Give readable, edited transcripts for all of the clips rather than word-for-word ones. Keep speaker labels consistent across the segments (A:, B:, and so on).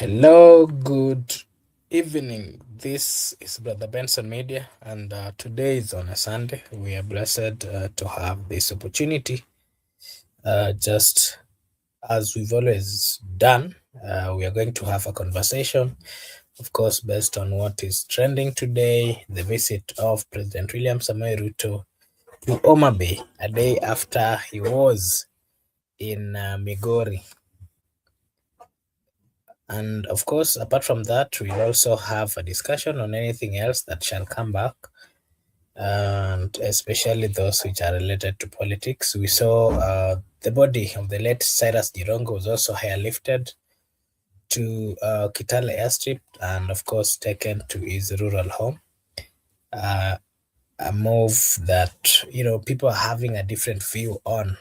A: Hello, good evening. This is Brother Benson Media, and today is on a Sunday. We are blessed to have this opportunity. Just as we've always done, we are going to have a conversation, of course, based on what is trending today, the visit of President William Samoei Ruto to Oma Bay a day after he was in Migori. And of course, apart from that, we'll also have a discussion on anything else that shall come back, and especially those which are related to politics. We saw the body of the late Cyrus Jirongo was also airlifted to Kitale airstrip and, of course, taken to his rural home. Uh, a move that people are having a different view on.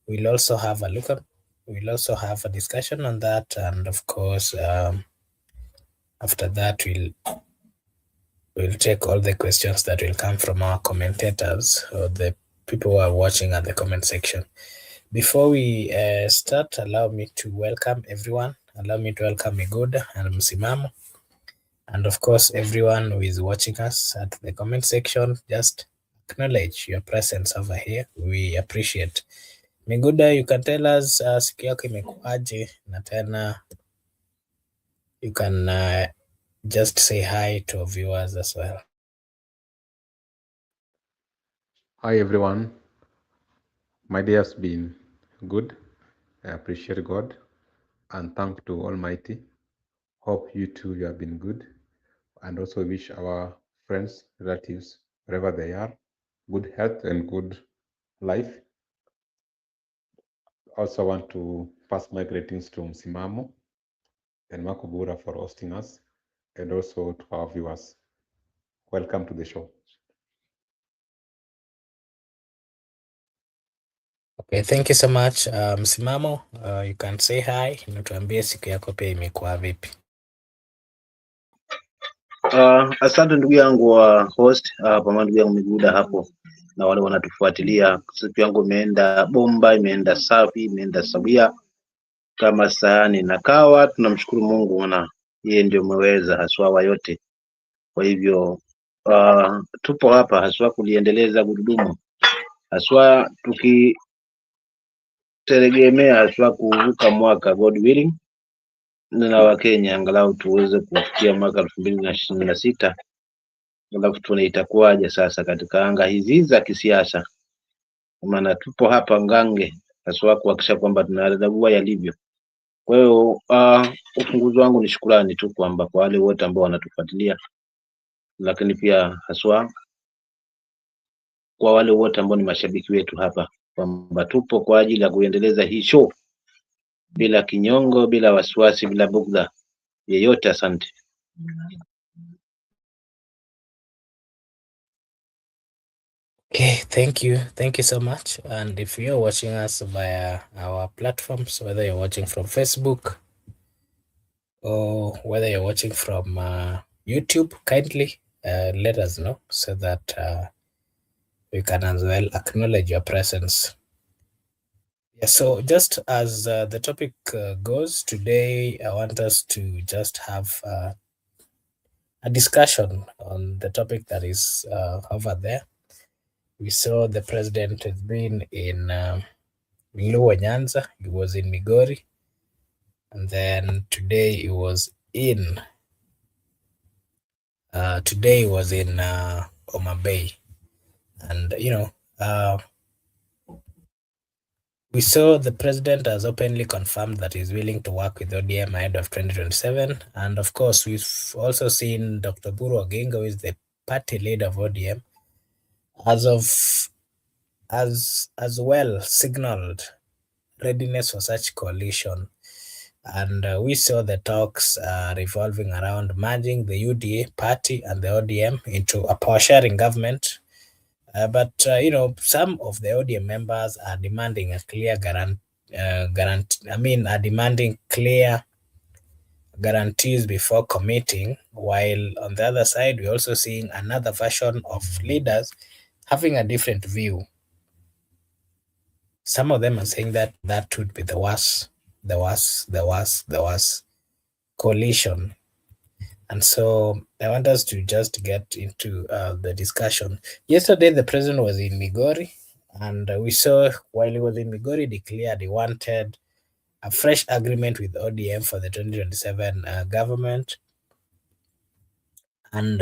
A: We'll also have a look at. We'll also have a discussion on that, and of course, after that, we'll take all the questions that will come from our commentators or the people who are watching at the comment section. Before we start, allow me to welcome everyone. Allow me to welcome Igoda and Msimamo. And of course, everyone who is watching us at the comment section, just acknowledge your presence over here. We appreciate. Miguda, you can tell us siku yako imekuaje, na tena you can just say hi to our viewers as well.
B: Hi everyone. My day has been good. I appreciate God and thank to Almighty. Hope you too you have been good, and also wish our friends, relatives, wherever they are, good health and good life. Also want to pass my greetings to Msimamo and Makubura for hosting us, and also to our viewers. Welcome to the show.
A: Okay, thank you so much. Msimamo, you can say hi, natuambie siku yako pia imekuwa vipi?
C: Asante ndugu yangu wa host pamoja ndugu yangu Miguda hapo na wale wanatufuatilia. Siku yangu imeenda bomba, imeenda safi, imeenda sawia kama sahani na kawa. Tunamshukuru Mungu na yeye ndio mweza haswa wa yote. Kwa hivyo tupo hapa haswa kuliendeleza gurudumu, haswa tukitegemea haswa kuvuka mwaka God willing, na Wakenya angalau tuweze kufikia mwaka 2026. Alafu tuone itakuwaje sasa katika anga hizi za kisiasa, maana tupo hapa ngange haswa kuhakikisha kwamba tunadagua yalivyo. Kwa hiyo ufunguzi wangu ni shukrani tu kwamba kwa wale wote ambao wanatufuatilia, lakini pia haswa kwa wale wote ambao ni mashabiki wetu hapa, kwamba tupo kwa ajili ya kuendeleza hii show bila kinyongo, bila wasiwasi, bila bugdha yeyote. Asante.
A: Okay, thank you. Thank you so much. And if you're watching us via our platforms, whether you're watching from Facebook or whether you're watching from YouTube, kindly let us know so that we can as well acknowledge your presence. Yeah, so just as the topic goes today, I want us to just have a discussion on the topic that is over there. We saw the president has been in Luo Nyanza, he was in Migori, and then today he was in Oma Bay. And we saw the president has openly confirmed that he's willing to work with ODM ahead of 2027. And of course, we've also seen Dr. Oburu Odinga, who is the party leader of ODM, as well signaled readiness for such coalition. And we saw the talks revolving around merging the UDA party and the ODM into a power sharing government. But some of the ODM members are demanding a clear demanding clear guarantees before committing, while on the other side, we're also seeing another version of leaders having a different view. Some of them are saying that would be the worst. coalition. And so I want us to just get into the discussion. Yesterday, the president was in Migori, and we saw while he was in Migori, declared he wanted a fresh agreement with ODM for the 2027 government. And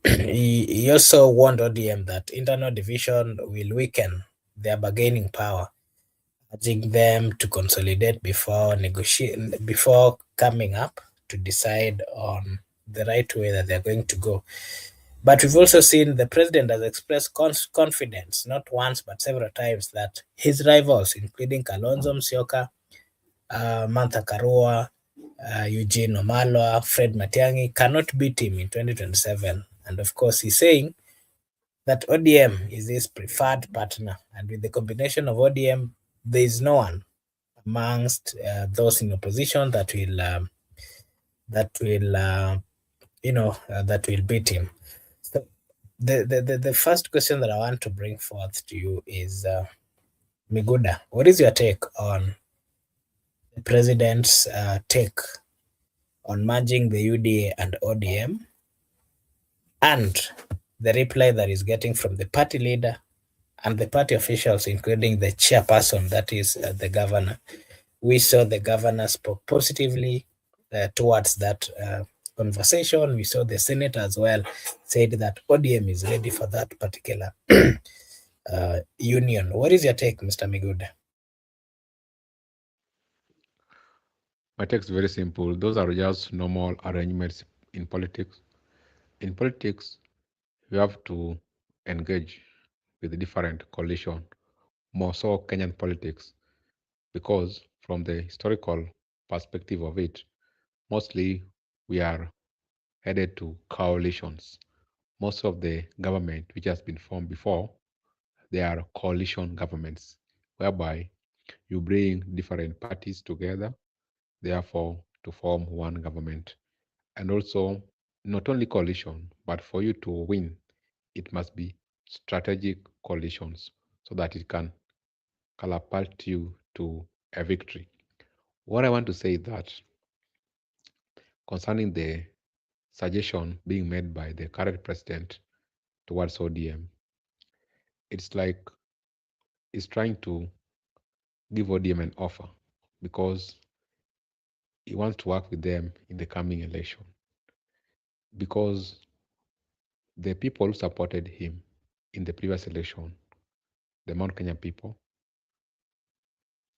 A: he also warned ODM that internal division will weaken their bargaining power, urging them to consolidate before coming up to decide on the right way that they're going to go. But we've also seen the president has expressed confidence, not once but several times, that his rivals, including Kalonzo Musyoka, Martha Karua, Eugene Omalwa, Fred Matiang'i, cannot beat him in 2027. And of course, he's saying that ODM is his preferred partner. And with the combination of ODM, there is no one amongst those in opposition that will beat him. So the first question that I want to bring forth to you is, Miguda, what is your take on the president's take on merging the UDA and ODM, and the reply that is getting from the party leader and the party officials, including the chairperson, that is the governor? We saw the governor spoke positively towards that conversation. We saw the Senate as well said that ODM is ready for that particular union. What is your take, Mr. Miguda?
B: My take is very simple. Those are just normal arrangements in politics. In politics, you have to engage with different coalition, more so Kenyan politics, because from the historical perspective of it, mostly we are headed to coalitions. Most of the government which has been formed before, they are coalition governments, whereby you bring different parties together, therefore to form one government. And also, not only coalition, but for you to win, it must be strategic coalitions so that it can catapult you to a victory. What I want to say is that concerning the suggestion being made by the current president towards ODM, it's like he's trying to give ODM an offer because he wants to work with them in the coming election. Because the people who supported him in the previous election, the Mount Kenya people,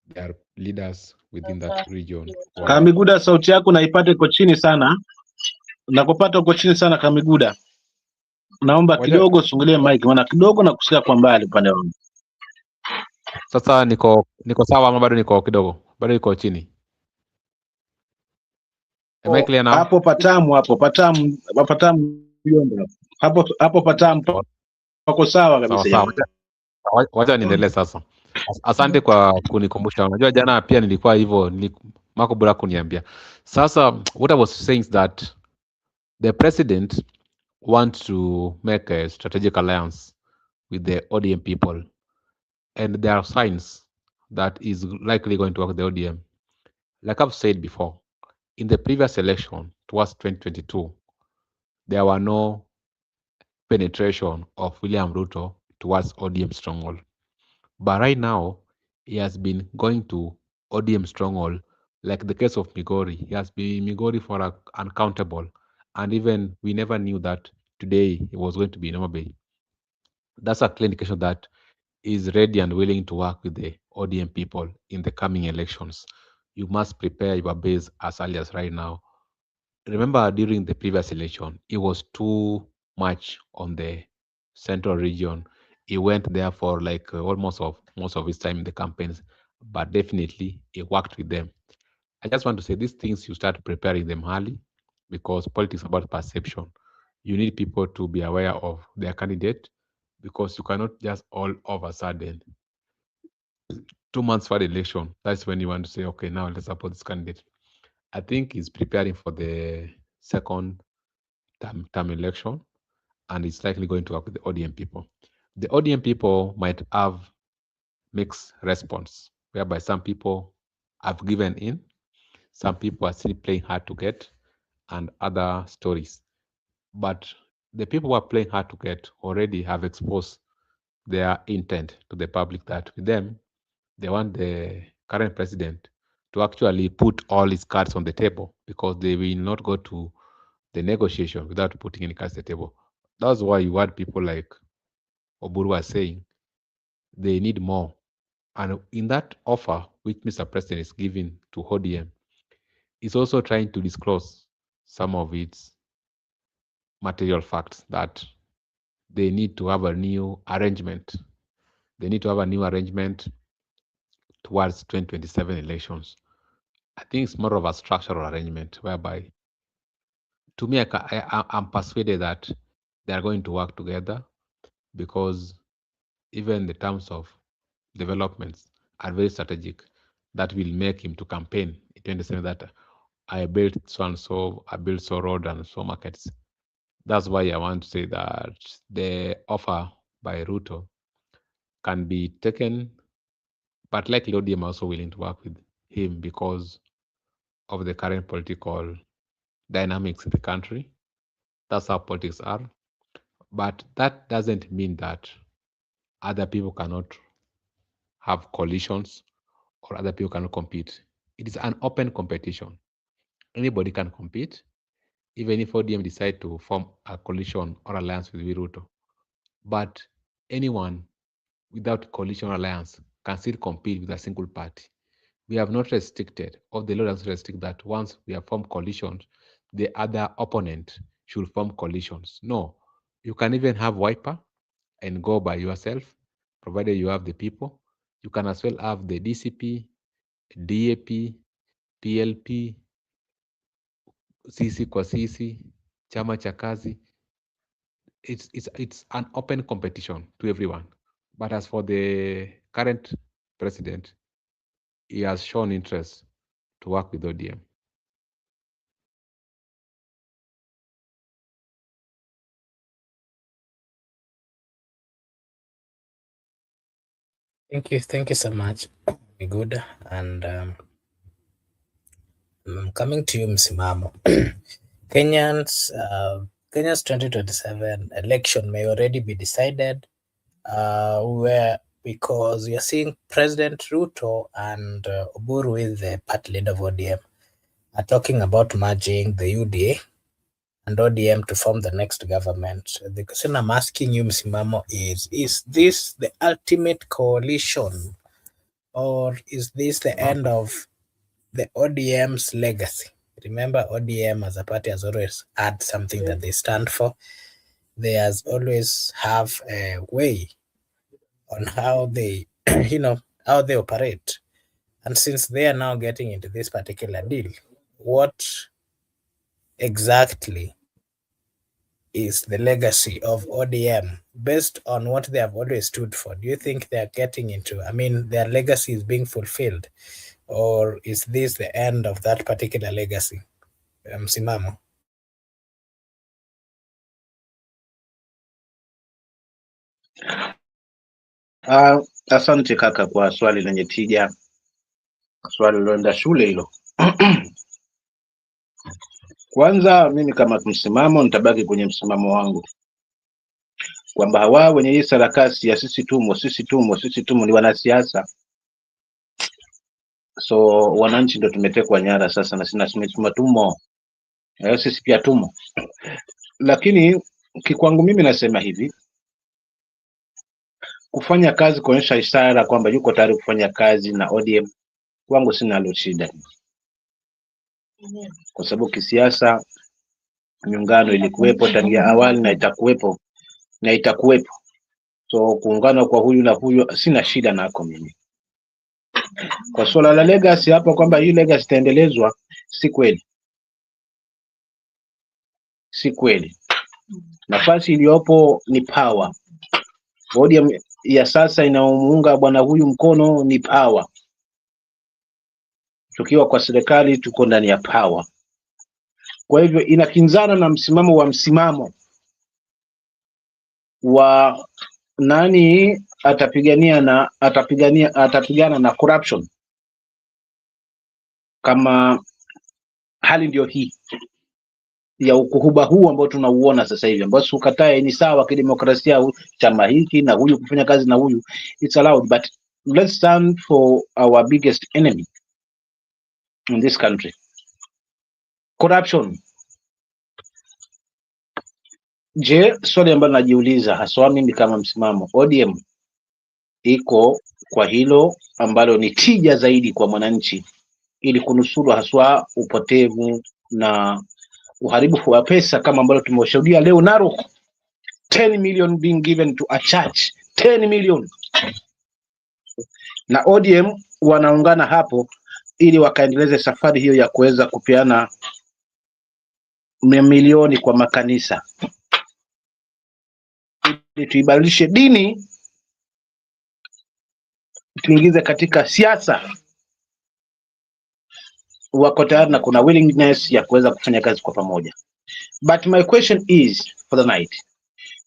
B: they are leaders within that region.
C: Kamiguda, sauti yako naipata iko chini sana, nakupata uko chini sana Kamiguda. Naomba kidogo sungulie mic, maana kidogo na kusikia kwa mbali upande wangu.
B: Sasa niko sawa ama bado niko kidogo? Bado niko chini. Am I clear now?
C: Hapo patamu hapo patamu pako sawa kabisa.
B: Sawa. Wacha niendelee sasa. Asante kwa kunikumbusha. Unajua jana pia nilikuwa hivyo, Marco Bura kuniambia. Sasa what I was saying is that the president wants to make a strategic alliance with the ODM people, and there are signs that is likely going to work with the ODM. Like I've said before, in the previous election towards 2022, there were no penetration of William Ruto towards ODM stronghold. But right now, he has been going to ODM stronghold, like the case of Migori. He has been in Migori for uncountable, and even we never knew that today he was going to be in Homa Bay. That's a clear indication that he is ready and willing to work with the ODM people in the coming elections. You must prepare your base as early as right now. Remember, during the previous election, it was too much on the central region. He went there for like almost most of his time in the campaigns, but definitely he worked with them. I just want to say these things, you start preparing them early, because politics is about perception. You need people to be aware of their candidate, because you cannot just all of a sudden 2 months for the election, that's when you want to say, okay, now let's support this candidate. I think he's preparing for the second term election, and it's likely going to work with the ODM people. The ODM people might have mixed response, whereby some people have given in, some people are still playing hard to get, and other stories. But the people who are playing hard to get already have exposed their intent to the public that with them, they want the current president to actually put all his cards on the table, because they will not go to the negotiation without putting any cards on the table. That's why you had people like Oburu was saying they need more. And in that offer, which Mr. President is giving to ODM, is also trying to disclose some of its material facts that they need to have a new arrangement. They need to have a new arrangement towards 2027 elections. I think it's more of a structural arrangement whereby, to me, I'm persuaded that they are going to work together, because even the terms of developments are very strategic that will make him to campaign in 2027 that I built so and so, I built so road and so markets. That's why I want to say that the offer by Ruto can be taken, but likely ODM are also willing to work with him because of the current political dynamics in the country. That's how politics are. But that doesn't mean that other people cannot have coalitions or other people cannot compete. It is an open competition. Anybody can compete, even if ODM decide to form a coalition or alliance with Ruto. But anyone without coalition or alliance can still compete with a single party. We have not restricted, or the law doesn't restrict that once we have formed coalitions, the other opponent should form coalitions. No, you can even have wiper and go by yourself, provided you have the people. You can as well have the DCP, DAP, PLP, sisi kwa sisi, chama cha kazi. It's an open competition to everyone. But as for the current president, he has shown interest to work with ODM.
A: Thank you so much. Be good. And coming to you, Msimamo. Kenya's 2027 election may already be decided, because you're seeing President Ruto and Oburu, with the party leader of ODM, are talking about merging the UDA and ODM to form the next government. The question I'm asking you, Msimamo, is this the ultimate coalition, or is this the end of the ODM's legacy? Remember, ODM as a party has always had something that they stand for. They has always have a way on how they, how they operate. And since they are now getting into this particular deal, what exactly is the legacy of ODM based on what they have always stood for? Do you think they are getting into, their legacy is being fulfilled, or is this the end of that particular legacy? Msimamo.
C: Asante kaka kwa swali lenye tija, swali liloenda shule hilo. Kwanza mimi kama msimamo nitabaki kwenye msimamo wangu kwamba hawa wenye hii sarakasi ya sisi tumo ni wanasiasa. So wananchi ndio tumetekwa nyara sasa, na sina tumo. Sisi pia tumo. Lakini kikwangu mimi nasema hivi, kufanya kazi, kuonyesha ishara kwamba yuko tayari kufanya kazi na ODM, kwangu sina shida, kwa sababu kisiasa miungano ilikuwepo tangia awali na itakuwepo. So kuungana kwa huyu na huyu sina shida nako mimi. Kwa swala la legacy hapo, kwamba hii legacy itaendelezwa, si kweli. Nafasi iliyopo ni power. ODM ya sasa inaomuunga bwana huyu mkono ni power. Tukiwa kwa serikali tuko ndani ya power. Kwa hivyo inakinzana na msimamo wa nani atapigana na corruption. Kama hali ndio hii, ya ukuhuba huu ambao tunauona sasa hivi, ambao ukatae ni sawa kidemokrasia, chama hiki na huyu kufanya kazi na huyu, it's allowed, but let's stand for our biggest enemy in this country, corruption. Je, swali ambalo najiuliza haswa mimi kama msimamo, ODM iko kwa hilo ambalo ni tija zaidi kwa mwananchi, ili kunusuru haswa upotevu na uharibifu wa pesa kama ambalo tumeshuhudia leo Narok, 10 million being given to a church, 10 million, na ODM wanaungana hapo ili wakaendeleze safari hiyo ya kuweza kupeana milioni kwa makanisa, ili tuibadilishe dini tuingize katika siasa. Wako tayari na kuna willingness ya kuweza kufanya kazi kwa pamoja, but my question is for the night,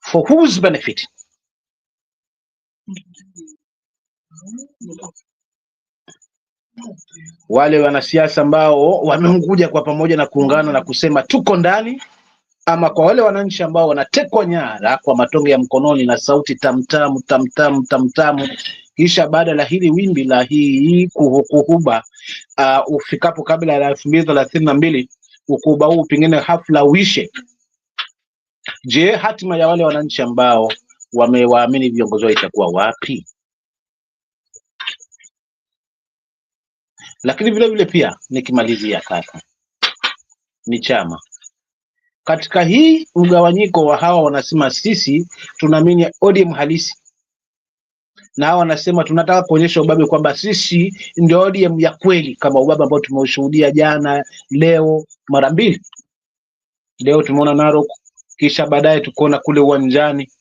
C: for whose benefit? Wale wanasiasa ambao wameunguja kwa pamoja na kuungana na kusema tuko ndani, ama kwa wale wananchi ambao wanatekwa nyara kwa matonge ya mkononi na sauti tamtamu tamtamu tamtamu, kisha baada la hili wimbi la hii kuhuba ufikapo kabla ya 2032 ukuba huu pengine hafla uishe. Je, hatima ya wale wananchi ambao wamewaamini viongozi wao itakuwa wapi? Lakini vile vile pia nikimalizia kaka, ni chama katika hii mgawanyiko wa hawa wanasema sisi tunaamini ODM halisi, na hawa wanasema tunataka kuonyesha ubabe kwamba sisi ndio ODM ya kweli, kama ubabe ambao tumeushuhudia jana, leo mara mbili. Leo tumeona Narok, kisha baadaye tukaona kule uwanjani.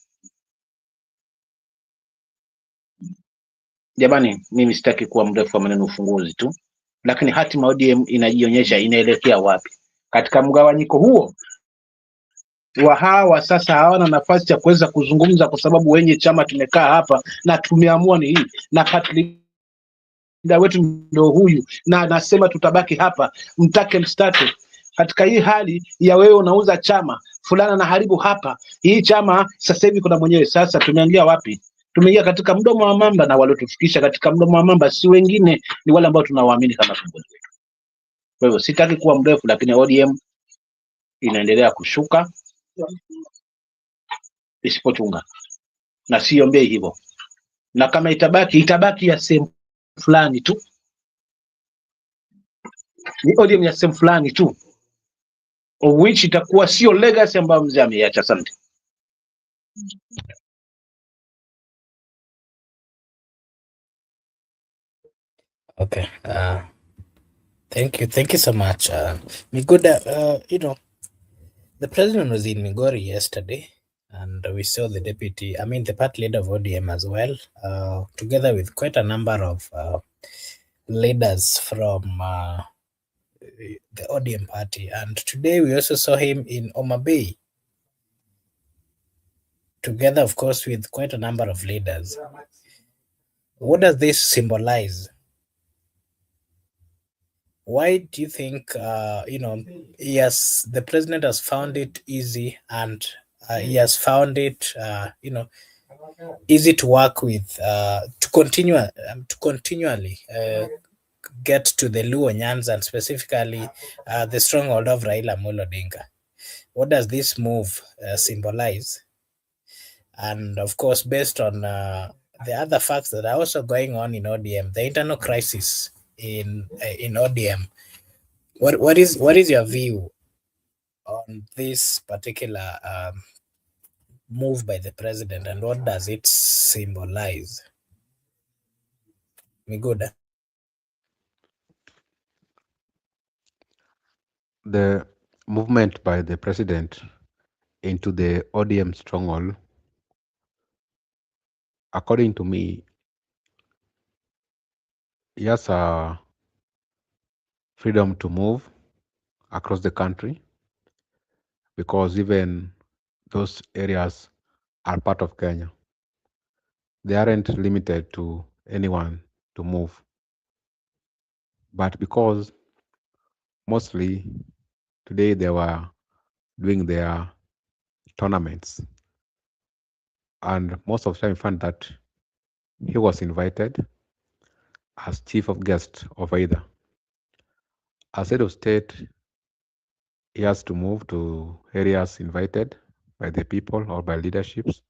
C: Jamani, mimi sitaki kuwa mrefu wa maneno, ufunguzi tu, lakini hatima ODM inajionyesha inaelekea wapi katika mgawanyiko huo wa hawa. Sasa hawana nafasi ya kuweza kuzungumza kwa sababu wenye chama tumekaa hapa na tumeamua ni hii, na party leader wetu ndio huyu, na anasema tutabaki hapa, mtake mstate. Katika hii hali ya wewe unauza chama fulana na haribu hapa, hii chama sasa hivi kuna mwenyewe. Sasa tumeingia wapi? Tumeingia katika mdomo wa mamba, na waliotufikisha katika mdomo wa mamba si wengine, ni wale ambao tunawaamini kama viongozi wetu. Kwa hivyo sitaki kuwa mrefu, lakini ODM inaendelea kushuka isipochunga, na siombee hivyo, na kama itabaki ya sehemu fulani tu, ni ODM ya sehemu fulani tu, of which itakuwa sio legacy ambayo mzee ameiacha. Asante.
A: Okay. Thank you so much. Miguda, the president was in Migori yesterday, and we saw the the party leader of ODM as well, together with quite a number of leaders from the ODM party. And today we also saw him in Homa Bay, together, of course, with quite a number of leaders. What does this symbolize? Why do you think, yes, the president has found it easy, and he has found it, easy to work with, to continually get to the Luo Nyanza, and specifically the stronghold of Raila Amolo Odinga? What does this move symbolize? And of course, based on the other facts that are also going on in ODM, the internal crisis in ODM, what is your view on this particular move by the president, and what does it symbolize? Miguda.
B: The movement by the president into the ODM stronghold, according to me, he has a freedom to move across the country, because even those areas are part of Kenya. They aren't limited to anyone to move. But because mostly today there were doing their tournaments. And most of the time, you find that he was invited as chief of guest of either. As head of state, he has to move to areas invited by the people or by leaderships,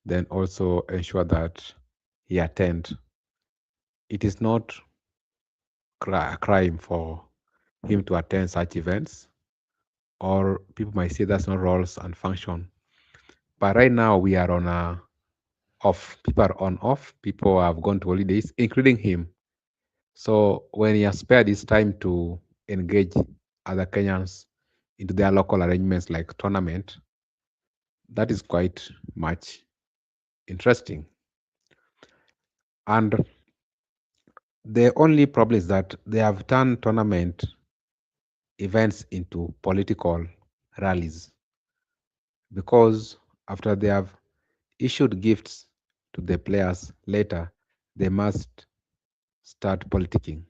B: then also ensure that he attend. It is not a crime for him to attend such events, or people might say that's not roles and function. But right now we are on a off. People are on off. People have gone to holidays, including him. So when he has spared his time to engage other Kenyans into their local arrangements like tournament, that is quite much interesting. And the only problem is that they have turned tournament events into political rallies, because after they have issued gifts to the players later, they must start politicking.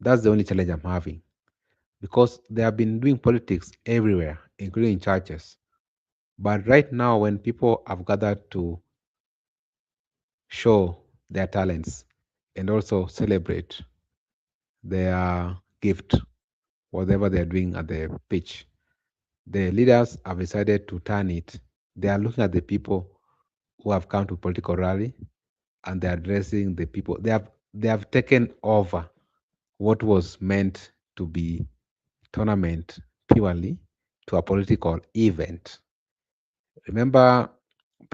B: That's the only challenge I'm having, because they have been doing politics everywhere, including churches. But right now, when people have gathered to show their talents and also celebrate their gift, whatever they're doing at the pitch, the leaders have decided to turn it. They are looking at the people who have come to political rally, and they're addressing the people. They have taken over what was meant to be tournament purely to a political event. Remember,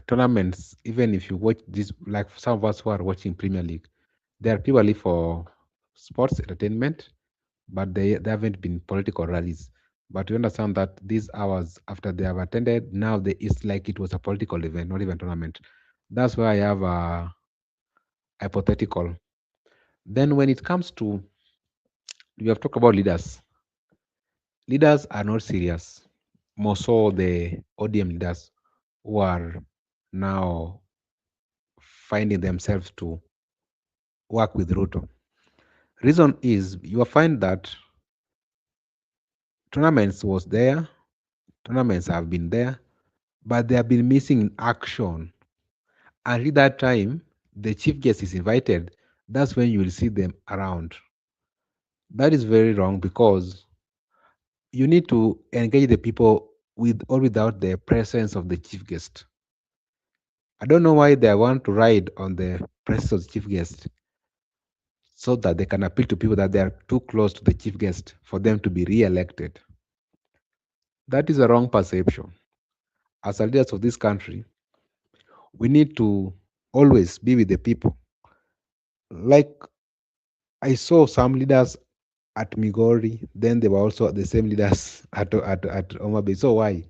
B: tournaments, even if you watch this, like some of us who are watching Premier League, they are purely for sports entertainment, but they haven't been political rallies. But you understand that these hours after they have attended, now it's like it was a political event, not even tournament. That's why I have a hypothetical. Then when it comes to, we have talked about leaders. Leaders are not serious. More so the ODM leaders who are now finding themselves to work with Ruto. Reason is you will find that tournaments was there, tournaments have been there, but they have been missing in action. Until that time, the chief guest is invited, that's when you will see them around. That is very wrong, because you need to engage the people with or without the presence of the chief guest. I don't know why they want to ride on the presence of the chief guest so that they can appeal to people that they are too close to the chief guest for them to be re-elected. That is a wrong perception. As leaders of this country, we need to always be with the people. Like I saw some leaders at Migori, then they were also the same leaders at Homa Bay. So why?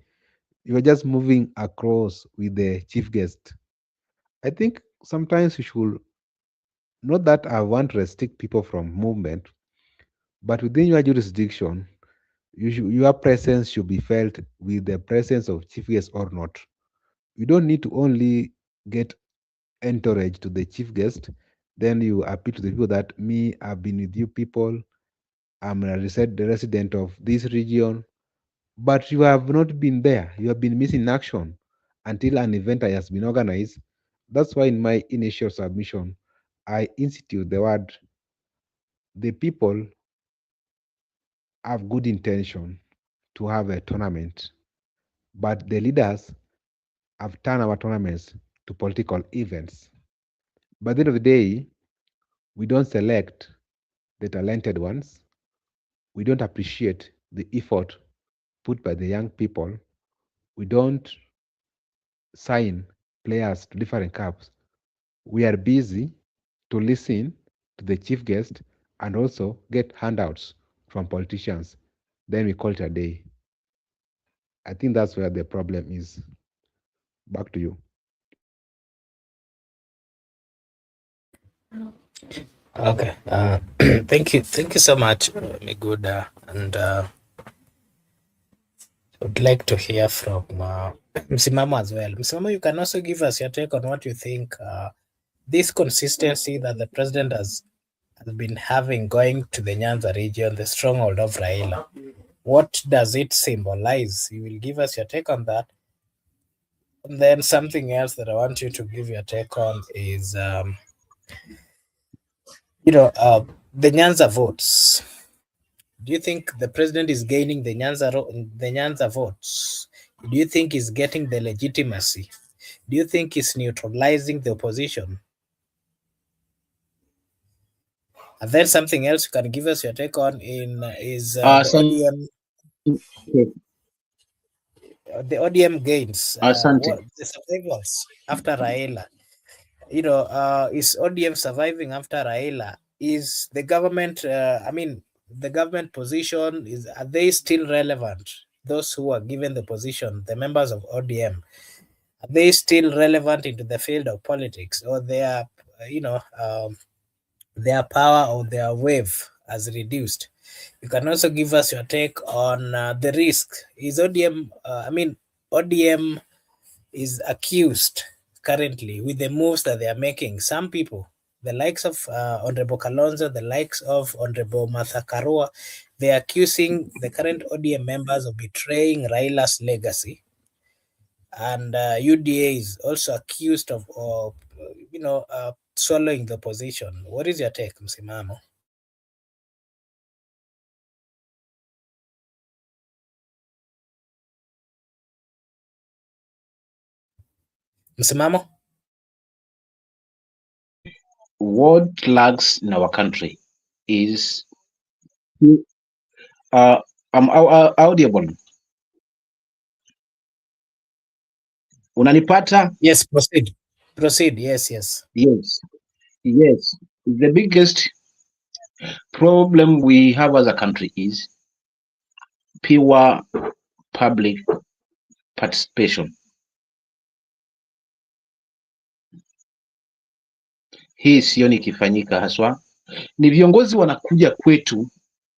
B: You are just moving across with the chief guest. I think sometimes you should, not that I want to restrict people from movement, but within your jurisdiction, your presence should be felt with the presence of chief guest or not. You don't need to only get entourage to the chief guest, then you appeal to the people that me, I've been with you people, I'm the resident of this region, but you have not been there. You have been missing action until an event has been organized. That's why in my initial submission, I institute the word, the people have good intention to have a tournament, but the leaders have turned our tournaments to political events. By the end of the day, we don't select the talented ones. We don't appreciate the effort put by the young people. We don't sign players to different clubs. We are busy to listen to the chief guest and also get handouts from politicians. Then we call it a day. I think that's where the problem is. Back to you.
A: Okay. Thank you so much, Miguda, and would like to hear from Msimamo as well. Msimamo, you can also give us your take on what you think this consistency that the president has been having going to the Nyanza region, the stronghold of Raila. What does it symbolize? You will give us your take on that. And then something else that I want you to give your take on is, the Nyanza votes. Do you think the president is gaining the Nyanza votes? Do you think he's getting the legitimacy? Do you think he's neutralizing the opposition? And then something else you can give us your take on is the ODM. The ODM gains. What the survivals after Raila? Is ODM surviving after Raila? Is the government? The government position are they still relevant? Those who are given the position, the members of ODM, are they still relevant into the field of politics, or their power or their wave has reduced? You can also give us your take on the risk. Is ODM? ODM is accused currently with the moves that they are making. Some people, the likes of Honorable Kalonzo, the likes of Honorable Martha Karua, they are accusing the current ODM members of betraying Raila's legacy. And UDA is also accused of swallowing the opposition. What is your take, Msimamo? Msimamo?
C: What lags in our country is I'm audible. Unanipata?
A: Yes, proceed. Yes.
C: The biggest problem we have as a country is pure public participation. Hii sioni ikifanyika haswa. Ni viongozi wanakuja kwetu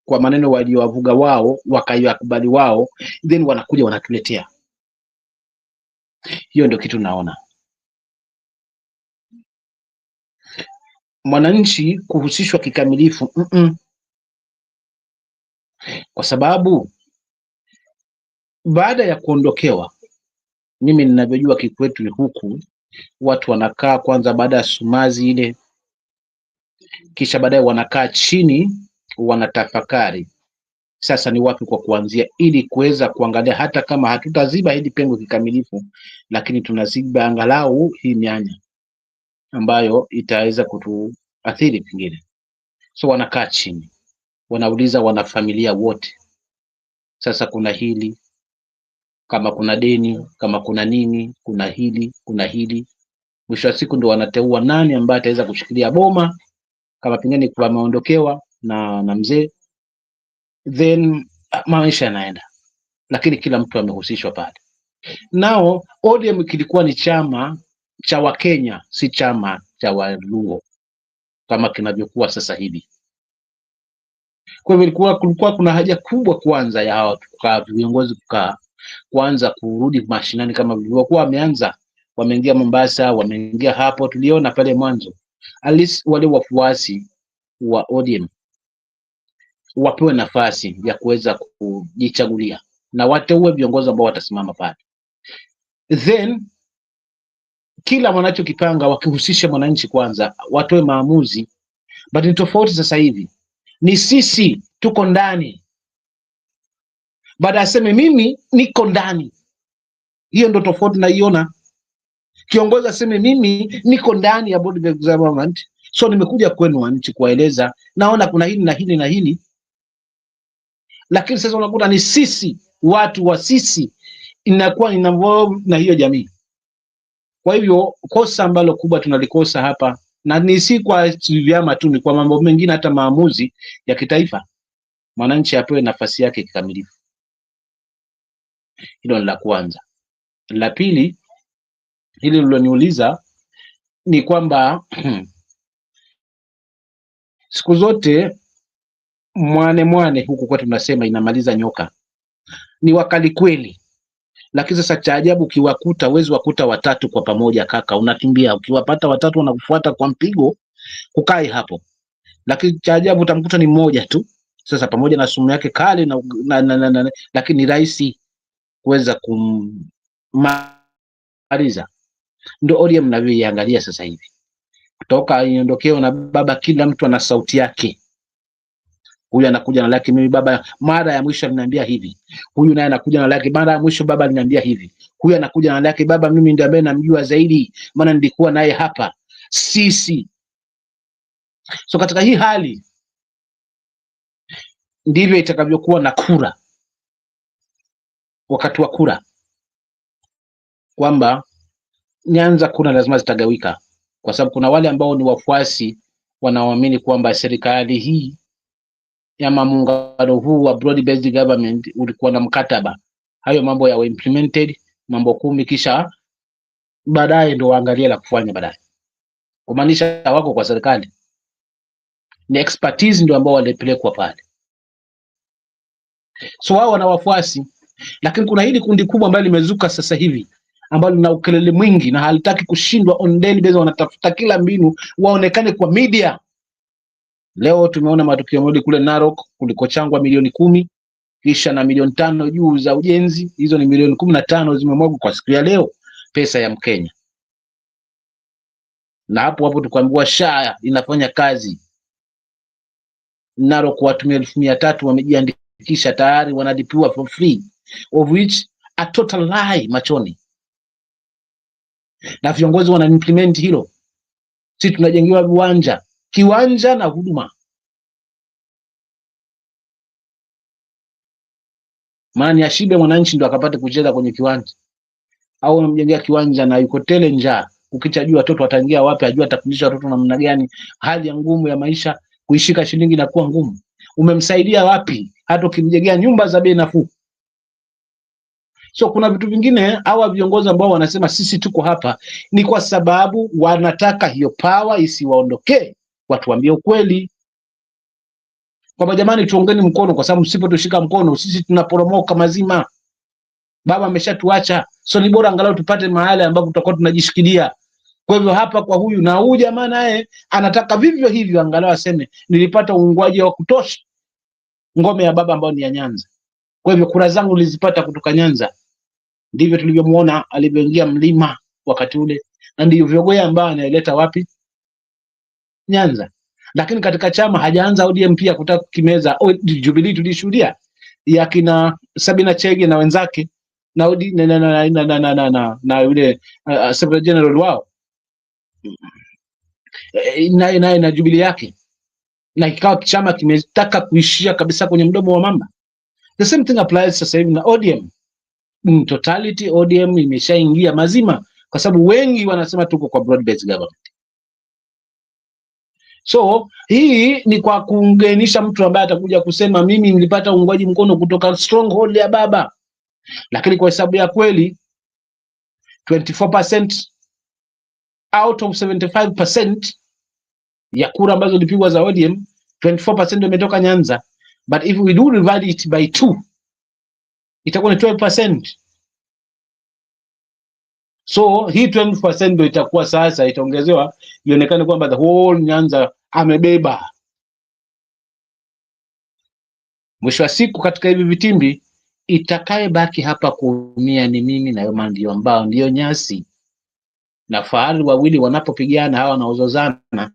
C: kwa maneno waliowavuga wao, wakayakubali wao, then wanakuja wanatuletea. Hiyo ndio kitu naona. Mwananchi kuhusishwa kikamilifu kwa sababu baada ya kuondokewa, mimi ninavyojua kikwetu ni huku watu wanakaa kwanza baada ya sumazi ile, kisha baadaye wanakaa chini wanatafakari sasa ni wapi kwa kuanzia, ili kuweza kuangalia hata kama hatutaziba hili pengo kikamilifu, lakini tunaziba angalau hii mianya ambayo itaweza kutuathiri pengine. So wanakaa chini, wanauliza wanafamilia wote, sasa kuna hili, kama kuna deni, kama kuna nini, kuna hili. Mwisho wa siku ndo wanateua nani ambaye ataweza kushikilia boma, kama pengine kwa ameondokewa na mzee, then maisha yanaenda, lakini kila mtu amehusishwa pale. Nao ODM kilikuwa ni chama cha Wakenya, si chama cha Waluo kama kinavyokuwa sasa hivi. Kwa hivyo kulikuwa kuna haja kubwa kwanza ya hawa kukaa, viongozi kukaa, kuanza kurudi mashinani kama vilivyokuwa wameanza. Wameingia Mombasa, wameingia hapo, tuliona pale mwanzo. At least wale wafuasi wa ODM wapewe nafasi ya kuweza kujichagulia na wateue viongozi ambao watasimama pale, then kila wanachokipanga wakihusisha mwananchi kwanza, watoe maamuzi. But ni tofauti sasa hivi, ni sisi tuko ndani, baada aseme mimi niko ndani. Hiyo ndo tofauti naiona. Kiongozi aseme mimi niko ndani ya board of government, so nimekuja kwenu wananchi kuwaeleza, naona kuna hili na hili na hili. Lakini sasa unakuta ni sisi, watu wa sisi, inakuwa involve na hiyo jamii. Kwa hivyo kosa ambalo kubwa tunalikosa hapa, na ni si kwa vyama tu, ni kwa mambo mengine, hata maamuzi ya kitaifa, mwananchi apewe nafasi yake kikamilifu. Hilo ni la kwanza. La pili, hili liloniuliza ni kwamba siku zote mwane huku kwa tunasema inamaliza nyoka. Ni wakali kweli, lakini sasa cha ajabu ukiwakuta, wezi wakuta watatu kwa pamoja kaka, unakimbia. Ukiwapata watatu wanakufuata kwa mpigo, kukai hapo. Lakini cha ajabu utamkuta ni mmoja tu. Sasa pamoja na sumu yake kali lakini ni rahisi kuweza kummaliza. Ndio ODM mnavyoiangalia sasa hivi, kutoka iondokeo na baba, kila mtu ana sauti yake. Huyu anakuja na laki, mimi baba mara ya mwisho aliniambia hivi. Huyu naye anakuja na laki, mara ya mwisho baba aliniambia hivi. Huyu anakuja na laki, baba mimi ndiye ambaye namjua zaidi, maana nilikuwa naye hapa. Sisi so katika hii hali ndivyo itakavyokuwa na kura, wakati wa kura, kwamba Nyanza kuna lazima zitagawika, kwa sababu kuna wale ambao ni wafuasi wanaoamini kwamba serikali hii ya muungano huu wa broad based government ulikuwa na mkataba, hayo mambo ya implemented, mambo 10, kisha baadaye ndio waangalie la kufanya baadaye. Kumaanisha wako kwa serikali ni expertise ndio ambao walipelekwa pale, so wao wana wafuasi. Lakini kuna hili kundi kubwa ambalo limezuka sasa hivi ambalo lina ukelele mwingi na halitaki kushindwa on daily basis, wanatafuta kila mbinu waonekane kwa media. Leo tumeona matukio mmoja kule Narok kulikochangwa milioni 10 kisha na milioni 5 juu za ujenzi. Hizo ni milioni 15 zimemwagwa kwa siku ya leo, pesa ya Mkenya. Na hapo tukaambiwa SHA inafanya kazi. Narok watu 1300 wamejiandikisha tayari, wanadipiwa for free, of which a total lie machoni, na viongozi wana implement hilo. Sisi tunajengewa kiwanja na huduma. Maana ashibe mwananchi ndo akapata kucheza kwenye kiwanja, au unamjengea kiwanja na yuko tele njaa, ukichajua watoto wataingia wapi, ajua atafundisha watoto namna gani, hali ya ngumu ya maisha, kuishika shilingi na kuwa ngumu. Umemsaidia wapi hata ukimjengea nyumba za bei nafuu? So kuna vitu vingine hawa viongozi ambao wanasema sisi tuko hapa ni kwa sababu wanataka hiyo power isiwaondokee. Watuambie ukweli kwamba jamani, tuongeni mkono, kwa sababu msipotushika mkono sisi tunaporomoka mazima. Baba ameshatuacha, so ni bora angalau tupate mahali ambapo tutakuwa tunajishikilia. Kwa hivyo hapa kwa huyu na huyu jamaa naye anataka vivyo hivyo, angalau aseme nilipata uungwaji wa kutosha ngome ya baba ambao ni ya Nyanza. Kwa hivyo kura zangu nilizipata kutoka Nyanza. Ndivyo tulivyomuona alivyoingia mlima wakati ule, na ndivyo vyogoya ambao anaeleta wapi? Nyanza. Lakini katika chama hajaanza ODM pia kutaka kukimeza. Jubilee tulishuhudia ya kina Sabina Chege na wenzake na yule Secretary General wao na Jubilee yake, na kikawa chama kimetaka kuishia kabisa kwenye mdomo wa mamba. The same thing applies sasa hivi na ODM. In totality ODM imeshaingia mazima, kwa sababu wengi wanasema tuko kwa broad based government. So hii ni kwa kuunganisha mtu ambaye atakuja kusema mimi nilipata uungwaji mkono kutoka stronghold ya baba, lakini kwa hesabu ya kweli 24% out of 75% ya kura ambazo zilipigwa za ODM, 24% imetoka Nyanza. But if we do divide it by 2, itakuwa ni 12%. So hii 12% ndio itakuwa sasa itaongezewa ionekane kwamba the whole Nyanza amebeba. Mwisho wa siku katika hivi vitimbi itakaye baki hapa kuumia ni mimi na Yoma, ndio ambao ndio nyasi. Na fahari wawili wanapopigana, hawa wanaozozana,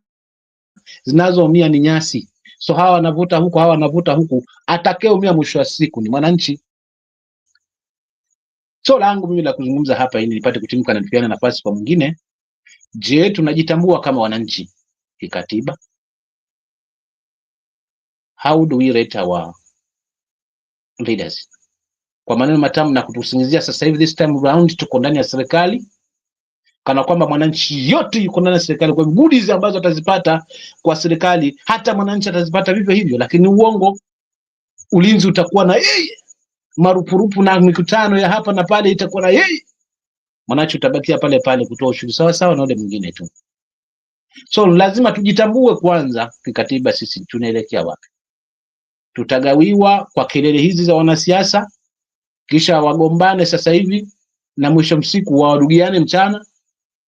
C: zinazoumia ni nyasi. So hawa wanavuta huku, hawa wanavuta huku, atakayeumia mwisho wa siku ni mwananchi. So langu mimi la kuzungumza hapa ili nipate kutimka na tupiane nafasi kwa mwingine. Je, tunajitambua kama wananchi kikatiba? How do we rate our leaders? Kwa maneno matamu na kutusingizia sasa hivi this time round tuko ndani ya serikali, kana kwamba mwananchi yote yuko ndani ya serikali, kwa goodies ambazo atazipata kwa serikali hata mwananchi atazipata vivyo hivyo. Lakini uongo, ulinzi utakuwa na yeye, marupurupu na mikutano ya hapa na pale itakuwa na yeye, mwananchi utabakia pale pale kutoa ushuru sawa sawa na wale mwingine tu. So lazima tujitambue kwanza kikatiba, sisi tunaelekea wapi. Tutagawiwa kwa kelele hizi za wanasiasa, kisha wagombane sasa hivi na mwisho msiku wawarudiane mchana.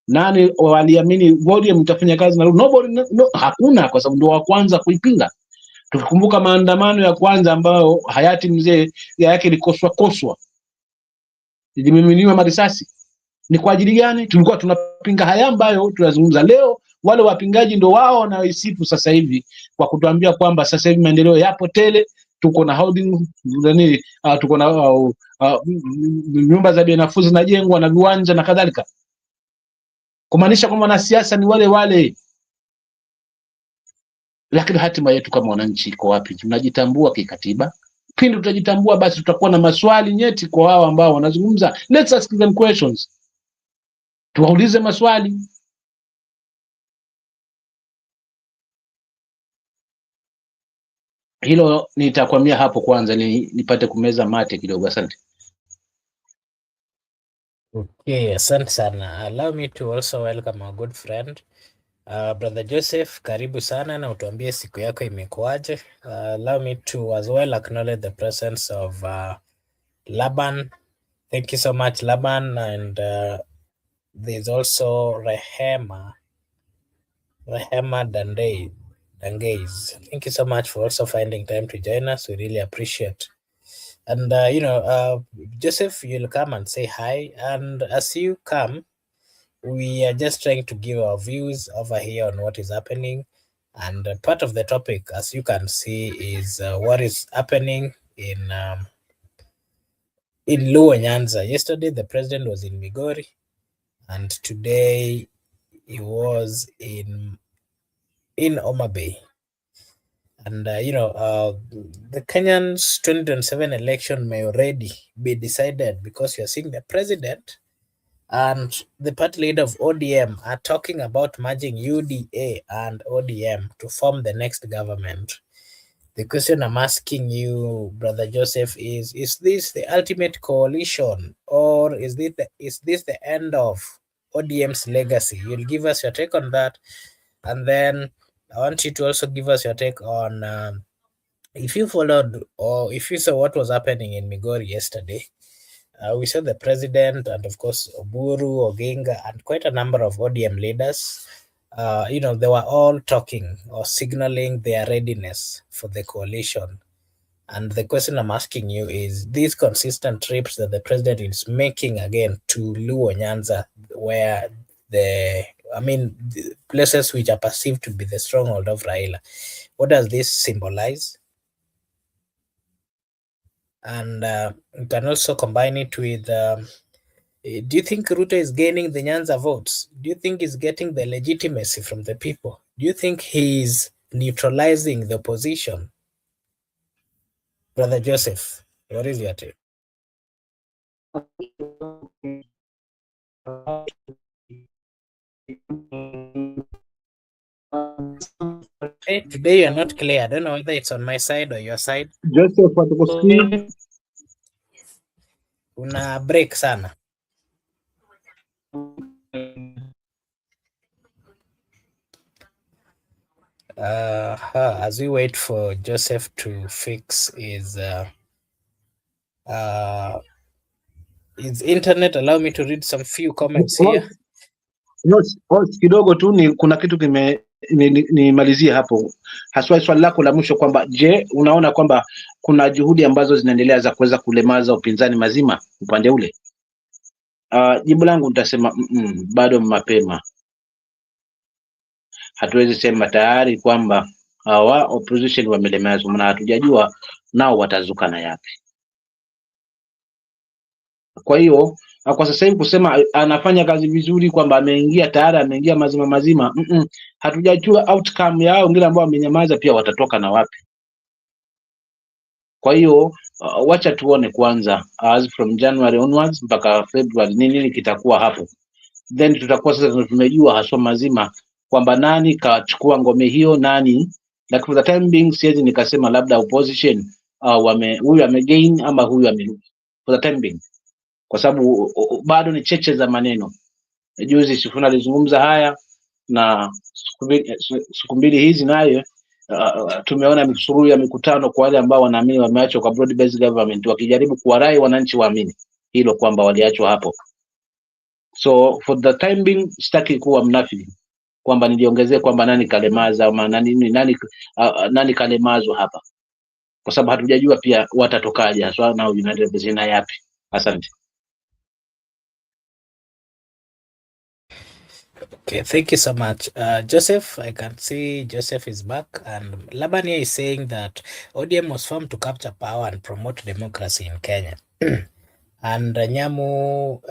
C: Nani waliamini ODM mtafanya kazi na Ruto? Nobody, no, hakuna, kwa sababu ndio wa kwanza kuipinga. Tukikumbuka maandamano ya kwanza ambayo hayati mzee yake ilikoswa, ilimiminiwa marisasi, ni kwa ajili gani? Tulikuwa tunapinga haya ambayo tunazungumza leo. Wale wapingaji ndio wao wanaoisifu sasa hivi kwa kutuambia kwamba sasa hivi maendeleo yapo tele, tuko na housing tuko na nyumba za bei nafuu zinajengwa na viwanja na kadhalika, kumaanisha kwamba wanasiasa ni wale wale. Lakini hatima yetu kama wananchi iko wapi? Tunajitambua kikatiba? Pindi tutajitambua, basi tutakuwa na maswali nyeti kwa hao ambao wanazungumza. Let's ask them questions, tuwaulize maswali. Hilo nitakwamia hapo kwanza, nipate kumeza mate kidogo. Asante.
A: Okay, asante sana. Allow me to also welcome our good friend Brother Joseph, karibu sana na utuambie siku yako imekuaje. Allow me to as well acknowledge the presence of Laban. Thank you so much, Laban. And there's also Rehema Dangeis. Thank you so much for also finding time to join us. We really appreciate. And Joseph, you'll come and say hi. And as you come, we are just trying to give our views over here on what is happening. And part of the topic, as you can see, is what is happening in Luo Nyanza. Yesterday, the president was in Migori, and today he was in Homa Bay. And the Kenyans 2027 election may already be decided because you're seeing the president and the party leader of ODM are talking about merging UDA and ODM to form the next government. The question I'm asking you, Brother Joseph, is this the ultimate coalition, or is this the end of ODM's legacy? You'll give us your take on that. And then I want you to also give us your take on if you followed or if you saw what was happening in Migori yesterday. We saw the president and, of course, Oburu Odinga and quite a number of ODM leaders. They were all talking or signaling their readiness for the coalition. And the question I'm asking you is, these consistent trips that the president is making again to Luo Nyanza, where the places which are perceived to be the stronghold of Raila, what does this symbolize? And you can also combine it with, do you think Ruto is gaining the Nyanza votes? Do you think he's getting the legitimacy from the people? Do you think he's neutralizing the opposition? Brother Joseph, what is your take? Hey, today you're not clear. I don't know whether it's on my side or your side.
C: Joseph, hatukusikii.
A: Una break sana. As we wait for Joseph to fix his internet, allow me to read some few comments here.
C: Kidogo tu kuna kitu nimalizie hapo, haswa swali lako la mwisho kwamba je, unaona kwamba kuna juhudi ambazo zinaendelea za kuweza kulemaza upinzani mazima upande ule? Jibu langu nitasema bado mapema. Hatuwezi sema tayari kwamba hawa opposition wamelemazwa, maana hatujajua nao watazuka na yapi. Kwa hiyo kwa sasa hivi kusema anafanya kazi vizuri kwamba ameingia mazima, hatujajua outcome yao. Wengine ambao wamenyamaza pia watatoka na wapi? Kwa hiyo wacha tuone kwanza, as from January onwards mpaka February nini kitakuwa hapo, then tutakuwa sasa tumejua haswa mazima kwamba nani kachukua ngome hiyo, nani. Like for the time being siwezi nikasema labda opposition huyu amegain ama huyu amerudi for the time being, kwa sababu bado ni cheche za maneno. Juzi Sifuna alizungumza haya na siku mbili hizi nayo tumeona misururu ya mikutano kwa wale ambao wanaamini wameachwa kwa broad based government, wakijaribu kuwarai wananchi waamini hilo kwamba waliachwa hapo. So for the time being sitaki kuwa mnafiki kwamba niliongezea kwamba nani kalemaza ama nani kalemazwa hapa, kwa sababu hatujajua pia watatokaje haswa na United Bezina yapi. Asante.
A: Okay, thank you so much. Joseph, I can see Joseph is back, and Labania is saying that ODM was formed to capture power and promote democracy in Kenya. And Nyamu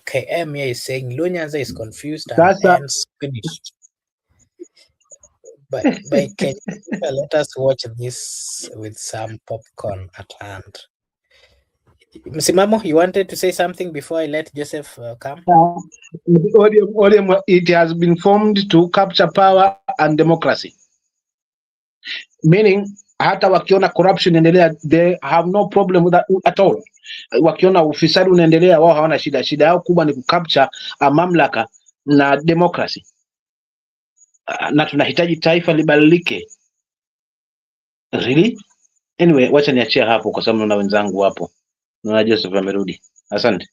A: KM here is saying Lunyanza is confused and hence finished. By Kenya, let us watch this with some popcorn at hand. Msimamo, you wanted to say something before I let Joseph come?
C: ODM, it has been formed to capture power and democracy, meaning hata wakiona corruption endelea, they have no problem with that at all. Wakiona ufisadi unaendelea, wao hawana shida. Shida yao kubwa ni kucapture mamlaka na democracy, na tunahitaji taifa libadilike. Really? Anyway, wacha niachia hapo kwa sababu na wenzangu hapo. Na Joseph amerudi. Asante.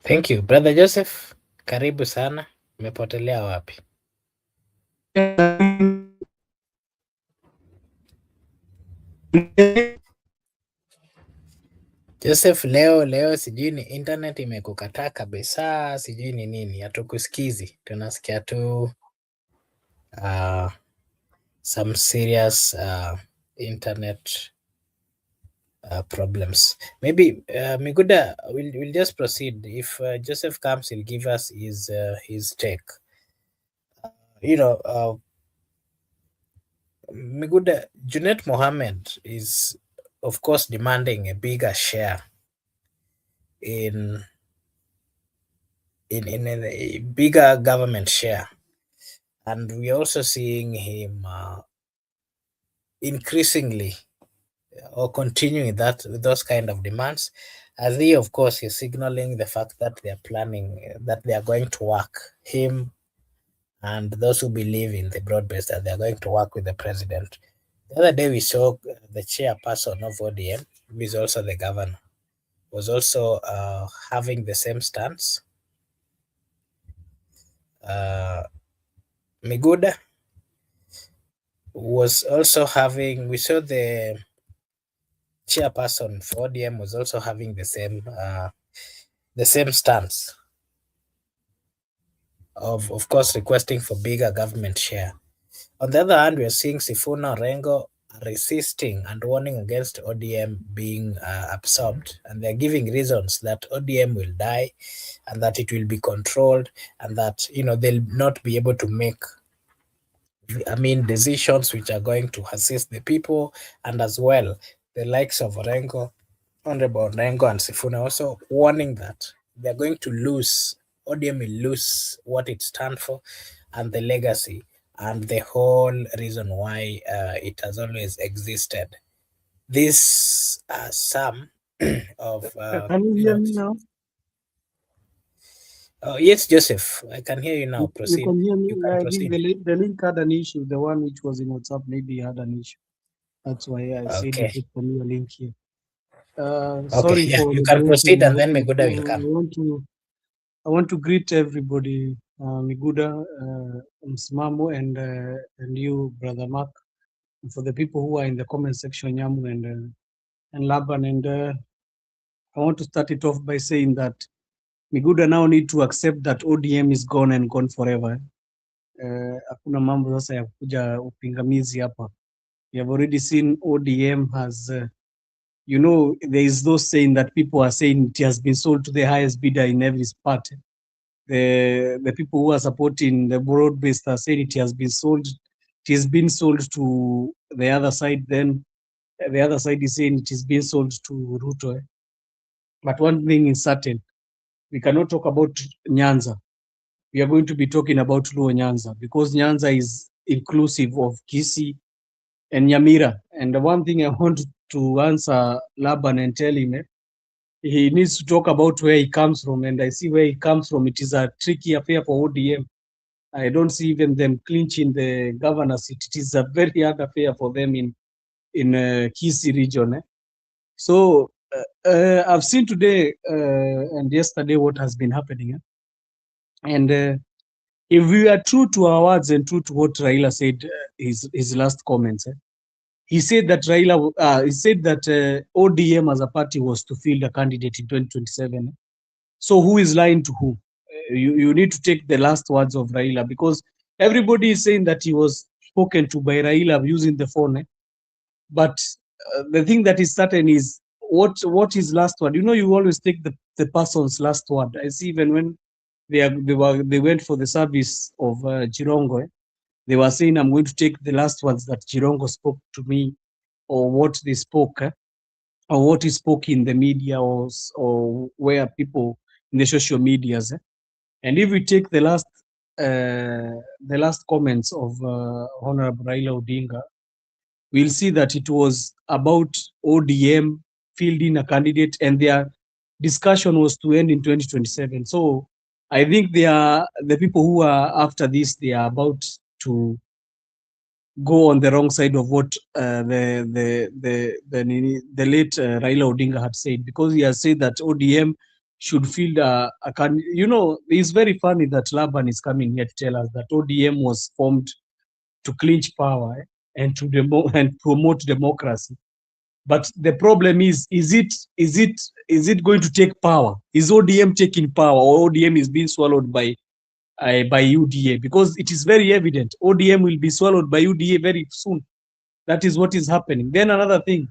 A: Thank you. Brother Joseph, karibu sana. Umepotelea wapi? Joseph, leo sijui ni internet imekukataa kabisa, sijui ni nini, hatukusikizi. Tunasikia tu some serious internet problems. Maybe Miguda, we'll just proceed. If Joseph comes, he'll give us his take. Miguda, Junet Mohammed is, of course, demanding a bigger share in a bigger government share, and we're also seeing him increasingly or continuing with those kind of demands, as he, of course, is signaling the fact that they are planning, that they are going to work, him and those who believe in the broad-based, that they are going to work with the president. The other day we saw the chairperson of ODM, who is also the governor, was also having the same stance. Miguda was also having, we saw the chairperson for ODM was also having the same stance of course requesting for bigger government share. On the other hand, we are seeing Sifuna Orengo resisting and warning against ODM being absorbed, and they're giving reasons that ODM will die and that it will be controlled, and that they'll not be able to make decisions which are going to assist the people. And as well, the likes of Orengo, Honorable Orengo and Sifuna also warning that they're going to lose, ODM will lose what it stands for and the legacy and the whole reason why it has always existed. These are some of...
D: Can you hear me now?
A: Yes, Joseph, I can hear you now. Proceed.
D: You can hear me?
A: You can proceed.
D: The link had an issue. The one which was in WhatsApp maybe had an issue. That's why I said you put a link here. Sorry,
A: yeah,
D: for
A: you can proceed, and then Miguda will come.
D: I want to greet everybody, Miguda, Msimamo, and you, Brother Mark, and for the people who are in the comment section, Nyamu and Laban. And I want to start it off by saying that Miguda now need to accept that ODM is gone and gone forever. Hakuna mambo sasa ya kuja upingamizi hapa. We have already seen ODM has, there is those saying that people are saying it has been sold to the highest bidder in every part. The people who are supporting the broad-based are saying it has been sold. It has been sold to the other side. Then the other side is saying it is being sold to Ruto. But one thing is certain, we cannot talk about Nyanza. We are going to be talking about Luo Nyanza, because Nyanza is inclusive of Kisii and Nyamira. And the one thing I want to answer Laban and tell him, he needs to talk about where he comes from. And I see where he comes from. It is a tricky affair for ODM. I don't see even them clinching the governor seat. It is a very hard affair for them in Kisii region. So I've seen today and yesterday what has been happening. And if we are true to our words and true to what Raila said, his last comments, he said that ODM as a party was to field a candidate in 2027. So who is lying to who? You need to take the last words of Raila, because everybody is saying that he was spoken to by Raila using the phone. But the thing that is certain is what is last word. You always take the person's last word. I see even when they went for the service of Jirongo, they were saying, I'm going to take the last words that Jirongo spoke to me, or what they spoke, or what he spoke in the media, or where people in the social medias. And if we take the last comments of Honorable Raila Odinga, we'll see that it was about ODM fielding a candidate, and their discussion was to end in 2027. So I think the people who are after this, they are about to go on the wrong side of what the late Raila Odinga had said, because he has said that ODM should field a candidate. It's very funny that Laban is coming here to tell us that ODM was formed to clinch power, and to and promote democracy. But the problem is it going to take power? Is ODM taking power, or ODM is being swallowed by UDA? Because it is very evident ODM will be swallowed by UDA very soon. That is what is happening. Then another thing,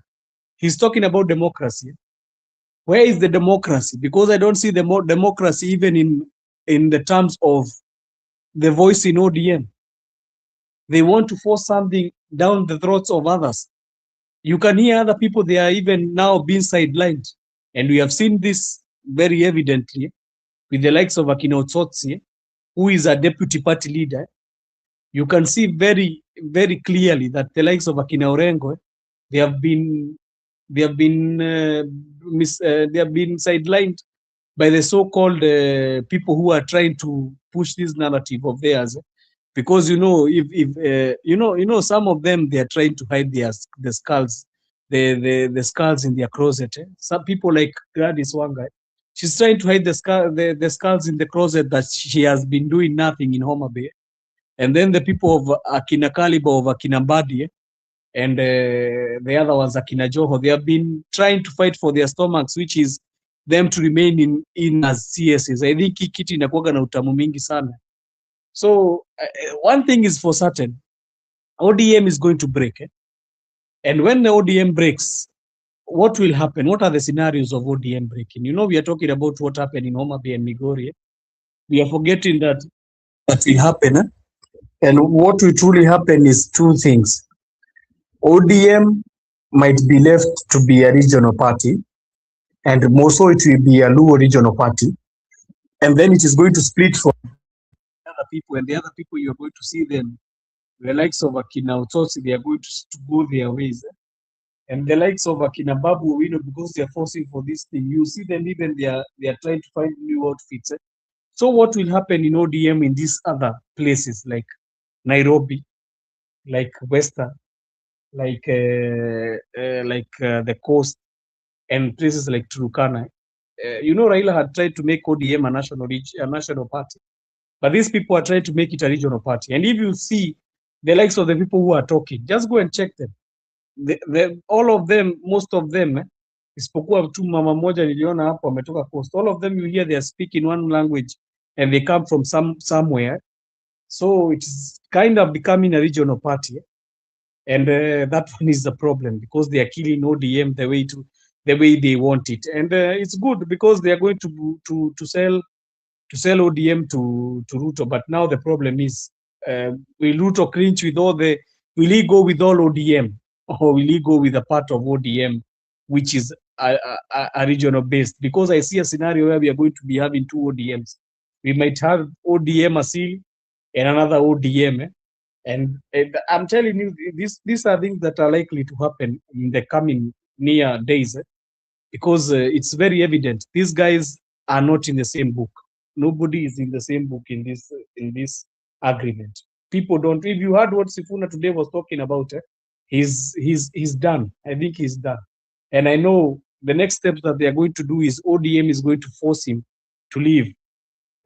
D: he's talking about democracy. Where is the democracy? Because I don't see the democracy even in the terms of the voice in ODM. They want to force something down the throats of others. You can hear other people, they are even now being sidelined. And we have seen this very evidently with the likes of Akina Otsotsi, who is a deputy party leader. You can see very, very clearly that the likes of Akina Orengo, they have been sidelined by the so-called people who are trying to push this narrative of theirs. Because if some of them, they are trying to hide the skulls, the skulls in their closet. Some people like Gladys Wanga, she's trying to hide the skulls in the closet, that she has been doing nothing in Homa Bay. And then the people of Akina Kaliba, of Akina Mbadi, and the other ones, Akina Joho, they have been trying to fight for their stomachs, which is them to remain in as CSs. I think hii kitu inakuwaga na utamu mingi sana. So one thing is for certain, ODM is going to break. And when the ODM breaks, what will happen? What are the scenarios of ODM breaking? We are talking about what happened in Homa Bay and Migori. We are forgetting that will happen. And what will truly happen is two things. ODM might be left to be a regional party, and more so it will be a Luo regional party. And then it is going to split from other people, and the other people, you are going to see them, the likes of Akina Otsotsi, they are going to go their ways. And the likes of Akina Babu, because they are forcing for this thing, you see them even they are trying to find new outfits. So what will happen in ODM in these other places like Nairobi, like Western, like the coast, and places like Turkana? Raila had tried to make ODM a national party, but these people are trying to make it a regional party. And if you see the likes of the people who are talking, just go and check them. All of them, most of them, isipokuwa tu mama moja niliona hapo ametoka coast, all of them you hear they are speaking one language and they come from somewhere. So it's kind of becoming a regional party, and that one is the problem, because they are killing ODM the way they want it. And it's good because they are going to sell ODM to Ruto. But now the problem is, will Ruto clinch with will he go with all ODM, or will he go with a part of ODM, which is a regional based? Because I see a scenario where we are going to be having two ODMs. We might have ODM Asil and another ODM. And I'm telling you, these are things that are likely to happen in the coming near days, because it's very evident these guys are not in the same book. Nobody is in the same book in this agreement. People don't. If you heard what Sifuna today was talking about, he's done. I think he's done. And I know the next steps that they are going to do is ODM is going to force him to leave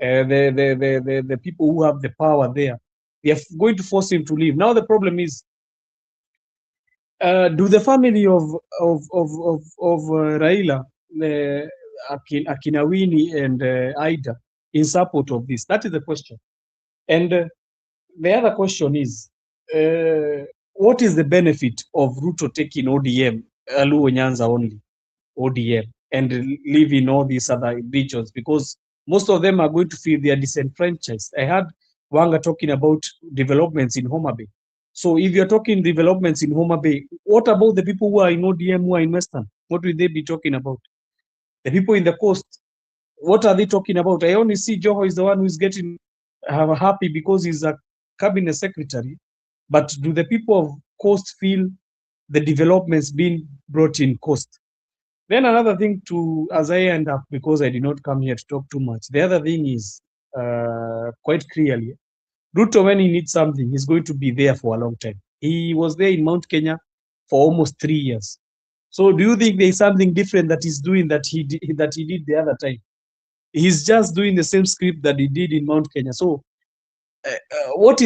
D: the people who have the power there, they are going to force him to leave. Now the problem is, do the family of Raila, Akina Winnie and Ida, in support of this? That is the question. And the other question is, what is the benefit of Ruto taking ODM, Luo Nyanza only, ODM, and leaving all these other regions? Because most of them are going to feel they are disenfranchised. I heard Wanga talking about developments in Homa Bay. So if you're talking developments in Homa Bay, what about the people who are in ODM, who are in Western? What will they be talking about? The people in the coast, what are they talking about? I only see Joho is the one who is getting happy because he's a cabinet secretary. But do the people of coast feel the developments being brought in coast? Then another thing to, as I end up, because I did not come here to talk too much, the other thing is quite clearly, Ruto, when he needs something, he's going to be there for a long time. He was there in Mount Kenya for almost 3 years. So do you think there's something different that he's doing that he did the other time? He's just doing the same script that he did in Mount Kenya. So what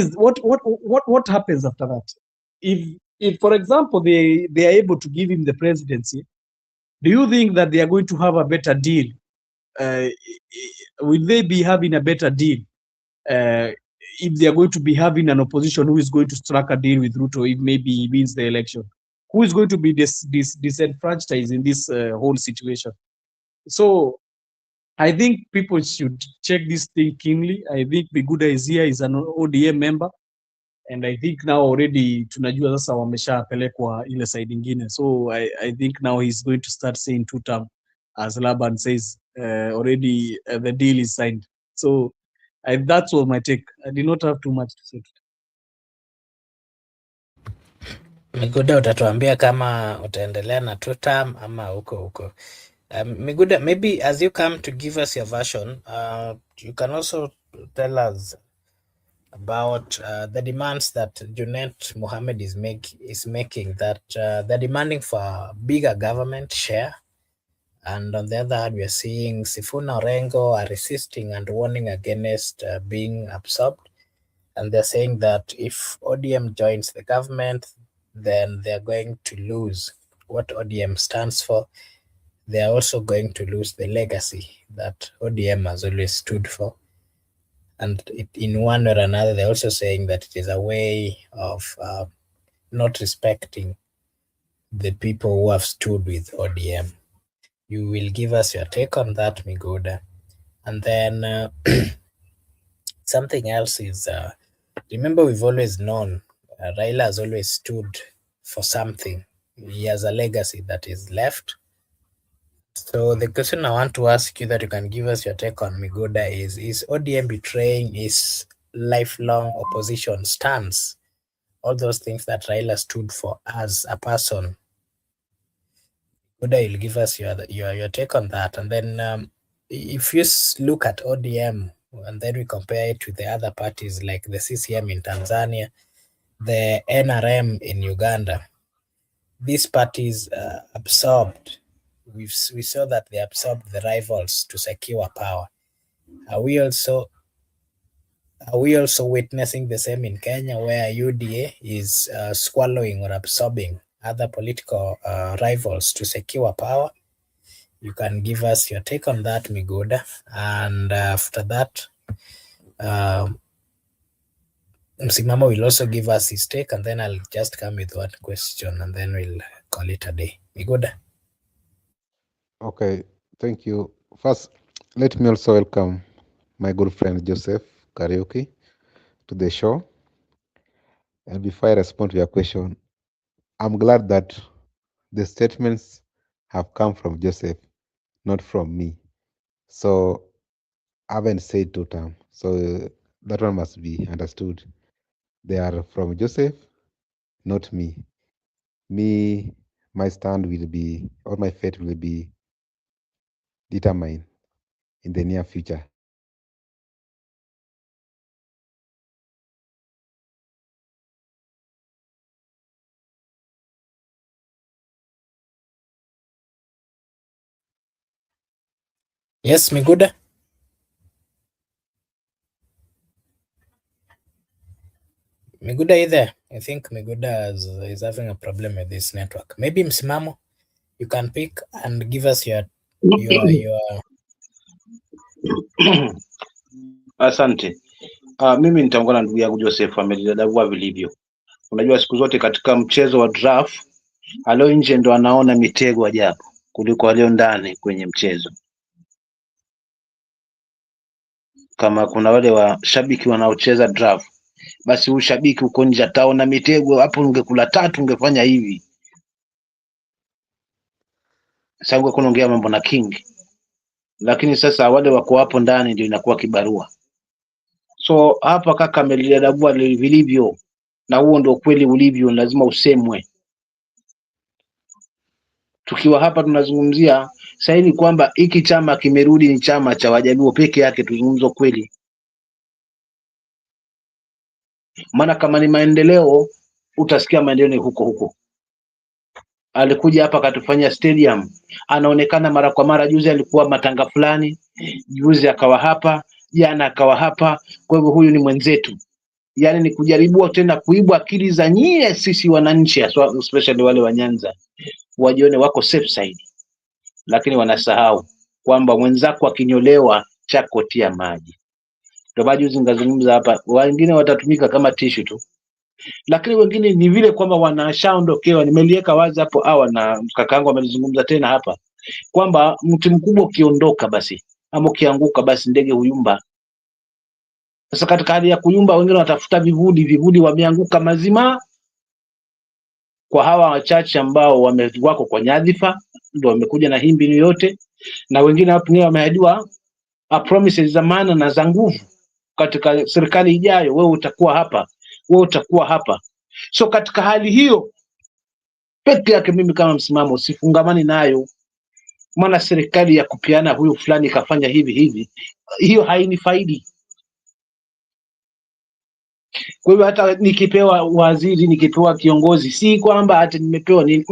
D: happens after that? If for example they are able to give him the presidency, do you think that they are going to have a better deal? Will they be having a better deal if they are going to be having an opposition who is going to strike a deal with Ruto if maybe he wins the election? Who is going to be disenfranchised in this whole situation? So I think people should check this thing keenly. I think Biguda is here, is an ODM member, and I think now already tunajua sasa wameshapelekwa ile side ingine. So I think now he's going to start saying two term, as Laban says, already the deal is signed. So that was my take. I did not have too much to say.
A: Miguda, utatuambia kama utaendelea na two term ama huko. Miguda, maybe as you come to give us your version, you can also tell us about the demands that Junet Mohammed is making, that they're demanding for bigger government share. And on the other hand, we are seeing Sifuna Orengo are resisting and warning against being absorbed. And they're saying that if ODM joins the government, then they're going to lose what ODM stands for. They are also going to lose the legacy that ODM has always stood for. And in one or another, they're also saying that it is a way of not respecting the people who have stood with ODM. You will give us your take on that, Miguda. And then something else is, remember, we've always known Raila has always stood for something. He has a legacy that is left. So the question I want to ask you that you can give us your take on, Miguda, is ODM betraying his lifelong opposition stance? All those things that Raila stood for as a person. Miguda, you'll give us your take on that. And then if you look at ODM and then we compare it with the other parties like the CCM in Tanzania, the NRM in Uganda, these parties absorbed. We saw that they absorbed the rivals to secure power. Are we also witnessing the same in Kenya, where UDA is swallowing or absorbing other political rivals to secure power? You can give us your take on that, Miguda. And after that, Msimamo will also give us his take, and then I'll just come with one question, and then we'll call it a day. Miguda.
B: Okay, thank you. First, let me also welcome my good friend Joseph Karaoke to the show. And before I respond to your question, I'm glad that the statements have come from Joseph, not from me. So I haven't said two term. So that one must be understood. They are from Joseph, not me. Me, my stand will be, or my fate will be determined in the near future.
A: Yes, Miguda. Miguda either. I think Miguda is having a problem with this network. Maybe Msimamo, you can pick and give us your
C: Asante. Mimi nitaungana na ndugu yangu Joseph amelidadavua vilivyo. Unajua siku zote katika mchezo wa draft alio nje ndo anaona mitego ajabu kuliko alio ndani kwenye mchezo. Kama kuna wale washabiki wanaocheza draft, basi huyu shabiki uko nje ataona mitego hapo, ungekula 3 ungefanya hivi. Sasa ungekuwa unaongea mambo na king, lakini sasa wale wako hapo ndani ndio inakuwa kibarua. So hapa kaka amelidadavua vilivyo, na huo ndio kweli ulivyo, lazima usemwe. Tukiwa hapa tunazungumzia sasa hivi kwamba hiki chama kimerudi ni chama cha Wajaluo peke yake, tuzungumze kweli. Maana kama ni maendeleo utasikia maendeleo ni huko huko. Alikuja hapa akatufanyia stadium, anaonekana mara kwa mara. Juzi alikuwa Matanga fulani, juzi akawa hapa, jana akawa hapa. Kwa hivyo huyu ni mwenzetu, yani ni kujaribu tena kuibwa akili za nyie sisi wananchi, especially wale wa Nyanza, wajione wako safe side, lakini wanasahau kwamba mwenzako akinyolewa chako tia maji. Ndio maana juzi ngazungumza hapa, wengine watatumika kama tishu tu, lakini wengine ni vile kwamba wanashaondokewa. Nimeliweka wazi hapo awali na kakaangu amelizungumza tena hapa kwamba mti mkubwa ukiondoka basi ama ukianguka basi ndege huyumba. Sasa katika hali ya kuyumba, wengine watafuta vivuli wameanguka mazima. Kwa hawa wachache ambao wako kwa nyadhifa ndio wamekuja na hii mbinu yote, na wengine hapo ni wameahidiwa promises za maana na za nguvu katika serikali ijayo, wewe utakuwa hapa, wewe utakuwa hapa. So katika hali hiyo peke yake mimi kama msimamo sifungamani nayo, maana serikali ya kupiana huyu fulani kafanya hivi hivi, hiyo hainifaidi. Kwa hivyo hata nikipewa waziri, nikipewa kiongozi, si kwamba hata nimepewa nini,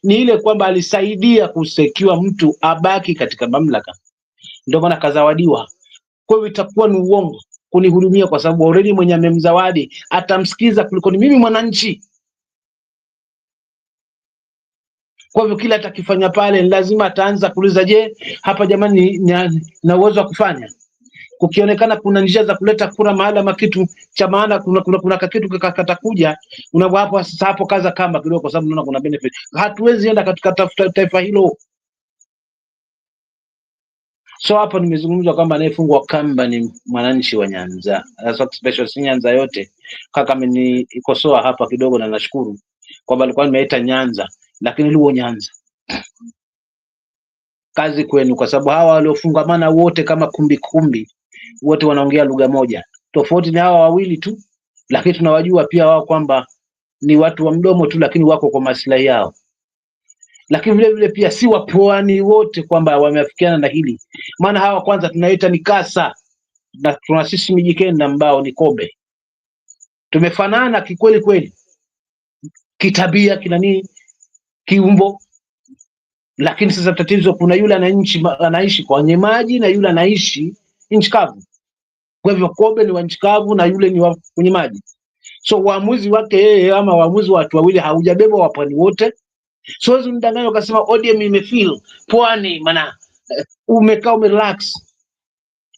C: ni ile kwamba alisaidia kusekiwa mtu abaki katika mamlaka, ndio maana kazawadiwa. Kwa hivyo itakuwa ni uongo kunihudumia, kwa sababu already mwenye amemzawadi atamsikiza kuliko ni mimi mwananchi. Kwa hivyo kila atakifanya pale lazima ataanza kuuliza, je, hapa jamani na uwezo wa kufanya? Kukionekana kuna njia za kuleta kura mahala ma kitu cha maana, kuna kitu katakuja, unapo sasa hapo kaza kamba kidogo, kwa sababu unaona kuna benefit. Hatuwezi enda katika taifa hilo. So hapa nimezungumza kwamba anayefungwa kamba ni mwananchi wa Nyanza, sasa special si Nyanza yote. Kaka amenikosoa hapa kidogo na nashukuru kwamba alikuwa nimeita Nyanza, lakini luo Nyanza. Kazi kwenu, kwa sababu hawa waliofungamana wote kama kumbi wote wanaongea lugha moja. Tofauti ni hawa wawili tu, lakini tunawajua pia wao kwamba ni watu wa mdomo tu, lakini wako kwa maslahi yao. Lakini vile vile pia si wapoani wote kwamba wameafikiana na hili, maana hawa kwanza tunaita ni kasa, na tuna sisi Mijikenda ambao ni Kobe, tumefanana kikweli kweli, kitabia, kinani, kiumbo. Lakini sasa tatizo, kuna yule anaishi kwenye maji na yule anaishi nchi kavu. Kwa hivyo Kobe ni wa nchi kavu na yule ni wa kwenye maji. So uamuzi wake yeye ama uamuzi wa watu wawili haujabeba wapwani wote. So wewe mdanganya ukasema ODM imefeel pwani, maana umekaa umerelax.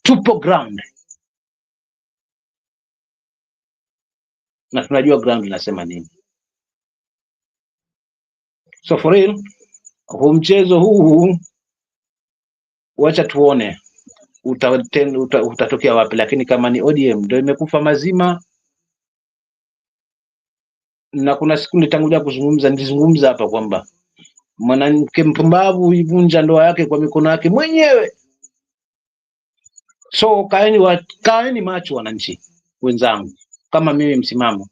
C: Tupo ground, na tunajua ground inasema nini. So for real, huu mchezo huu wacha tuone utatokea wapi, lakini kama ni ODM ndio imekufa mazima. Na kuna siku nitangulia nilizungumza hapa kwamba mwanamke mpumbavu huivunja ndoa yake kwa mikono yake mwenyewe. So kaeni macho wananchi wenzangu, kama mimi msimamo,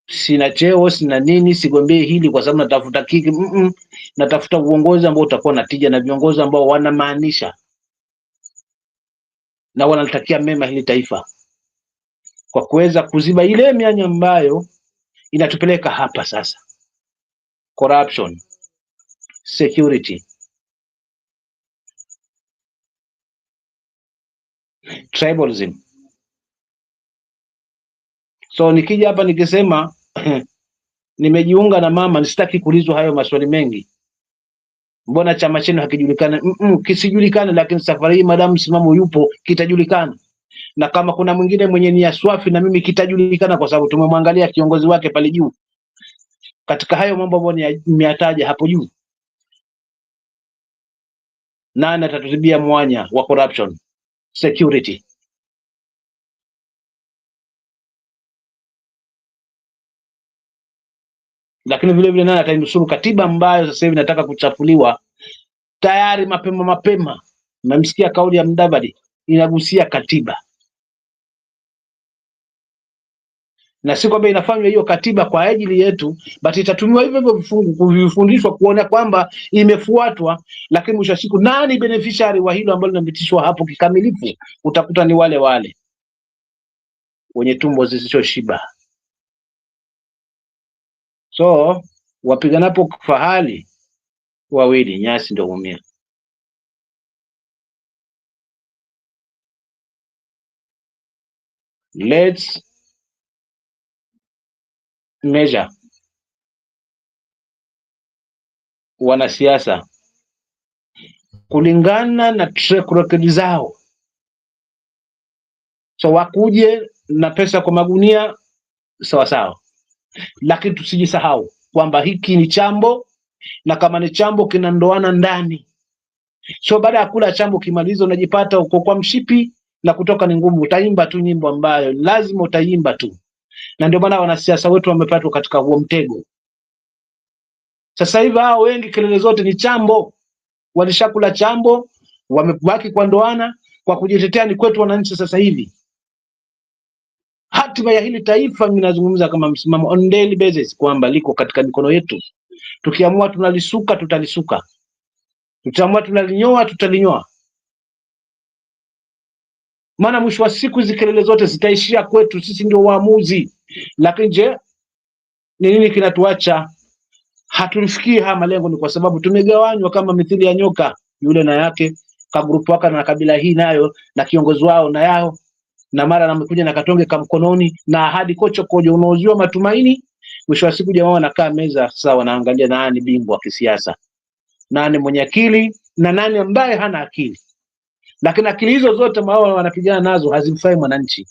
C: sina cheo, sina nini, sigombei hili kwa sababu natafuta kiki. Natafuta uongozi ambao utakuwa na tija na viongozi ambao wanamaanisha na wanalitakia mema hili taifa, kwa kuweza kuziba ile mianya ambayo inatupeleka hapa sasa: corruption, security, tribalism, So nikija hapa nikisema nimejiunga na mama, nisitaki kuulizwa hayo maswali mengi. Mbona chama chenu hakijulikana? Kisijulikane, lakini safari hii madamu msimamo yupo, kitajulikana. Na kama kuna mwingine mwenye nia swafi na mimi, kitajulikana, kwa sababu tumemwangalia kiongozi wake pale juu katika hayo mambo ambayo nimeyataja hapo juu. Nani atatutibia mwanya wa corruption security? Lakini vile vile nani atainusuru katiba ambayo sasa hivi nataka kuchafuliwa tayari mapema? Namsikia kauli ya Mdavadi inagusia katiba, na si kwamba inafanywa hiyo katiba kwa ajili yetu, but itatumiwa hivyo hivyo vifungu kuvifundishwa kuona kwamba imefuatwa, lakini mwisho wa siku nani beneficiary wa hilo ambalo linapitishwa hapo kikamilifu? Utakuta ni wale wale wenye tumbo zisizoshiba. So wapiganapo fahali wawili, nyasi ndio humia. Let's measure wanasiasa kulingana na track record zao. So wakuje na pesa kwa magunia sawa sawa, lakini tusijisahau kwamba hiki ni chambo, na kama ni chambo kinandoana ndani. So baada ya kula chambo kimaliza, unajipata uko kwa mshipi na kutoka ni ngumu. Utaimba tu nyimbo ambayo lazima utaimba tu, na ndio maana wanasiasa wetu wamepatwa katika huo mtego. Sasa hivi hao wengi kelele zote ni chambo, walishakula chambo, wamebaki kwa ndoana, kwa kujitetea ni kwetu wananchi. Sasa hivi hatima ya hili taifa, mimi nazungumza kama msimamo on daily basis kwamba liko katika mikono yetu. Tukiamua tunalisuka, tutalisuka. Tukiamua tunalinyoa, tutalinyoa. Maana mwisho wa siku hizi kelele zote zitaishia kwetu, sisi ndio waamuzi. Lakini je, ni nini kinatuacha hatulifikii haya malengo? Ni kwa sababu tumegawanywa kama mithili ya nyoka, yule na yake, kagrupu waka na kabila hii nayo na kiongozi wao na yao, na mara namekuja na katonge kamkononi na ahadi kocho kojo, unaoziwa matumaini. Mwisho wa siku jamaa wanakaa meza sasa, wanaangalia nani bingwa wa kisiasa, nani mwenye akili na nani ambaye hana akili. Lakini akili hizo zote ambao wanapigana nazo hazimfai mwananchi,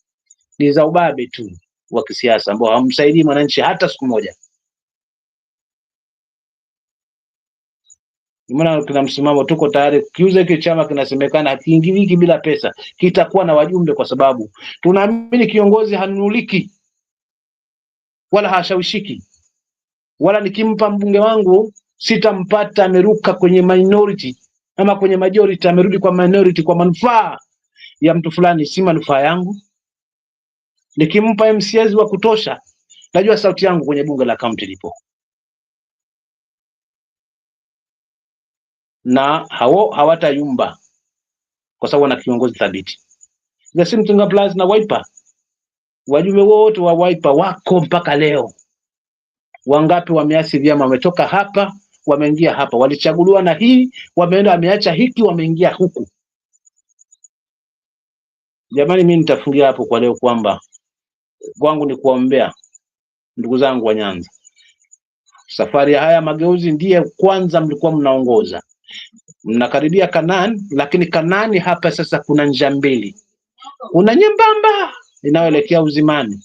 C: ni za ubabe tu wa kisiasa ambao hamsaidii mwananchi hata siku moja. Maana kuna msimamo, tuko tayari kiuza hiki chama, kinasemekana hakiingiliki bila pesa, kitakuwa na wajumbe, kwa sababu tunaamini kiongozi hanunuliki wala hashawishiki. Wala nikimpa mbunge wangu sitampata ameruka kwenye minority ama kwenye majority, amerudi kwa minority kwa manufaa ya mtu fulani, si manufaa yangu. Nikimpa MCAs wa kutosha, najua sauti yangu kwenye bunge la county lipo, na hao hawatayumba kwa sababu wana kiongozi thabiti. Gasimtinga Plus na Wiper, wajumbe wote wa Wiper wako mpaka leo. Wangapi wameasi vyama, wametoka hapa wameingia hapa, walichaguliwa na hii, wameenda wameacha hiki, wameingia huku. Jamani, mimi nitafungia hapo kwa leo, kwamba kwangu ni kuombea ndugu zangu wa Nyanza. Safari ya haya mageuzi ndiye kwanza mlikuwa mnaongoza, mnakaribia Kanani, lakini Kanani hapa sasa kuna njia mbili. Kuna nyembamba inayoelekea uzimani,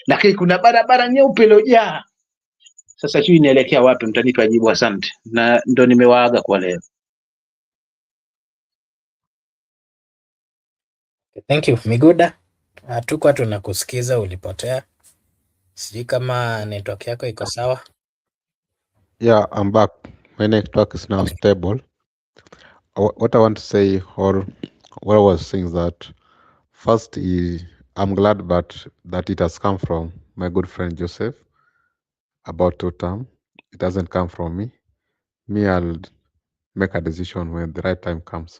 C: lakini kuna barabara nyeupe iliyojaa. Sasa hii inaelekea wapi? Mtanipa jibu. Asante, na ndo nimewaaga kwa leo.
A: Thank you Miguda. Hatukuwa tunakusikiza, ulipotea. Sijui kama network yako iko sawa.
B: Yeah, I'm back. My network is now stable. What I want to say, or what I was saying, is that first, I'm glad that it has come from my good friend Joseph about 2 term. It doesn't come from me. I'll make a decision when the right time comes.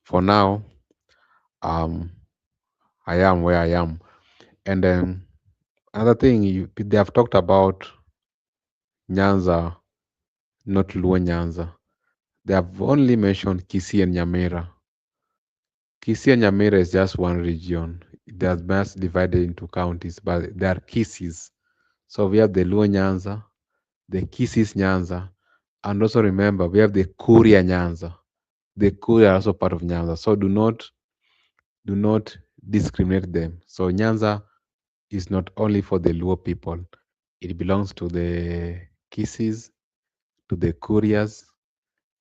B: For now, I am where I am. And then another thing, they have talked about Nyanza, not Luo Nyanza. They have only mentioned Kisii and Nyamira. Kisii and Nyamira is just one region. they are best divided into counties, but they are Kisses. So we have the Luo Nyanza, the Kisses Nyanza, and also remember we have the Kuria Nyanza. The Kuria are also part of Nyanza. So do not discriminate them. So Nyanza is not only for the Luo people. It belongs to the Kisses, to the Kurias,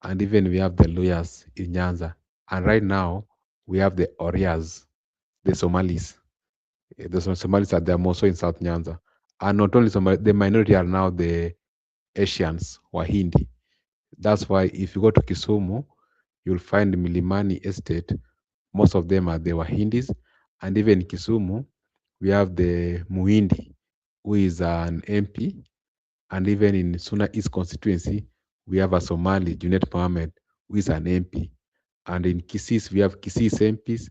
B: and even we have the Luyas in Nyanza. And right now we have the Orias, the Somalis. The Somalis are there also in South Nyanza. And not only Somali, the minority are now the Asians, Wahindi. That's why if you go to Kisumu, you'll find Milimani Estate. Most of them are the Wahindis. And even in Kisumu, we have the Muhindi, who is an MP. And even in Suna East constituency, we have a Somali, Junet Mohammed, who is an MP. And in Kisii, we have Kisii MPs.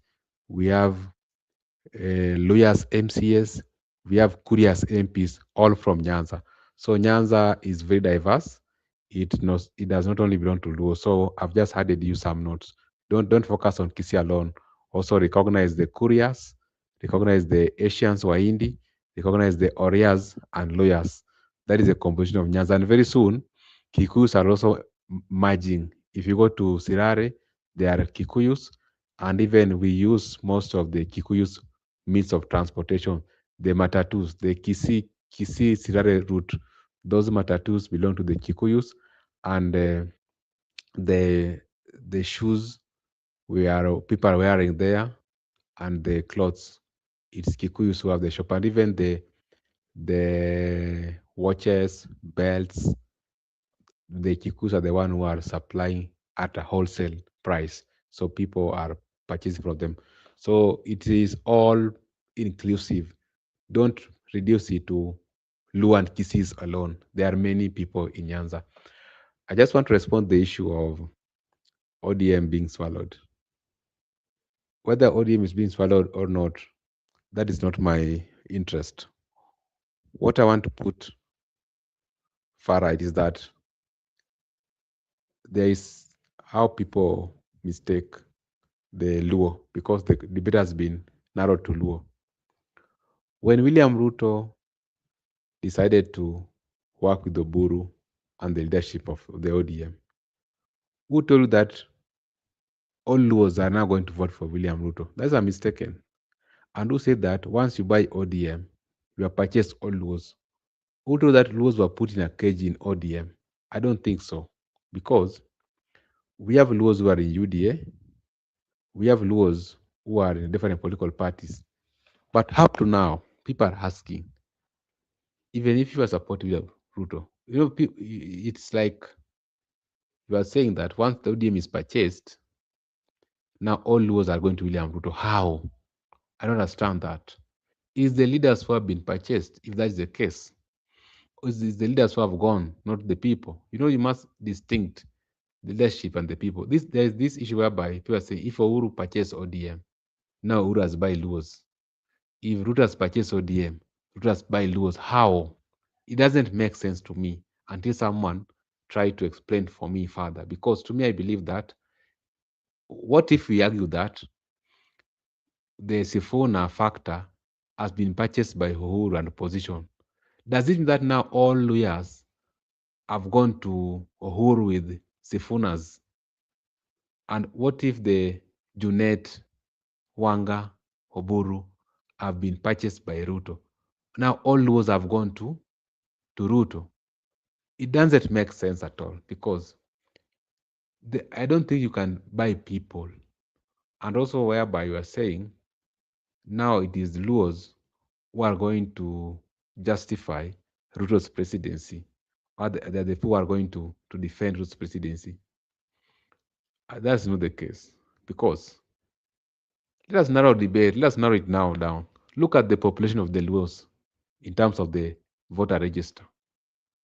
B: We have lawyers MCS, we have Kurias MPs, all from Nyanza. So Nyanza is very diverse. It does not only belong to Luo. So I've just added you some notes. Don't focus on Kisii alone. Also recognize the Kurias, recognize the Asians Wahindi, recognize the Orias and lawyers. That is a composition of Nyanza. And very soon, Kikuyus are also merging. If you go to Sirare, they are Kikuyus. And even we use most of the Kikuyus means of transportation. The matatus, the Kisii Sirare route, those matatus belong to the Kikuyus, and the shoes people are wearing there, and the clothes, it's Kikuyus who have the shop, and even the watches, belts, the Kikuyus are the one who are supplying at a wholesale price, so people are purchasing from them. So it is all inclusive. Don't reduce it to Luo and Kisses alone. There are many people in Nyanza. I just want to respond to the issue of ODM being swallowed. Whether ODM is being swallowed or not, that is not my interest. What I want to put far right is that there is how people mistake the Luo, because the debate has been narrowed to Luo. When William Ruto decided to work with Oburu and the leadership of the ODM, who told you that all Luos are now going to vote for William Ruto? That's a mistaken. And who said that once you buy ODM, you have purchased all Luos? Who told that Luos were put in a cage in ODM? I don't think so. Because we have Luos who are in UDA, we have Luos who are in different political parties. But up to now, people are asking, even if you are supportive of Ruto, it's like you are saying that once the ODM is purchased, now all Luos are going to William Ruto. How? I don't understand that. Is the leaders who have been purchased, if that is the case? Or is the leaders who have gone, not the people? You must distinct the leadership and the people. There is this issue whereby people are saying, if Uhuru purchased ODM, now Uhuru has buy Luos. If Ruto has purchased ODM, Ruto has buy Luos. How? It doesn't make sense to me until someone try to explain for me further. Because to me, I believe that, what if we argue that the Sifuna factor has been purchased by Uhuru and opposition? Does it mean that now all lawyers have gone to Uhuru with Sifunas? And what if the Junet, Wanga, Oburu have been purchased by Ruto? Now all laws have gone to Ruto. It doesn't make sense at all, because I don't think you can buy people. And also whereby you are saying now it is Luos who are going to justify Ruto's presidency, or they're the people who are going to defend Ruto's presidency. That's not the case, because let us narrow debate. Let us narrow it now down. Look at the population of the Luos in terms of the voter register.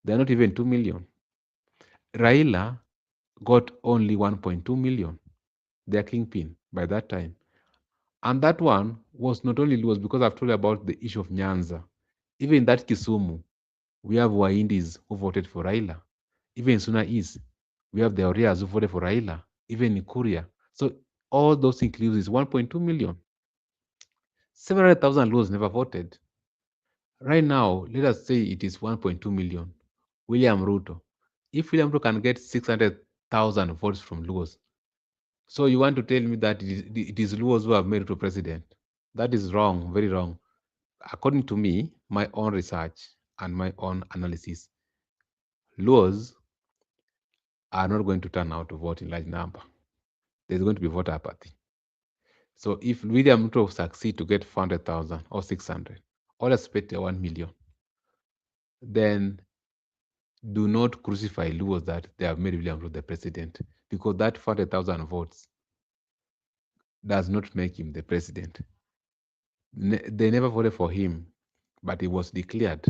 B: They're not even 2 million. Raila got only 1.2 million, their kingpin by that time. And that one was not only Luos, because I've told you about the issue of Nyanza. Even in that Kisumu, we have Wahindis who voted for Raila. Even in Suna East, we have the Orias who voted for Raila. Even in Kuria. So all those includes 1.2 million. 700,000 Luos never voted. Right now, let us say it is 1.2 million. William Ruto. If William Ruto can get 600,000 votes from Luos, so you want to tell me that it is Luos who have made Ruto president? That is wrong, very wrong. According to me, my own research and my own analysis, Luos are not going to turn out to vote in large number. There's going to be voter apathy. So if William Ruto succeed to get 400,000 or 600, or let's bet 1 million, then do not crucify Luos that they have made William Ruto the president, because that 400,000 votes does not make him the president. They never voted for him, but he was declared.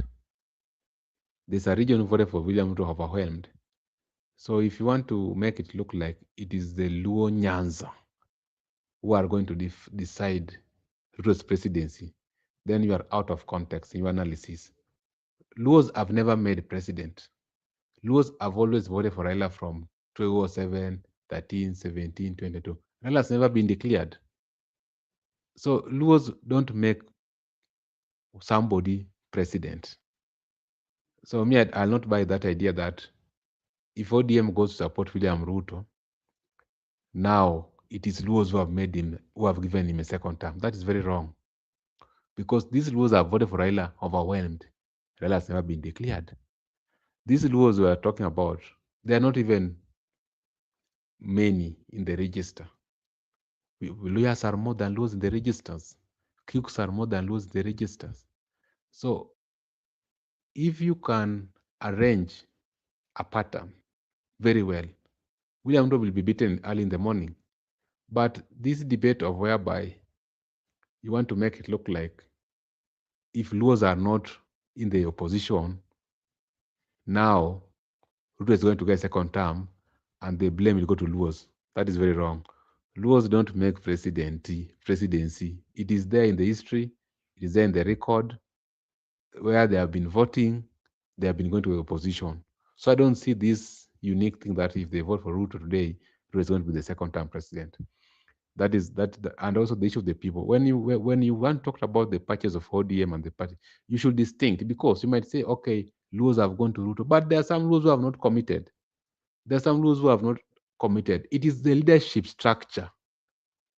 B: There's a region who voted for William Ruto overwhelmed. So if you want to make it look like it is the Luo Nyanza who are going to decide Ruto's presidency, then you are out of context in your analysis. Luos have never made president. Luos have always voted for Raila from 2007, 13, 17, 22. Raila has never been declared. So Luos don't make somebody president. So me, I'll not buy that idea that if ODM goes to support William Ruto, now it is Luos who have made him, who have given him a second term. That is very wrong. Because these Luos have voted for Raila overwhelmed. Raila has never been declared. These Luos we are talking about, they are not even many in the register. Lawyers are more than Luos in the registers. Cooks are more than Luos in the registers. So if you can arrange a pattern very well, William Ruto will be beaten early in the morning. But this debate of whereby you want to make it look like if Luos are not in the opposition, now Ruto is going to get second term and the blame will go to Luos. That is very wrong. Luos don't make presidency. It is there in the history, it is there in the record where they have been voting, they have been going to the opposition. So I don't see this unique thing that if they vote for Ruto today, Ruto is going to be the second term president. That is that, and also the issue of the people. When you want to talk about the patches of ODM and the party, you should distinct, because you might say, okay, Luos have gone to Ruto, but there are some Luos who have not committed. There are some Luos who have not committed. It is the leadership structure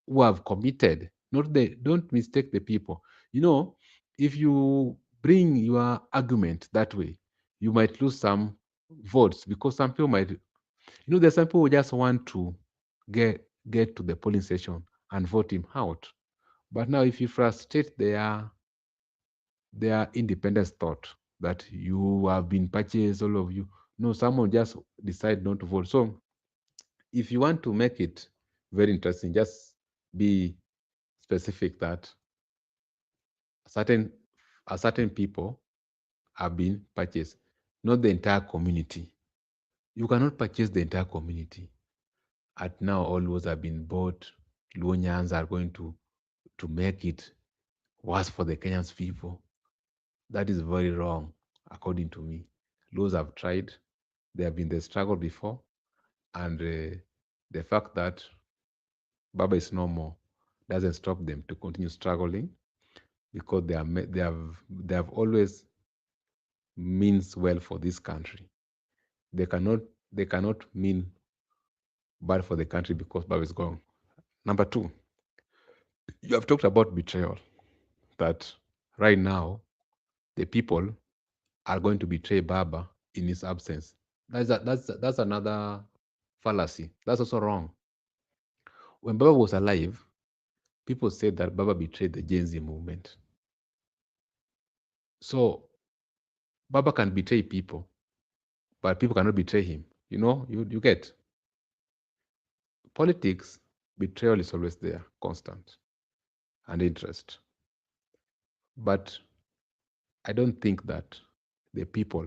B: who have committed, not the. Don't mistake the people. You know, if you bring your argument that way, you might lose some votes, because some people might, there's some people who just want to get to the polling station and vote him out. But now if you frustrate their independent thought that you have been purchased, all of you, no, someone just decide not to vote. So if you want to make it very interesting, just be specific that certain people have been purchased, not the entire community. You cannot purchase the entire community. At now, all those have been bought. Luo Nyans are going to make it worse for the Kenyans people. That is very wrong, according to me. Luos have tried. They have been the struggle before. And the fact that Baba is no more doesn't stop them to continue struggling, because they have always means well for this country. They cannot mean bad for the country because Baba is gone. Number two, you have talked about betrayal, that right now the people are going to betray Baba in his absence. That's another fallacy. That's also wrong. When Baba was alive, people said that Baba betrayed the Gen Z movement. So Baba can betray people, but people cannot betray him. You get. Politics, betrayal is always there, constant, and interest. But I don't think that the people,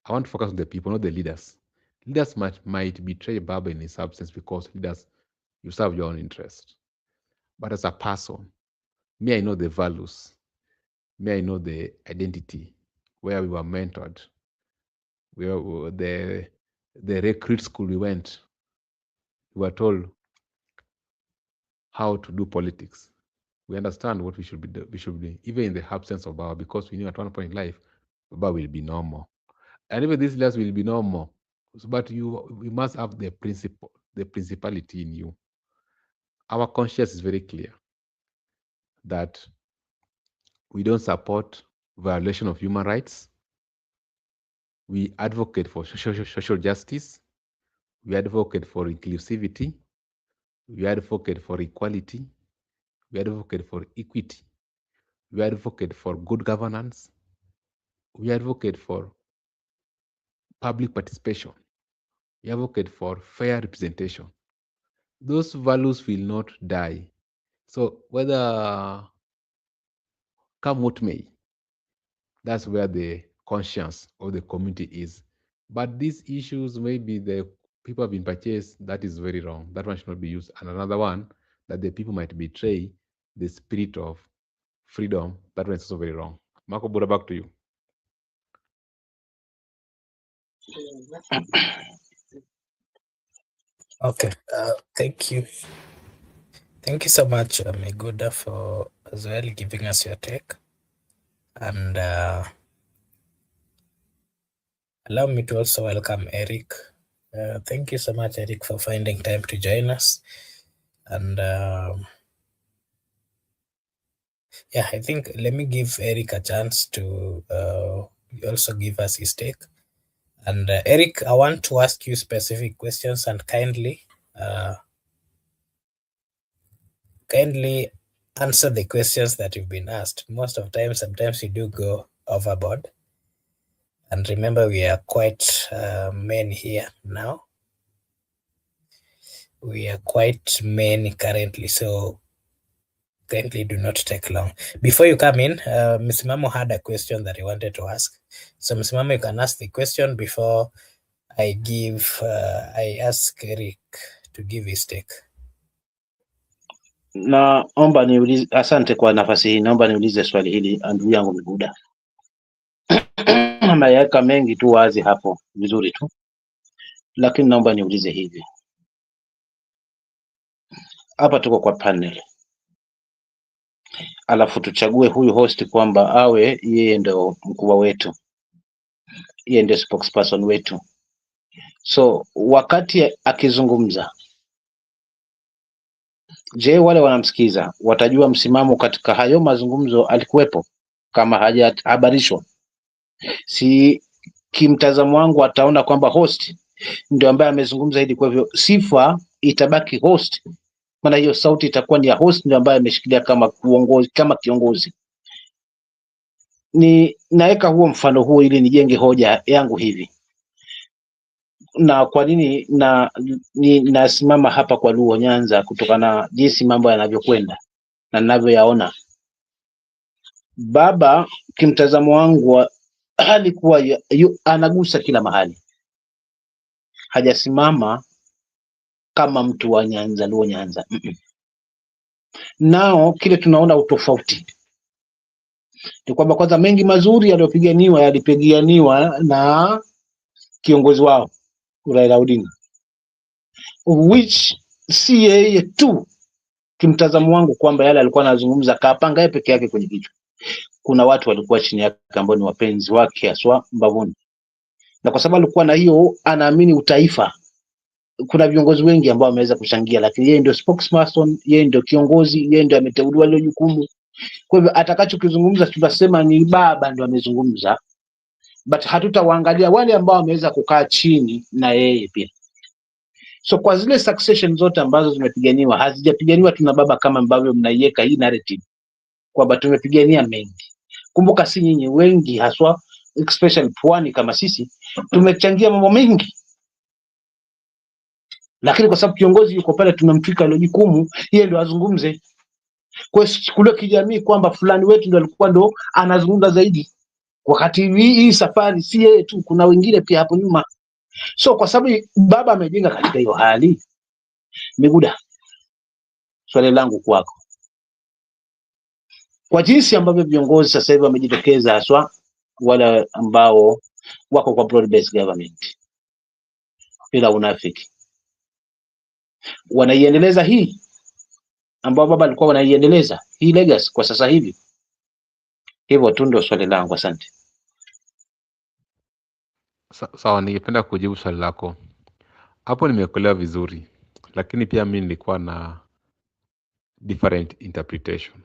B: I want to focus on the people, not the leaders. Leaders might betray Baba in his absence, because leaders, you serve your own interest. But as a person, me, I know the values. Me, I know the identity, where we were mentored, where the recruit school we went. We were told how to do politics. we understand what we should be even in the absence of Baba, because we knew at one point in life Baba will be normal, and even these leaders will be normal. But we must have the principality in you. Our conscience is very clear that we don't support violation of human rights. We advocate for social justice. We advocate for inclusivity. We advocate for equality. We advocate for equity. We advocate for good governance. We advocate for public participation. We advocate for fair representation. Those values will not die. So whether come what may, that's where the conscience of the community is. But these issues, maybe the people have been purchased, that is very wrong. That one should not be used. And another one, that the people might betray the spirit of freedom, that one is also very wrong. Marco Buddha, back to you.
A: Okay, thank you. Thank you so much, Miguda, for as well giving us your take. And allow me to also welcome Eric. Thank you so much, Eric, for finding time to join us. And yeah, I think let me give Eric a chance to also give us his take. And Eric, I want to ask you specific questions, and kindly answer the questions that you've been asked. Most of the time, sometimes you do go overboard. And remember, we are quite many here now. We are quite many currently, so kindly do not take long. Before you come in, Msimamo had a question that he wanted to ask. So Msimamo, you can ask the question before I ask Eric to give his take.
C: Naomba niulize, asante kwa nafasi hii. Naomba niulize swali hili ndugu yangu Miguda. Ameweka mengi tu wazi hapo vizuri tu, lakini naomba niulize hivi. Hapa tuko kwa panel, alafu tuchague huyu host kwamba awe yeye ndio mkubwa wetu, yeye ndio spokesperson wetu. So wakati akizungumza, je, wale wanamsikiza watajua msimamo katika hayo mazungumzo alikuwepo kama hajahabarishwa? Si kimtazamo wangu ataona kwamba host ndio ambaye amezungumza hili, kwa hivyo sifa itabaki host, maana hiyo sauti itakuwa ni ya host ndio ambaye ameshikilia kama kiongozi. Ni naweka huo mfano huo ili nijenge hoja yangu hivi. Na kwa nini nasimama hapa kwa Luo Nyanza? Kutokana na jinsi mambo yanavyokwenda na ninavyoyaona. Baba kimtazamo wangu alikuwa anagusa kila mahali, hajasimama kama mtu wa Nyanza, Luo Nyanza. Nao kile tunaona utofauti ni kwamba kwanza mengi mazuri yalipiganiwa na kiongozi wao Raila Odinga, which si yeye tu. Kimtazamo wangu kwamba yale alikuwa anazungumza kapanga yeye peke yake kwenye kichwa. Kuna watu walikuwa chini yake ambao ni wapenzi wake haswa mbavuni, na kwa sababu alikuwa na hiyo anaamini utaifa, kuna viongozi wengi ambao wameweza kuchangia, lakini yeye ndio spokesperson, yeye ndio kiongozi, yeye ndio ameteuliwa ile jukumu. Kwa hivyo atakachokizungumza tutasema ni baba ndio amezungumza, but hatutawaangalia wale ambao wameweza kukaa chini na yeye pia. So kwa zile succession zote ambazo zimepiganiwa, hazijapiganiwa tuna baba kama ambavyo mnaiweka hii narrative kwamba tumepigania mengi. Kumbuka si nyinyi wengi haswa, especially pwani kama sisi, tumechangia mambo mengi, lakini kwa sababu kiongozi yuko pale tumemfika ile jukumu, yeye ndio azungumze. Kwa kule kijamii kwamba fulani wetu ndio alikuwa ndo anazungumza zaidi, wakati hii safari si yeye tu, kuna wengine pia hapo nyuma. So kwa sababu baba amejenga katika hiyo hali, Miguda, swali langu kwako, kwa jinsi ambavyo viongozi sasa hivi wamejitokeza, haswa wale ambao wako kwa broad based government bila unafiki, wanaiendeleza hii ambao baba alikuwa wanaiendeleza hii legacy kwa sasa hivi. Hivyo tu ndio swali langu, asante.
B: Sawa, ningependa kujibu swali lako hapo. Nimekuelewa vizuri, lakini pia mimi nilikuwa na different interpretation,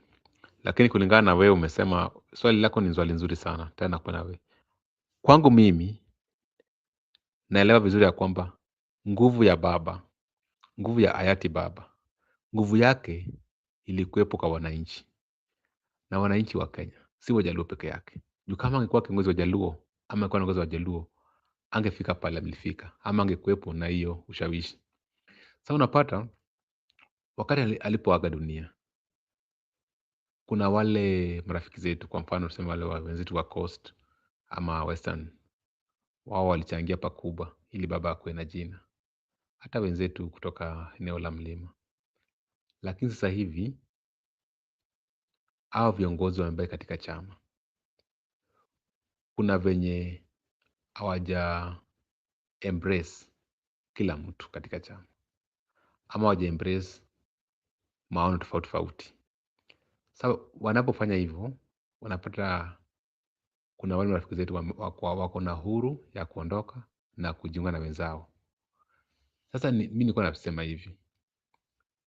B: lakini kulingana na wewe umesema swali lako ni swali nzuri sana tena kwa wewe. Kwangu mimi naelewa vizuri ya kwamba nguvu ya baba, nguvu ya hayati baba, nguvu yake ilikuwepo kwa wananchi na wananchi wa Kenya, si Wajaluo peke yake. Juu kama angekuwa kiongozi wa Jaluo ama angekuwa kiongozi wa Jaluo, angefika pale alifika, ama angekuwepo na hiyo ushawishi. Sasa unapata wakati alipoaga dunia, kuna wale marafiki zetu, kwa mfano tuseme wale wenzetu wa Coast ama Western, wao walichangia pakubwa ili baba akuwe na jina, hata wenzetu kutoka eneo la mlima. Lakini sasa hivi hao viongozi wamebaki katika chama, kuna venye hawaja embrace kila mtu katika chama, ama hawaja embrace maono tofauti tofauti. Sasa wanapofanya hivyo, wanapata kuna wale marafiki zetu wako na huru ya kuondoka na kujiunga na wenzao. Sasa mimi nilikuwa nasema hivi,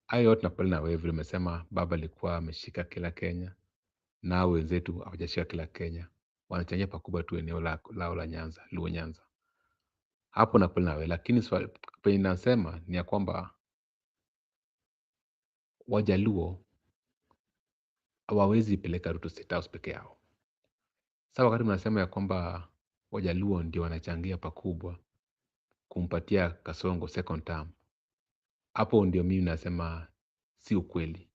B: hayo yote nakubaliana na wewe vile umesema baba alikuwa ameshika kila Kenya na wenzetu hawajashika kila Kenya, wanachangia pakubwa tu eneo lao la Nyanza, Luo Nyanza. Hapo nakubaliana na wewe, lakini swali penye nasema ni ya kwamba Wajaluo hawawezi peleka Ruto State House peke yao. Sasa wakati mnasema ya kwamba Wajaluo ndio wanachangia pakubwa kumpatia Kasongo second term, hapo ndio mimi nasema si ukweli.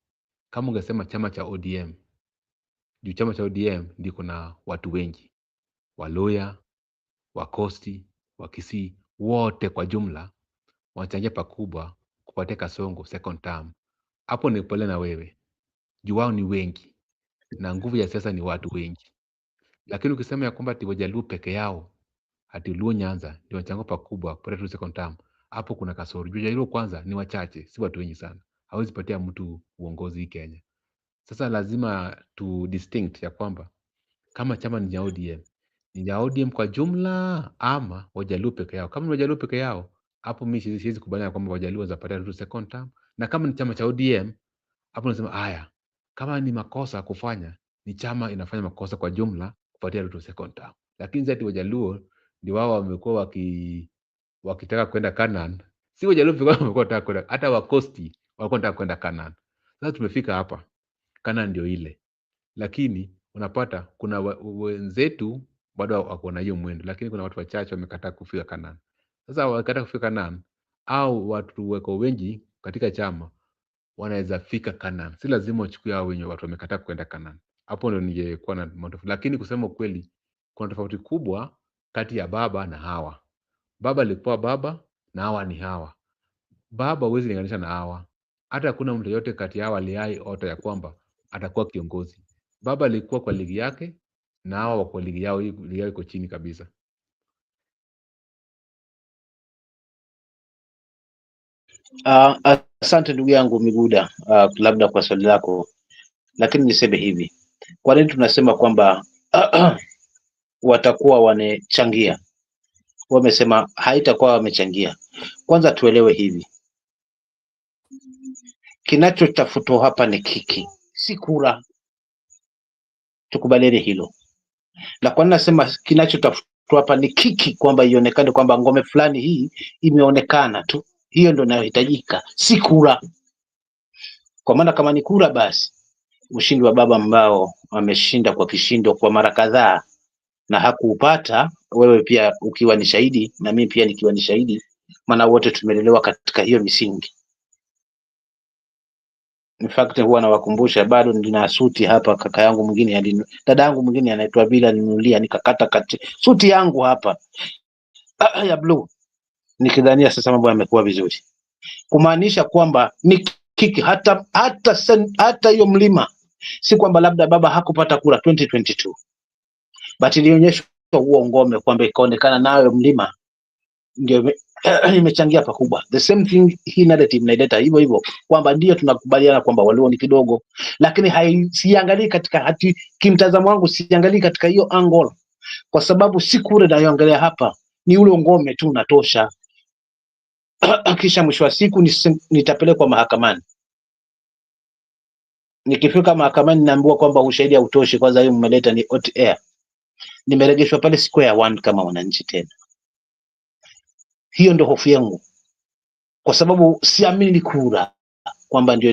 B: Kama ungesema chama cha ODM, juu chama cha ODM ndio kuna watu wengi, Waluya, Wakosti, Wakisii, wote kwa jumla wanachangia pakubwa kupatia Kasongo second term. Hapo ni pole na wewe, juu wao ni wengi na nguvu ya siasa ni watu wengi. Lakini ukisema ya kwamba ati Wajaluo peke yao, ati Luo Nyanza ndio wanachangia pakubwa kupatia second term, hapo kuna kasoro. Juu Wajaluo kwanza ni wachache, si watu wengi sana, hawezi patia mtu uongozi Kenya. Sasa lazima tu distinct ya kwamba kama chama ni ya ODM, ni ya ODM kwa jumla ama Wajaluo peke yao. Kama ni Wajaluo peke yao, hapo mimi siwezi kubaliana kwamba Wajaluo watapatia Ruto second term. Na kama ni chama cha ODM, hapo nasema haya, kama ni makosa kufanya, ni chama inafanya makosa kwa jumla kupatia Ruto second term. Lakini zati Wajaluo ndio wao wamekuwa wakitaka kwenda Canaan. Si Wajaluo pekee wamekuwa wanataka kwenda, hata Wakosti walikuwa wanataka kwenda Canaan. Sasa tumefika hapa, Canaan ndio ile. Lakini unapata kuna wenzetu bado wako na hiyo mwendo, lakini kuna watu wachache wamekataa kufika Canaan. Sasa wakikataa kufika Canaan, au watu wako wengi katika chama wanaweza fika Canaan. Si lazima wachukue hao wenye watu wamekataa kwenda Canaan. Hapo ndio ningekuwa na moto. Lakini kusema ukweli, kuna tofauti kubwa kati ya baba na Hawa. Baba alikuwa baba na Hawa ni Hawa. Baba huwezi linganisha na Hawa. Hata hakuna mtu yote kati yao aliai ota ya kwamba atakuwa kiongozi. Baba alikuwa kwa ligi yake na Hawa wako ligi yao iko chini kabisa.
C: Asante ndugu yangu Miguda, labda kwa swali lako, lakini niseme hivi, kwa nini tunasema kwamba watakuwa wanachangia? Wamesema haitakuwa wamechangia. Kwanza tuelewe hivi, kinachotafutwa hapa ni kiki, si kura. Tukubaliane hilo. Na kwa nini nasema kinachotafutwa hapa ni kiki, kwamba ionekane kwamba ngome fulani hii imeonekana tu, hiyo ndio inayohitajika, si kura. Kwa maana kama ni kura, basi ushindi wa baba ambao ameshinda kwa kishindo kwa mara kadhaa na hakuupata, wewe pia ukiwa ni shahidi na mimi pia nikiwa ni shahidi, maana wote tumelelewa katika hiyo misingi. In fact huwa nawakumbusha, bado nina suti hapa, kaka yangu mwingine dada yangu mwingine anaitwa Bila ninunulia, nikakata kati suti yangu hapa ya blue, nikidhania sasa mambo yamekuwa vizuri, kumaanisha kwamba ni kiki. Hata hiyo mlima, si kwamba labda baba hakupata kura 2022, but ilionyeshwa huo ngome kwamba ikaonekana nayo mlima ndio imechangia pakubwa. The same thing, hii narrative naileta hivyo hivyo kwamba ndio tunakubaliana kwamba walio ni kidogo, lakini siangalii katika hati, kimtazamo wangu siangalii katika hiyo angle, kwa sababu si kule nayoangalia hapa ni ule ngome tu unatosha. Kisha mwisho wa siku nitapelekwa mahakamani. Nikifika mahakamani naambiwa kwamba ushahidi hautoshi, kwanza hiyo mmeleta ni hot air, nimeregeshwa pale square one kama wananchi tena. Hiyo ndio hofu yangu, kwa sababu siamini kura kwamba ndio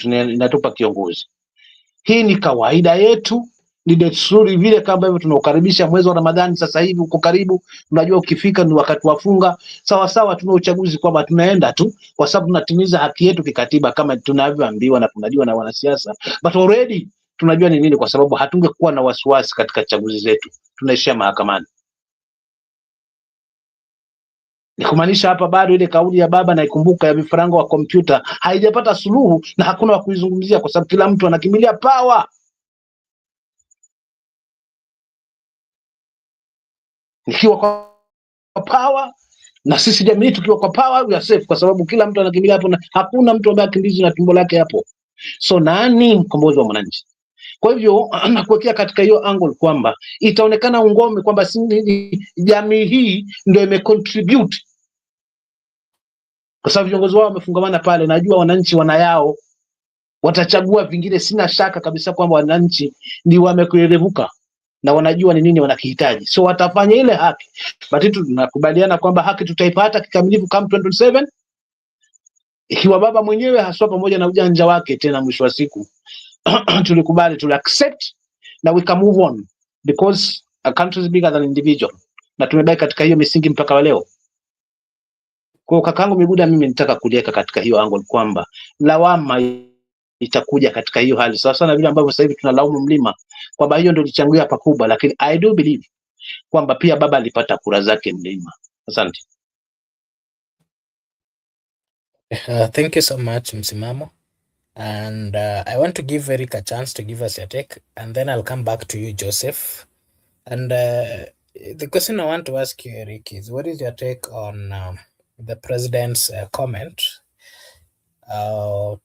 C: inatupa kiongozi. Hii ni kawaida yetu, ni desturi vile kama hivyo tunaukaribisha mwezi wa Ramadhani. Sasa hivi uko karibu, unajua ukifika ni wakati wa funga. Sawa sawa, tuna uchaguzi kwamba tunaenda tu kwa sababu tunatimiza haki yetu kikatiba kama tunavyoambiwa na tunajua na wanasiasa, but already tunajua ni nini, kwa sababu hatungekuwa na wasiwasi katika chaguzi zetu, tunaishia mahakamani. Ni kumaanisha hapa bado ile kauli ya baba naikumbuka ya vifaranga wa kompyuta haijapata suluhu na hakuna wa kuizungumzia, kwa sababu kila mtu anakimbilia power. Nikiwa kwa power na sisi jamii tukiwa kwa power, we are safe, kwa sababu kila mtu anakimbilia hapo na hakuna mtu ambaye akimbizi na tumbo lake hapo. So nani mkombozi wa mwananchi? Kwa hivyo nakuwekea katika hiyo angle kwamba itaonekana ungome kwamba jamii hii ndio imecontribute, kwa sababu viongozi wao wamefungamana pale. Najua wananchi wanayao, watachagua vingine. Sina shaka kabisa kwamba wananchi ni wamekuerevuka na wanajua ni nini wanakihitaji, so watafanya ile haki. But tunakubaliana kwamba haki tutaipata kikamilifu kama 2027 ikiwa baba mwenyewe haswa pamoja na ujanja wake tena mwisho wa siku tulikubali, accept na we can move on, because a country is bigger than individual, na tumebaki katika hiyo misingi mpaka wa leo. Kwa kakangu Miguda, mimi nitaka kulieka katika hiyo angle kwamba lawama itakuja katika hiyo hali sawa sana vile ambavyo sasa hivi tunalaumu mlima kwamba hiyo ndio ilichangia pakubwa, lakini I do believe kwamba pia baba alipata kura zake mlima. Asante.
A: Thank you so much, Msimamo. And I want to give Eric a chance to give us your take, and then I'll come back to you, Joseph. And the question I want to ask you, Eric, is what is your take on the president's comment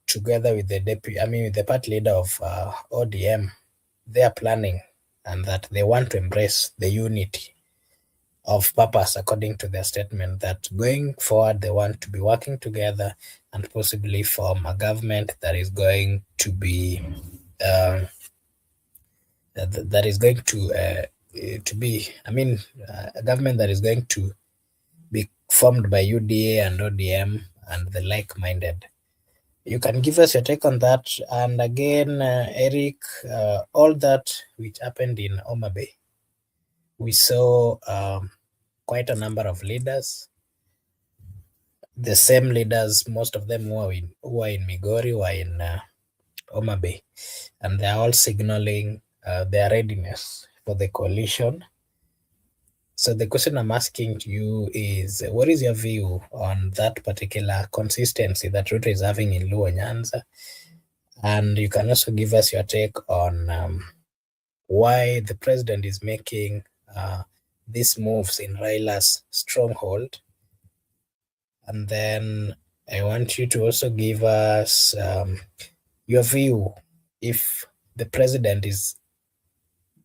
A: together with the with the party leader of ODM? They are planning and that they want to embrace the unity of purpose, according to their statement, that going forward they want to be working together and possibly form a government that is going to be a government that is going to be formed by UDA and ODM and the like-minded. You can give us your take on that. And again, Eric, all that which happened in Homa Bay, we saw quite a number of leaders, the same leaders, most of them who are in Migori, were in Homa Bay, and they are all signaling their readiness for the coalition. So the question I'm asking to you is, what is your view on that particular consistency that Ruto is having in Luo Nyanza? And you can also give us your take on why the president is making these moves in Raila's stronghold. And then I want you to also give us your view if the president is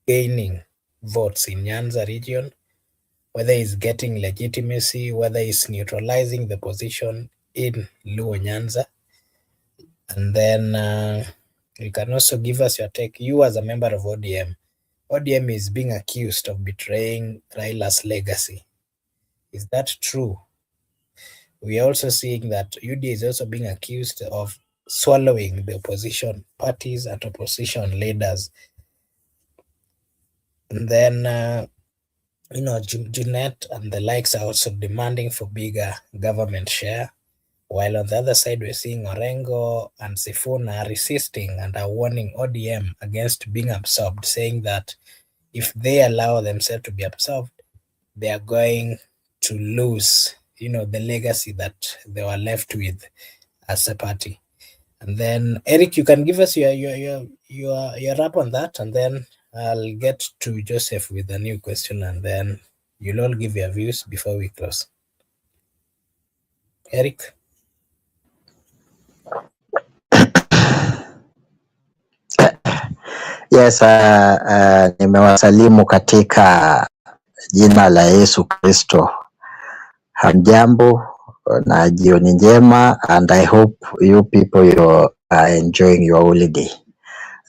A: gaining votes in Nyanza region, whether he's getting legitimacy, whether he's neutralizing the position in Luo Nyanza. And then you can also give us your take. You as a member of ODM, ODM is being accused of betraying Raila's legacy. Is that true? We are also seeing that UDA is also being accused of swallowing the opposition parties and opposition leaders. And then, Junet and the likes are also demanding for bigger government share. While on the other side, we're seeing Orengo and Sifuna resisting and are warning ODM against being absorbed, saying that if they allow themselves to be absorbed, they are going to lose, the legacy that they were left with as a party. And then, Eric, you can give us your wrap on that, and then I'll get to Joseph with a new question, and then you'll all give your views before we close. Eric?
E: Yes, nimewasalimu katika jina la Yesu Kristo. Hamjambo na jioni njema, and I hope you people you are enjoying your holiday.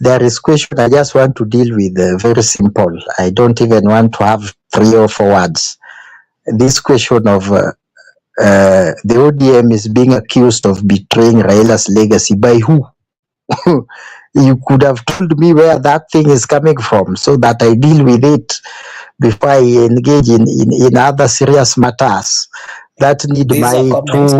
E: There is question I just want to deal with, very simple. I don't even want to have 3 or 4 words. This question of the ODM is being accused of betraying Raila's legacy by who? You could have told me where that thing is coming from so that I deal with it before I engage in other serious matters that need
A: These are
E: my
A: comments.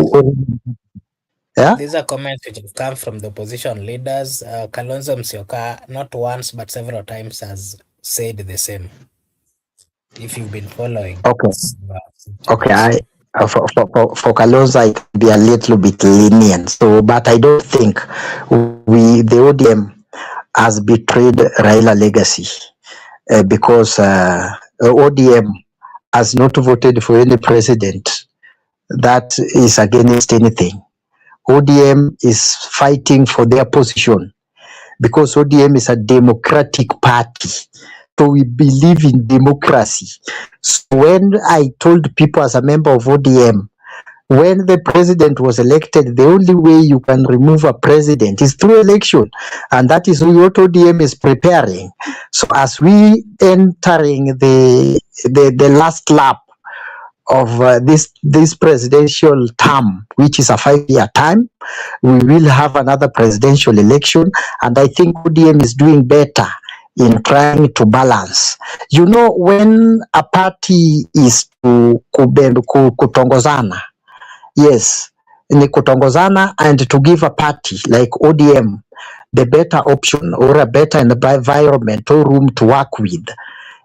E: Yeah?
A: These are comments which have come from the opposition leaders. Kalonzo Musyoka, not once but several times, has said the same. If you've been following.
E: Okay. Okay. For Kalonzo, I can be a little bit lenient. So, but I don't think the ODM has betrayed Raila legacy because ODM has not voted for any president that is against anything. ODM is fighting for their position because ODM is a democratic party. So we believe in democracy. So when I told people as a member of ODM, when the president was elected, the only way you can remove a president is through election. And that is what ODM is preparing. So as we entering the last lap of this presidential term, which is a 5-year time, we will have another presidential election. And I think ODM is doing better in trying to balance. You know, when a party is kutongozana, yes, ni kutongozana, and to give a party like ODM the better option or a better environment or room to work with.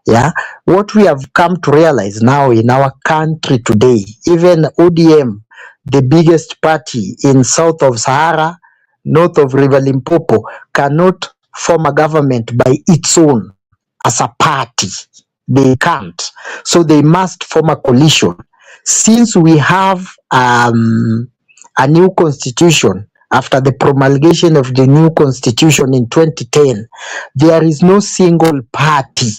E: Yeah, what we have come to realize now in our country today, even ODM, the biggest party in south of Sahara, north of River Limpopo, cannot form a government by its own as a party. They can't. So they must form a coalition. Since we have a new constitution, after the promulgation of the new constitution in 2010, there is no single party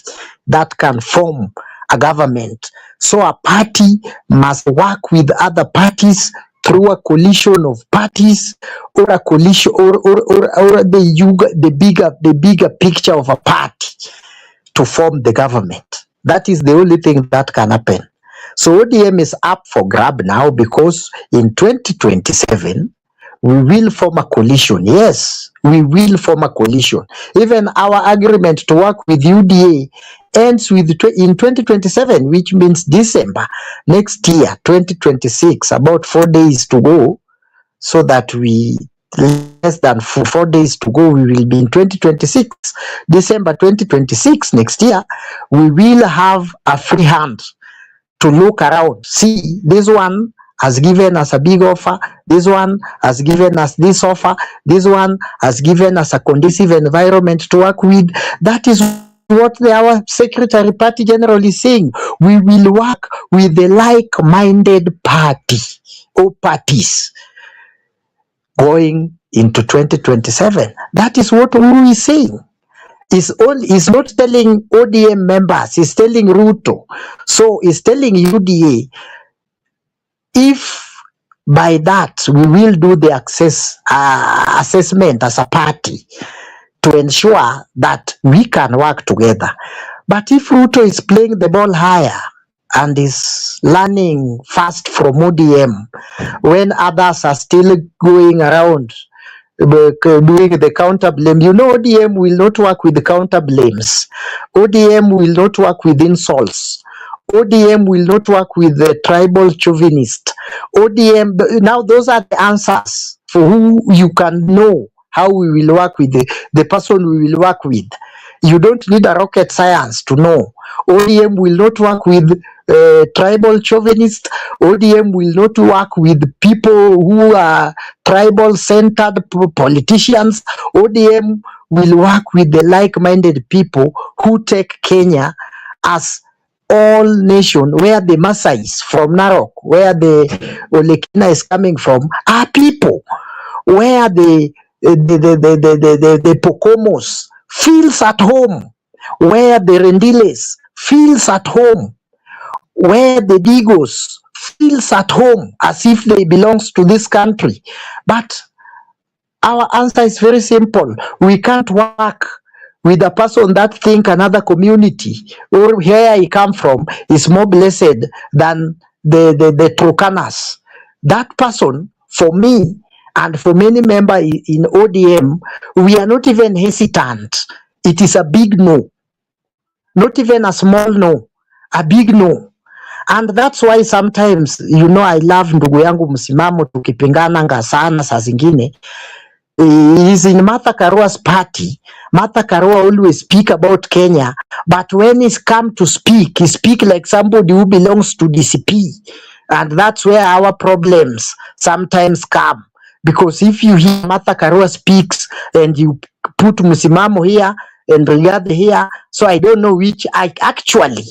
E: that can form a government. So a party must work with other parties through a coalition of parties, or a coalition, or the bigger picture of a party to form the government. That is the only thing that can happen. So ODM is up for grab now, because in 2027 we will form a coalition. Yes, we will form a coalition. Even our agreement to work with UDA ends with in 2027, which means December next year, 2026, about 4 days to go, so that we less than 4 days to go, we will be in 2026. December 2026 next year, we will have a free hand to look around. See, this one has given us a big offer, this one has given us this offer, this one has given us a conducive environment to work with. That is what our secretary party general is saying. We will work with the like-minded party or parties going into 2027. That is what Oburu is saying. He's not telling ODM members, he's telling Ruto. So he's telling UDA, if by that we will do the assessment as a party to ensure that we can work together. But if Ruto is playing the ball higher and is learning fast from ODM, when others are still going around doing the counter blame, you know, ODM will not work with the counter blames. ODM will not work with insults. ODM will not work with the tribal chauvinist. ODM, now those are the answers for who you can know how we will work with the person we will work with. You don't need a rocket science to know. ODM will not work with tribal chauvinists. ODM will not work with people who are tribal-centered politicians. ODM will work with the like-minded people who take Kenya as all nation where the Masais from Narok, where the Olekina is coming from, are people where the Pocomos feels at home, where the Rendiles feels at home, where the Digos feels at home as if they belongs to this country. But our answer is very simple. We can't work with a person that think another community or where he come from is more blessed than the Turkanas. That person, for me and for many members in ODM, we are not even hesitant. It is a big no. Not even a small no, a big no. And that's why sometimes, I love ndugu yangu Msimamo tukipingana sana saa zingine. He's in Martha Karua's party. Martha Karua always speak about Kenya, but when he's come to speak, he speak like somebody who belongs to DCP. And that's where our problems sometimes come. Because if you hear Martha Karua speaks and you put Msimamo here and Rigathi here, so I don't know which actually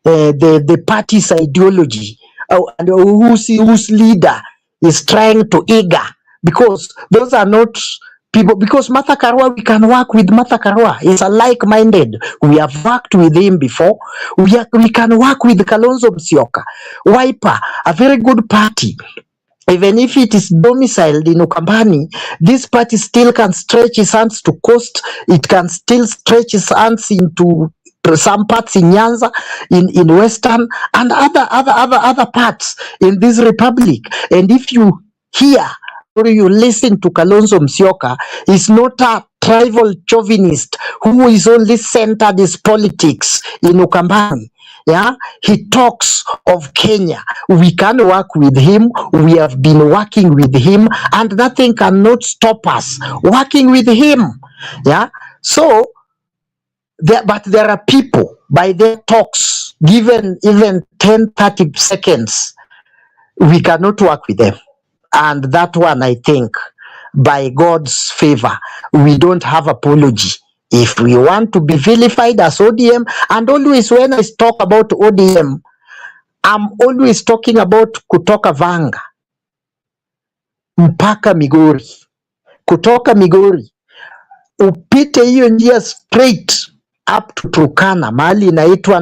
E: the party's ideology and whose leader is trying to eager, because those are not people. Because Martha Karua, we can work with Martha Karua. He's a like-minded. We have worked with him before. We can work with Kalonzo Musyoka. Wiper, a very good party. Even if it is domiciled in Ukambani, this party still can stretch its hands to coast. It can still stretch its hands into some parts in Nyanza, in Western, and other parts in this republic. And if you hear or you listen to Kalonzo Musyoka, he's not a tribal chauvinist who is only centered his politics in Ukambani. Yeah, he talks of Kenya. We can work with him. We have been working with him, and nothing cannot stop us working with him. Yeah, so but there are people by their talks, given even 10-30 seconds, we cannot work with them. And that one, I think, by God's favor, we don't have apology. If we want to be vilified as ODM, and always when I talk about ODM, I'm always talking about kutoka Vanga mpaka Migori. Kutoka Migori upite hiyo njia straight up to Turkana, mahali inaitwa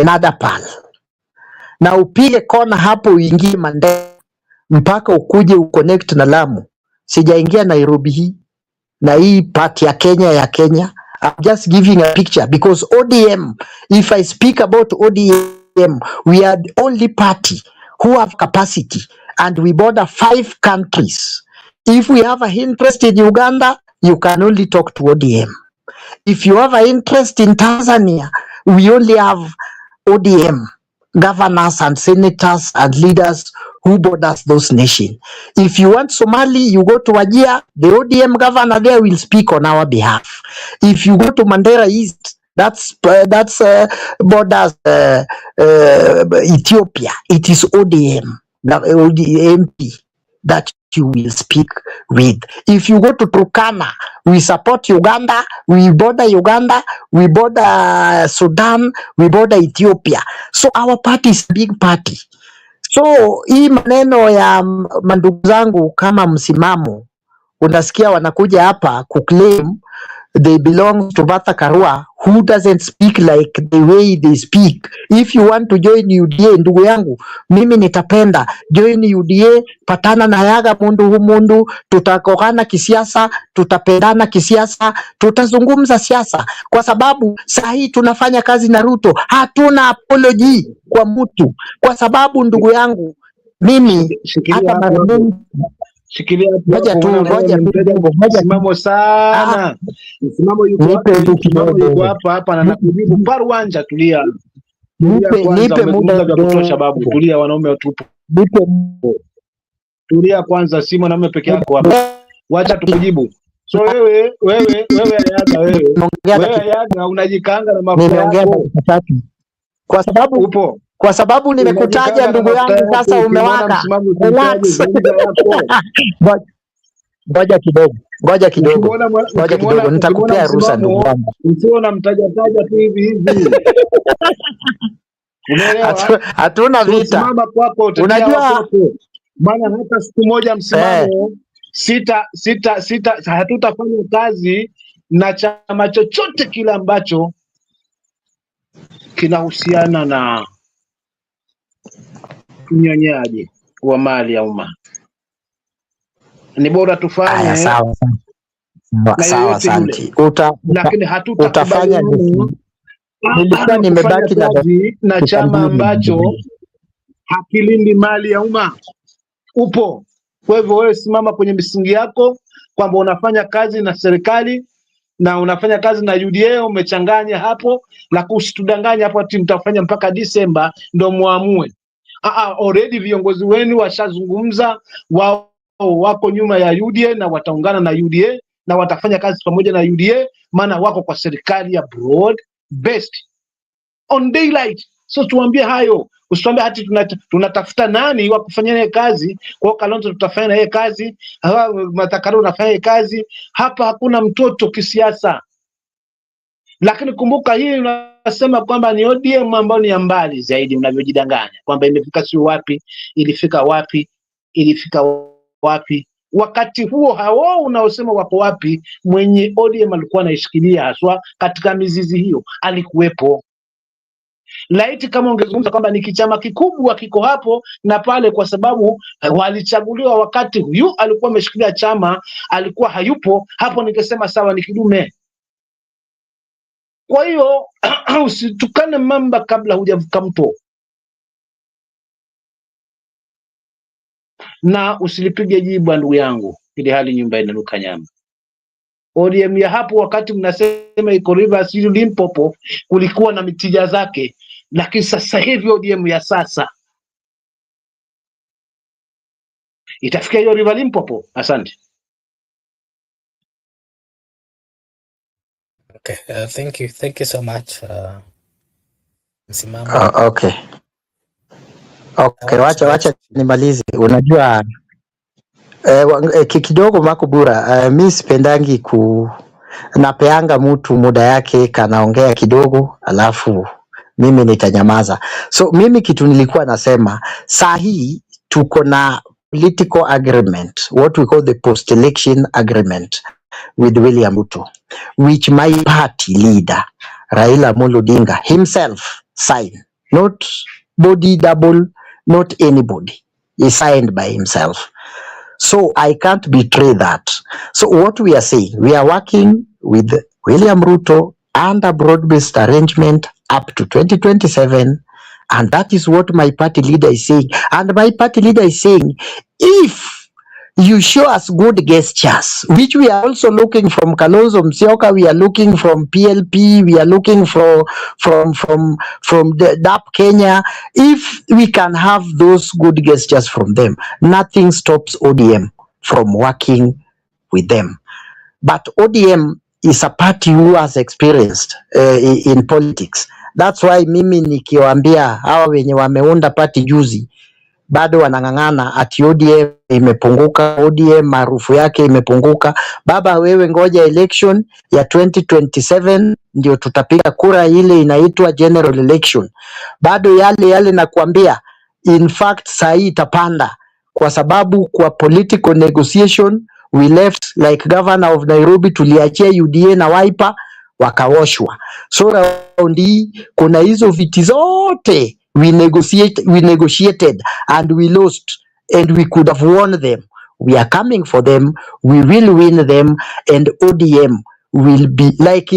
E: Nadapal, na upige kona hapo uingie Mandera mpaka ukuje uconnect na Lamu. Sijaingia Nairobi hii na hii part ya Kenya. I'm just giving a picture because ODM, if I speak about ODM, we are the only party who have capacity, and we border 5 countries. If we have an interest in Uganda, you can only talk to ODM. If you have an interest in Tanzania, we only have ODM governors and senators and leaders who borders those nations. If you want Somali, you go to Wajir, the ODM governor there will speak on our behalf. If you go to Mandera East, that's borders Ethiopia. It is ODM, the MP that you will speak with. If you go to Turkana, we support Uganda, we border Uganda, we border Sudan, we border Ethiopia. So our party is a big party. So hii maneno ya mandugu zangu kama Msimamo, unasikia wanakuja hapa kuclaim they belong to Martha Karua, who doesn't speak like the way they speak. If you want to join UDA, ndugu yangu, mimi nitapenda join UDA, patana na yaga mundu, tutakokana kisiasa, tutapendana kisiasa, tutazungumza siasa, kwa sababu sahi tunafanya kazi na Ruto, hatuna apology kwa mtu, kwa sababu ndugu yangu, mimi hata marehemu
C: shikilia Msimamo sana. Msimamo yuko hapa na nakujibu paruanja. Tulia
E: nipe muda
C: vya kutosha babu. Tulia, wanaume watupu. Tulia kwanza, si mwanaume peke yako hapa. Wacha tukujibu. So wewe yaga unajikanga na mafuta yako.
E: Kwa sababu nimekutaja ndugu yangu, sasa umewaka. Ngoja kidogo, nitakupea ruhusa ndugu yangu.
C: Usiona mtaja tu hivi. Unaelewa?
E: Hatuna
C: So
E: vita.
C: simama kwako, tetea
E: Unajua
C: wakwako, maana hata siku moja msimamo sita hatutafanya kazi na chama chochote kile ambacho kinahusiana na unyonyaji wa mali ya umma. Ni bora tufanye
E: sawa
C: na yoyote yule, lakini
E: utafanya
C: hatutakubaliana
E: nilikuwa
C: kufanya
E: nimebaki
C: kazi na chama ambacho hakilindi mali ya umma. Upo. Kwa hivyo wewe simama kwenye misingi yako kwamba unafanya kazi na serikali na unafanya kazi na UDA, umechanganya hapo, na kusitudanganya hapo ati mtafanya mpaka Disemba ndo muamue. Already viongozi wenu washazungumza, wao wako nyuma ya UDA na wataungana na UDA na watafanya kazi pamoja na UDA, maana wako kwa serikali ya broad based on daylight. So tuambie hayo, usituambie hati tunatafuta nani wa kufanya naye kazi. Kwa Kalonzo tutafanya naye kazi, Matakaro unafanya kazi. Hapa hakuna mtoto kisiasa. Lakini kumbuka hii unasema kwamba ni ODM ambao ni mbali zaidi, unavyojidanganya kwamba imefika si wapi, ilifika wapi. Wakati huo hao unaosema wako wapi, mwenye ODM alikuwa anaishikilia haswa katika mizizi hiyo, alikuwepo. Laiti kama ungezungumza kwamba ni kichama kikubwa kiko hapo na pale, kwa sababu walichaguliwa wakati huyu alikuwa ameshikilia chama, alikuwa hayupo hapo, ningesema sawa, ni kidume. Kwa hiyo usitukane mamba kabla hujavuka mto, na usilipige jibu ndugu yangu, ili hali nyumba inanuka nyama. ODM ya hapo wakati mnasema iko Rivers Limpopo kulikuwa na mitija zake, lakini sasa hivi ODM ya sasa itafikia hiyo River Limpopo. Asante.
A: Okay, thank you so much. Msimamo.
E: Okay, wacha nimalize. Unajua kidogo Makubura, mi sipendangi napeanga mtu muda yake, kanaongea kidogo alafu mimi nitanyamaza. So mimi kitu nilikuwa nasema, saa hii tuko na political agreement, what we call the post-election agreement with William Ruto, which my party leader Raila Amolo Odinga himself signed, not body double, not anybody. He signed by himself. So I can't betray that. So what we are saying, we are working with William Ruto under broad-based arrangement up to 2027. And that is what my party leader is saying. And my party leader is saying, if you show us good gestures, which we are also looking from Kalonzo Musyoka, we are looking from PLP, we are looking from the DAP Kenya. If we can have those good gestures from them, nothing stops ODM from working with them. But ODM is a party who has experienced in politics. That's why mimi nikiwaambia hawa wenye wameunda party juzi bado wanang'ang'ana ati ODM imepunguka, ODM maarufu yake imepunguka. Baba wewe, ngoja election ya 2027 ndio tutapiga kura, ile inaitwa general election. Bado yale nakwambia, in fact saa hii itapanda, kwa sababu kwa political negotiation we left like governor of Nairobi, tuliachia UDA na Wiper wakaoshwa. So round hii kuna hizo viti zote we negotiated and we lost, and we could have won them. We are coming for them, we will win them, and ODM will be like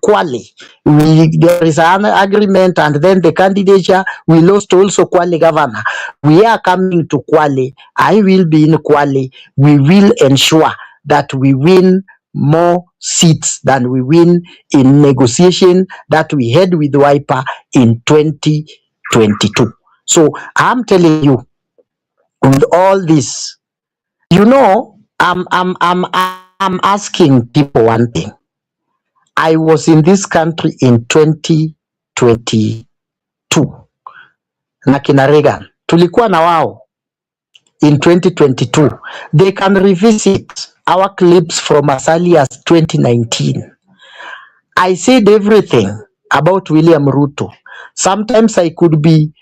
E: Kwale. There is an agreement, and then the candidature, we lost also Kwale governor. We are coming to Kwale. I will be in Kwale. We will ensure that we win more seats than we win in negotiation that we had with Wiper in 2022. So I'm telling you, with all this, you know, I'm asking people one thing. I was in this country in 2022 na kina Reagan, tulikuwa na wao in 2022. They can revisit our clips from as early as 2019. I said everything about William Ruto. Sometimes I could be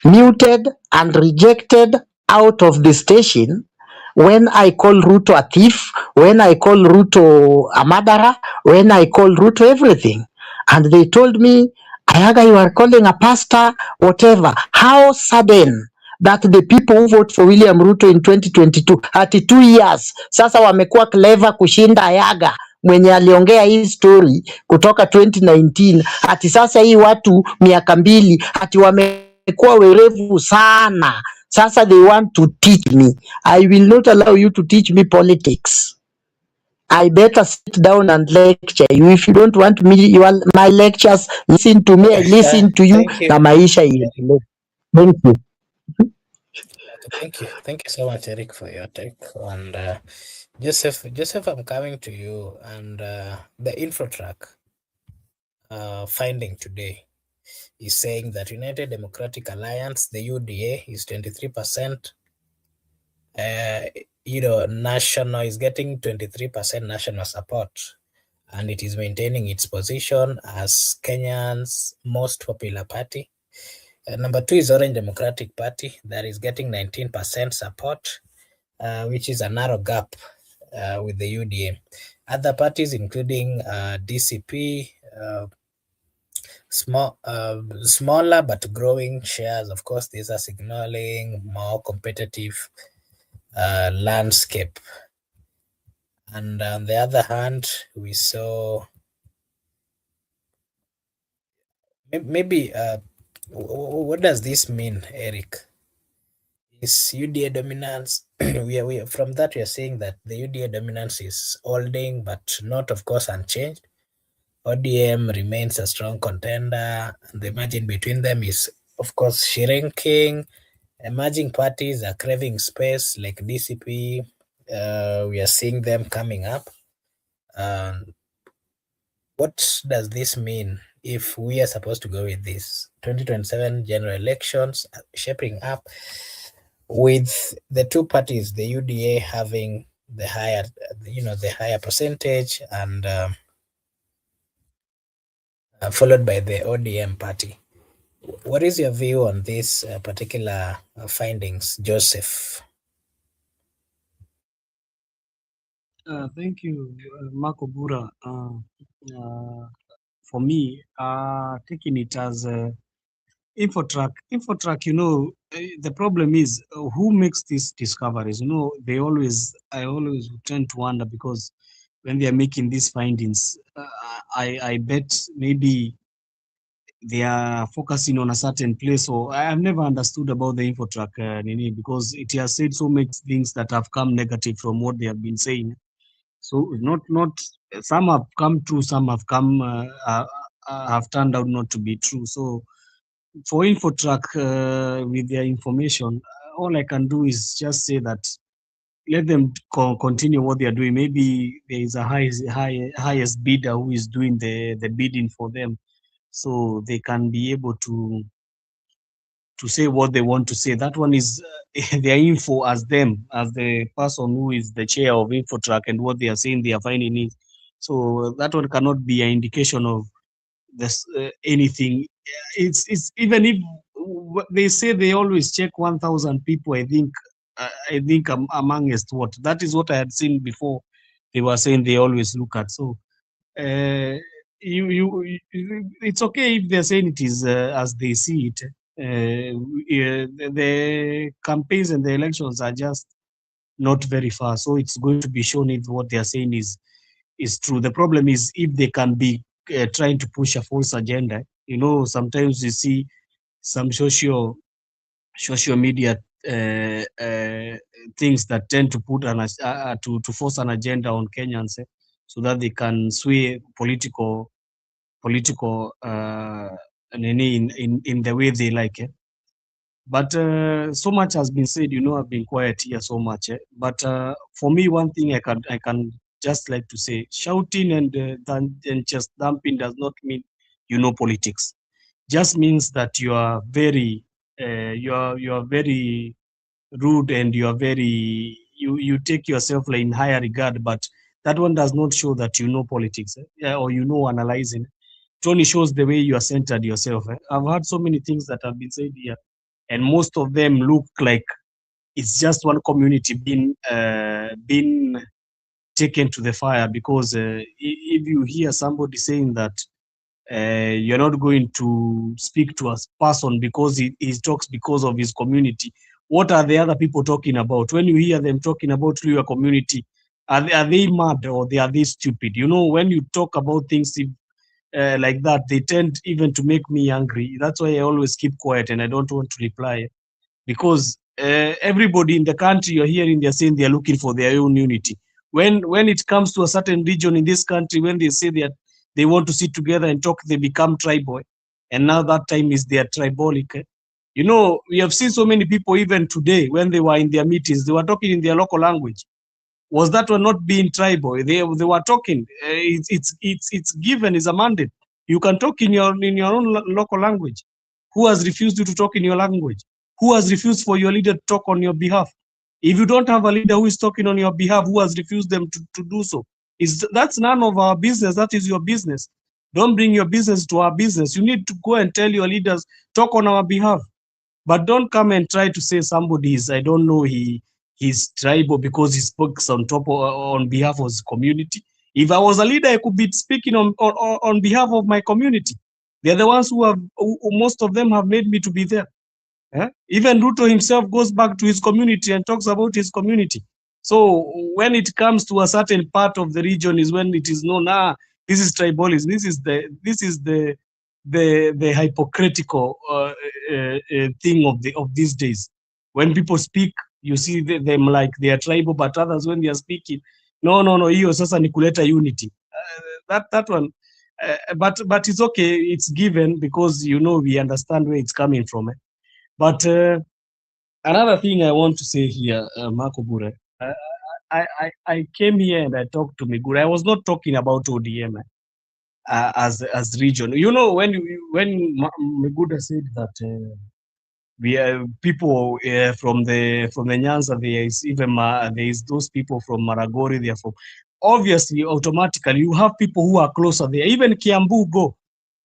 E: muted and rejected out of the station when I call Ruto a thief, when I call Ruto a murderer, when I call Ruto everything. And they told me, Ayaga, you are calling a pastor, whatever. How sudden that the people who vote for William Ruto in 2022 at 2 years sasa wamekuwa clever kushinda Ayaga mwenye aliongea hii story kutoka 2019 ati sasa hii watu miaka mbili ati wamekuwa werevu sana. Sasa they want to teach me. I will not allow you to teach me politics. I better sit down and lecture you. If you don't want me, my lectures, listen to me, I listen to you.
A: Thank you.
E: Na maisha iendelee. Thank you.
A: Thank you so much, Eric, for your take. And Joseph, I'm coming to you. And the info track finding today is saying that United Democratic Alliance, the UDA, is 23%. National is getting 23% national support, and it is maintaining its position as Kenya's most popular party. Number 2 is Orange Democratic Party, that is getting 19% support, which is a narrow gap with the UDA. Other parties, including DCP, smaller but growing shares. Of course, these are signaling more competitive landscape. And on the other hand, we saw maybe what does this mean, Eric? Is UDA dominance? we from that we are saying that the UDA dominance is holding, but not, of course, unchanged. ODM remains a strong contender, and the margin between them is, of course, shrinking. Emerging parties are craving space, like DCP. We are seeing them coming up. What does this mean if we are supposed to go with this 2027 general elections shaping up with the two parties, the UDA having the higher percentage, and followed by the ODM party? What is your view on these particular findings, Joseph?
D: Thank you, Marco Bura. For me, taking it as Infotrack, the problem is who makes these discoveries. I always tend to wonder, because when they are making these findings, I bet maybe they are focusing on a certain place. So I have never understood about the Infotrack, because it has said so many things that have come negative from what they have been saying. So not some have come true, some have come have turned out not to be true. So for Infotrack, with their information, all I can do is just say that let them continue what they are doing. Maybe there is a highest bidder who is doing the bidding for them, so they can be able to say what they want to say. That one is their info as them, as the person who is the chair of Infotrack, and what they are saying they are finding it. So that one cannot be an indication of this anything. It's even if they say they always check 1,000 people, I think amongst what, that is what I had seen before. They were saying they always look at. So it's okay if they're saying it is as they see it. The campaigns and the elections are just not very far, so it's going to be shown if what they are saying is true. The problem is if they can be trying to push a false agenda. Sometimes you see some social media things that tend to put to force an agenda on Kenyans, so that they can sway political in the way they like it. But so much has been said. I've been quiet here so much. But for me, one thing I can just like to say: shouting and just dumping does not mean politics. Just means that you are very very rude, and you are very you take yourself in higher regard. But that one does not show that politics, or analyzing. only shows the way you are centered yourself. I've heard so many things that have been said here, and most of them look like it's just one community being taken to the fire, because if you hear somebody saying that you're not going to speak to a person because he talks because of his community, what are the other people talking about? When you hear them talking about your community, are they mad, or are they stupid? You know, when you talk about things like that, they tend even to make me angry. That's why I always keep quiet and I don't want to reply, because everybody in the country, you're hearing, they're saying they're looking for their own unity. When it comes to a certain region in this country, when they say they want to sit together and talk, they become tribal, and now that time is their tribalic. You know, we have seen so many people even today when they were in their meetings, they were talking in their local language. Was that one not being tribal? They were talking. It's given, is a mandate. You can talk in your own local language. Who has refused you to talk in your language? Who has refused for your leader to talk on your behalf? If you don't have a leader who is talking on your behalf, who has refused them to do so? That's none of our business. That is your business. Don't bring your business to our business. You need to go and tell your leaders, talk on our behalf. But don't come and try to say somebody is, I don't know, he's tribal because he speaks on behalf of his community. If I was a leader, I could be speaking on behalf of my community. They're the ones who most of them have made me to be there. Even Ruto himself goes back to his community and talks about his community. So when it comes to a certain part of the region is when it is known, this is tribalism. This is the hypocritical thing of these days. When people speak, you see them like they are tribal, but others when they are speaking, no, hiyo sasa ni kuleta unity. That one, but it's okay. It's given because we understand where it's coming from. But another thing I want to say here, Marco Bure, I came here and I talked to Migura. I was not talking about ODM as region. You know, when Migura said that we are people from the Nyanza, there is even there is those people from Maragori. They are from, obviously, automatically you have people who are closer there. Even Kiambu,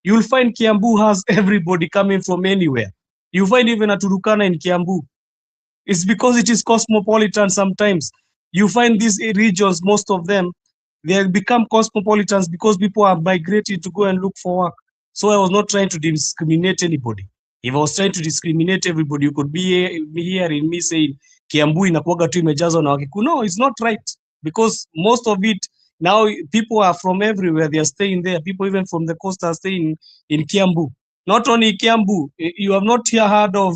D: you'll find Kiambu has everybody coming from anywhere. You find even a Turukana in Kiambu. It's because it is cosmopolitan sometimes. You find these regions, most of them, they have become cosmopolitans because people are migrating to go and look for work. So I was not trying to discriminate anybody. If I was trying to discriminate everybody, you could be hearing me saying, Kiambu inakuwaga tu imejazwa na Wakikuyu. No, it's not right. Because most of it, now people are from everywhere. They are staying there. People even from the coast are staying in Kiambu. Not only Kiambu, you have not here heard of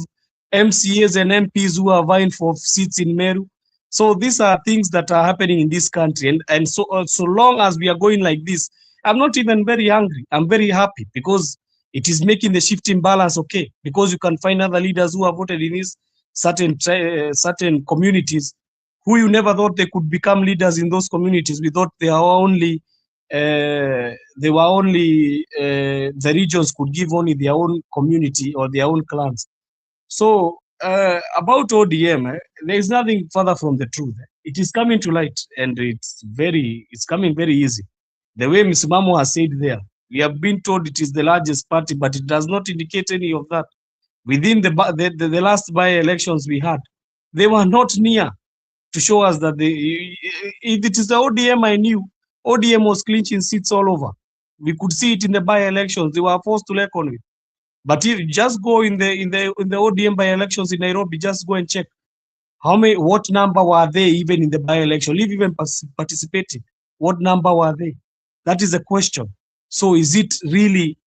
D: MCAs and MPs who are vying for seats in Meru. So these are things that are happening in this country. And so long as we are going like this, I'm not even very angry. I'm very happy because it is making the shifting balance okay. Because you can find other leaders who have voted in these certain communities who you never thought they could become leaders in those communities. We thought they are only the regions could give only their own community or their own clans. So about ODM, there is nothing further from the truth. It is coming to light, and it's coming very easy. The way Msimamo has said there, we have been told it is the largest party, but it does not indicate any of that. Within the last by-elections we had, they were not near to show us that if it is the ODM I knew, ODM was clinching seats all over. We could see it in the by-elections. They were forced to reckon with. But if you just go in the ODM by-elections in Nairobi, just go and check what number were they even in the by-election, if even participating, what number were they? That is the question. So is it really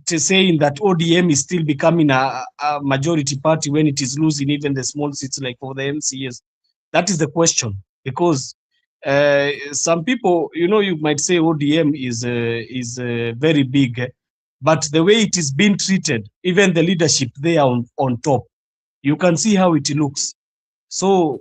D: saying that ODM is still becoming a majority party when it is losing even the small seats like for the MCAs? That is the question, because some people, you might say ODM is very big, but the way it is being treated, even the leadership there on top, you can see how it looks. So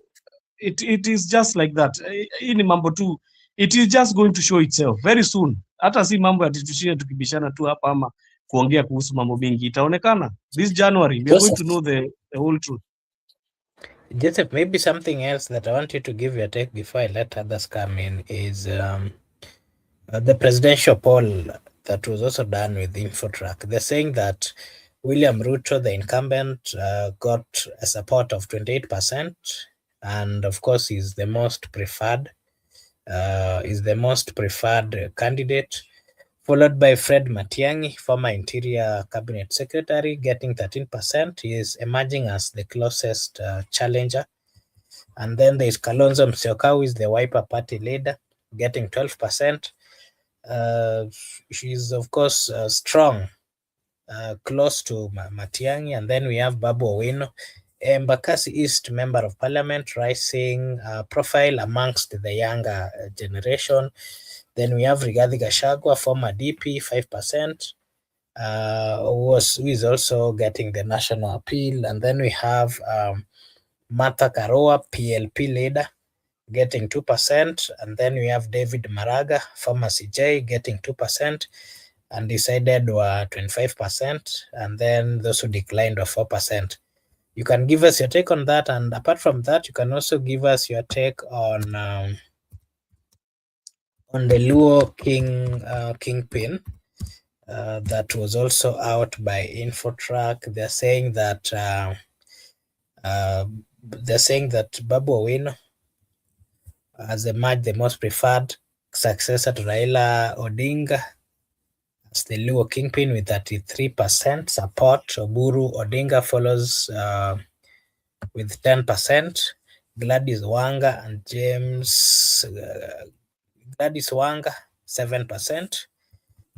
D: it is just like that. In mambo tu, it is just going to show itself very soon. Hata si mambo yatitushia tukibishana tu hapa ama kuongea kuhusu mambo mingi, itaonekana this January we are going to know the whole truth.
A: Joseph, maybe something else that I want you to give your take before I let others come in is the presidential poll that was also done with Infotrack. They're saying that William Ruto, the incumbent, got a support of 28%, and of course is the most preferred. Candidate, followed by Fred Matiang'i, former Interior Cabinet Secretary, getting 13%. He is emerging as the closest challenger. And then there is Kalonzo Musyoka, who is the Wiper Party leader, getting 12%. She is, of course, strong, close to Matiang'i. And then we have Babu Owino, Embakasi East Member of Parliament, rising profile amongst the younger generation. Then we have Rigathi Gachagua, former DP, 5%, who is also getting the national appeal. And then we have Martha Karua, PLP leader, getting 2%. And then we have David Maraga, former CJ, getting 2%. Undecided were 25%. And then those who declined were 4%. You can give us your take on that. And apart from that, you can also give us your take on the Luo Kingpin that was also out by Infotrack. They're saying that Babu Owino has emerged the most preferred successor to Raila Odinga as the Luo Kingpin with 33% support. Oburu Odinga follows with 10%. Gladys Wanga and James Gladys Wanga 7%.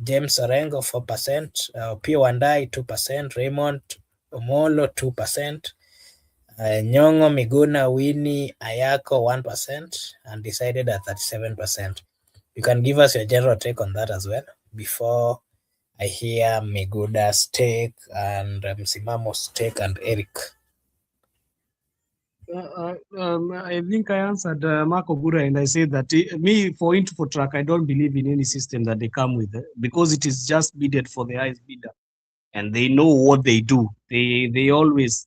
A: James Orengo 4%. Pio Wandai 2%. Raymond Omolo 2%. Nyong'o Miguna Winnie Ayako 1%, and decided at 37%. You can give us your general take on that as well before I hear Miguda's take and Msimamo's take and Eric.
D: I think I answered Mark Oburu, and I said that for Infotrack, I don't believe in any system that they come with because it is just bidded for the highest bidder, and they know what they do. They always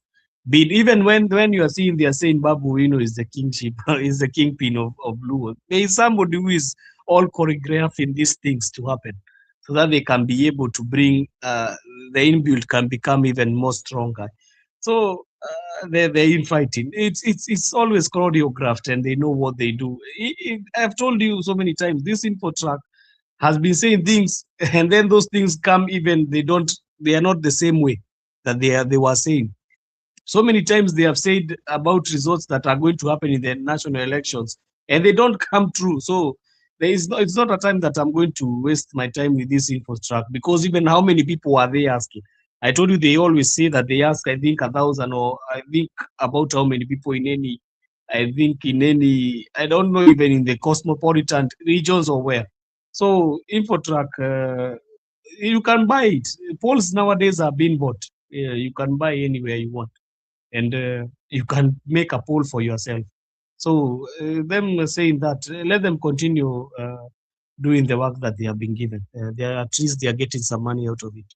D: bid, even when you are seeing they are saying Babu Owino is the kingship, is the kingpin of Luo. There is somebody who is all choreographing these things to happen, so that they can be able to bring the inbuilt can become even more stronger. So they're infighting. It's always choreographed, and they know what they do. I've told you so many times, this Infotrack has been saying things, and then those things come, even they are not the same way that they were saying. So many times they have said about results that are going to happen in the national elections, and they don't come true. So it's not a time that I'm going to waste my time with this Infotrack, because even how many people are they asking? I told you they always say that they ask, I think 1,000, or I think about how many people in any, I don't know, even in the cosmopolitan regions or where. So Infotrack, you can buy it. Polls nowadays are being bought. You can buy anywhere you want, and you can make a poll for yourself. So them saying that, let them continue doing the work that they have been given. At least they are getting some money out of it.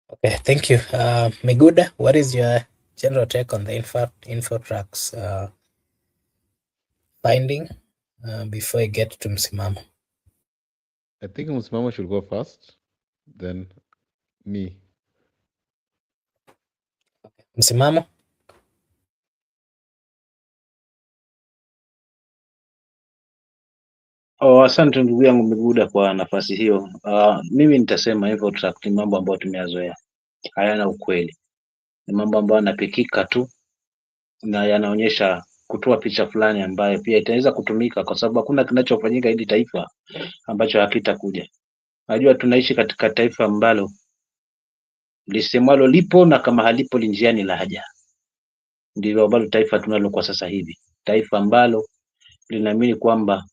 A: Okay, thank you. Miguda, what is your general take on the Infotrack's finding before I get to Msimamo?
B: I think Msimamo should go first, then me.
A: Okay. Msimamo?
C: Asante ndugu yangu Miguda kwa nafasi hiyo. Mimi nitasema Infotrack ni mambo ambayo tumeyazoea, hayana ukweli, ni mambo ambayo yanapikika tu na yanaonyesha kutoa picha fulani ambayo pia itaweza kutumika, kwa sababu hakuna kinachofanyika hili taifa ambacho hakitakuja. Najua tunaishi katika taifa ambalo lisemalo lipo na kama halipo linjiani laja. Ndilo ambalo taifa tunalo kwa sasa hivi, taifa ambalo tunaamini kwamba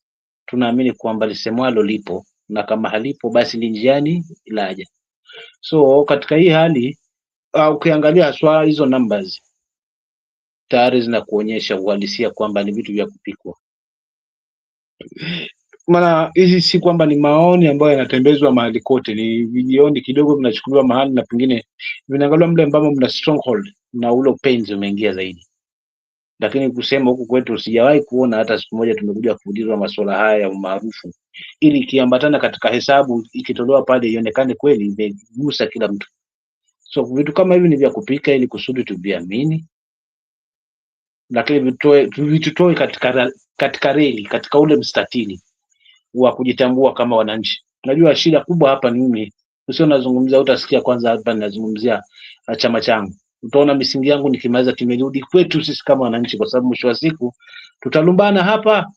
C: lisemwalo lipo na kama halipo basi linjiani laja. So katika hii hali ukiangalia haswa hizo numbers tayari zinakuonyesha uhalisia kwamba ni vitu vya kupikwa. Maana hizi si kwamba ni maoni ambayo yanatembezwa mahali kote, ni vijioni kidogo vinachukuliwa mahali na pengine vinaangaliwa mle ambamo mna stronghold na ule pains umeingia zaidi. lakini kusema huku kwetu sijawahi kuona hata siku moja tumekuja kuulizwa masuala haya ya umaarufu, ili ikiambatana katika hesabu ikitolewa pale ionekane kweli imegusa kila mtu. So vitu kama hivi ni vya kupika ili kusudi tuviamini, lakini vitutoe katika reli, katika ule mstatili wa kujitambua kama wananchi. Najua shida kubwa hapa ni mimi, usio nazungumzia, utasikia kwanza hapa ninazungumzia chama changu, utaona misingi yangu nikimaliza kimerudi kwetu sisi kama wananchi, kwa sababu mwisho wa siku tutalumbana hapa,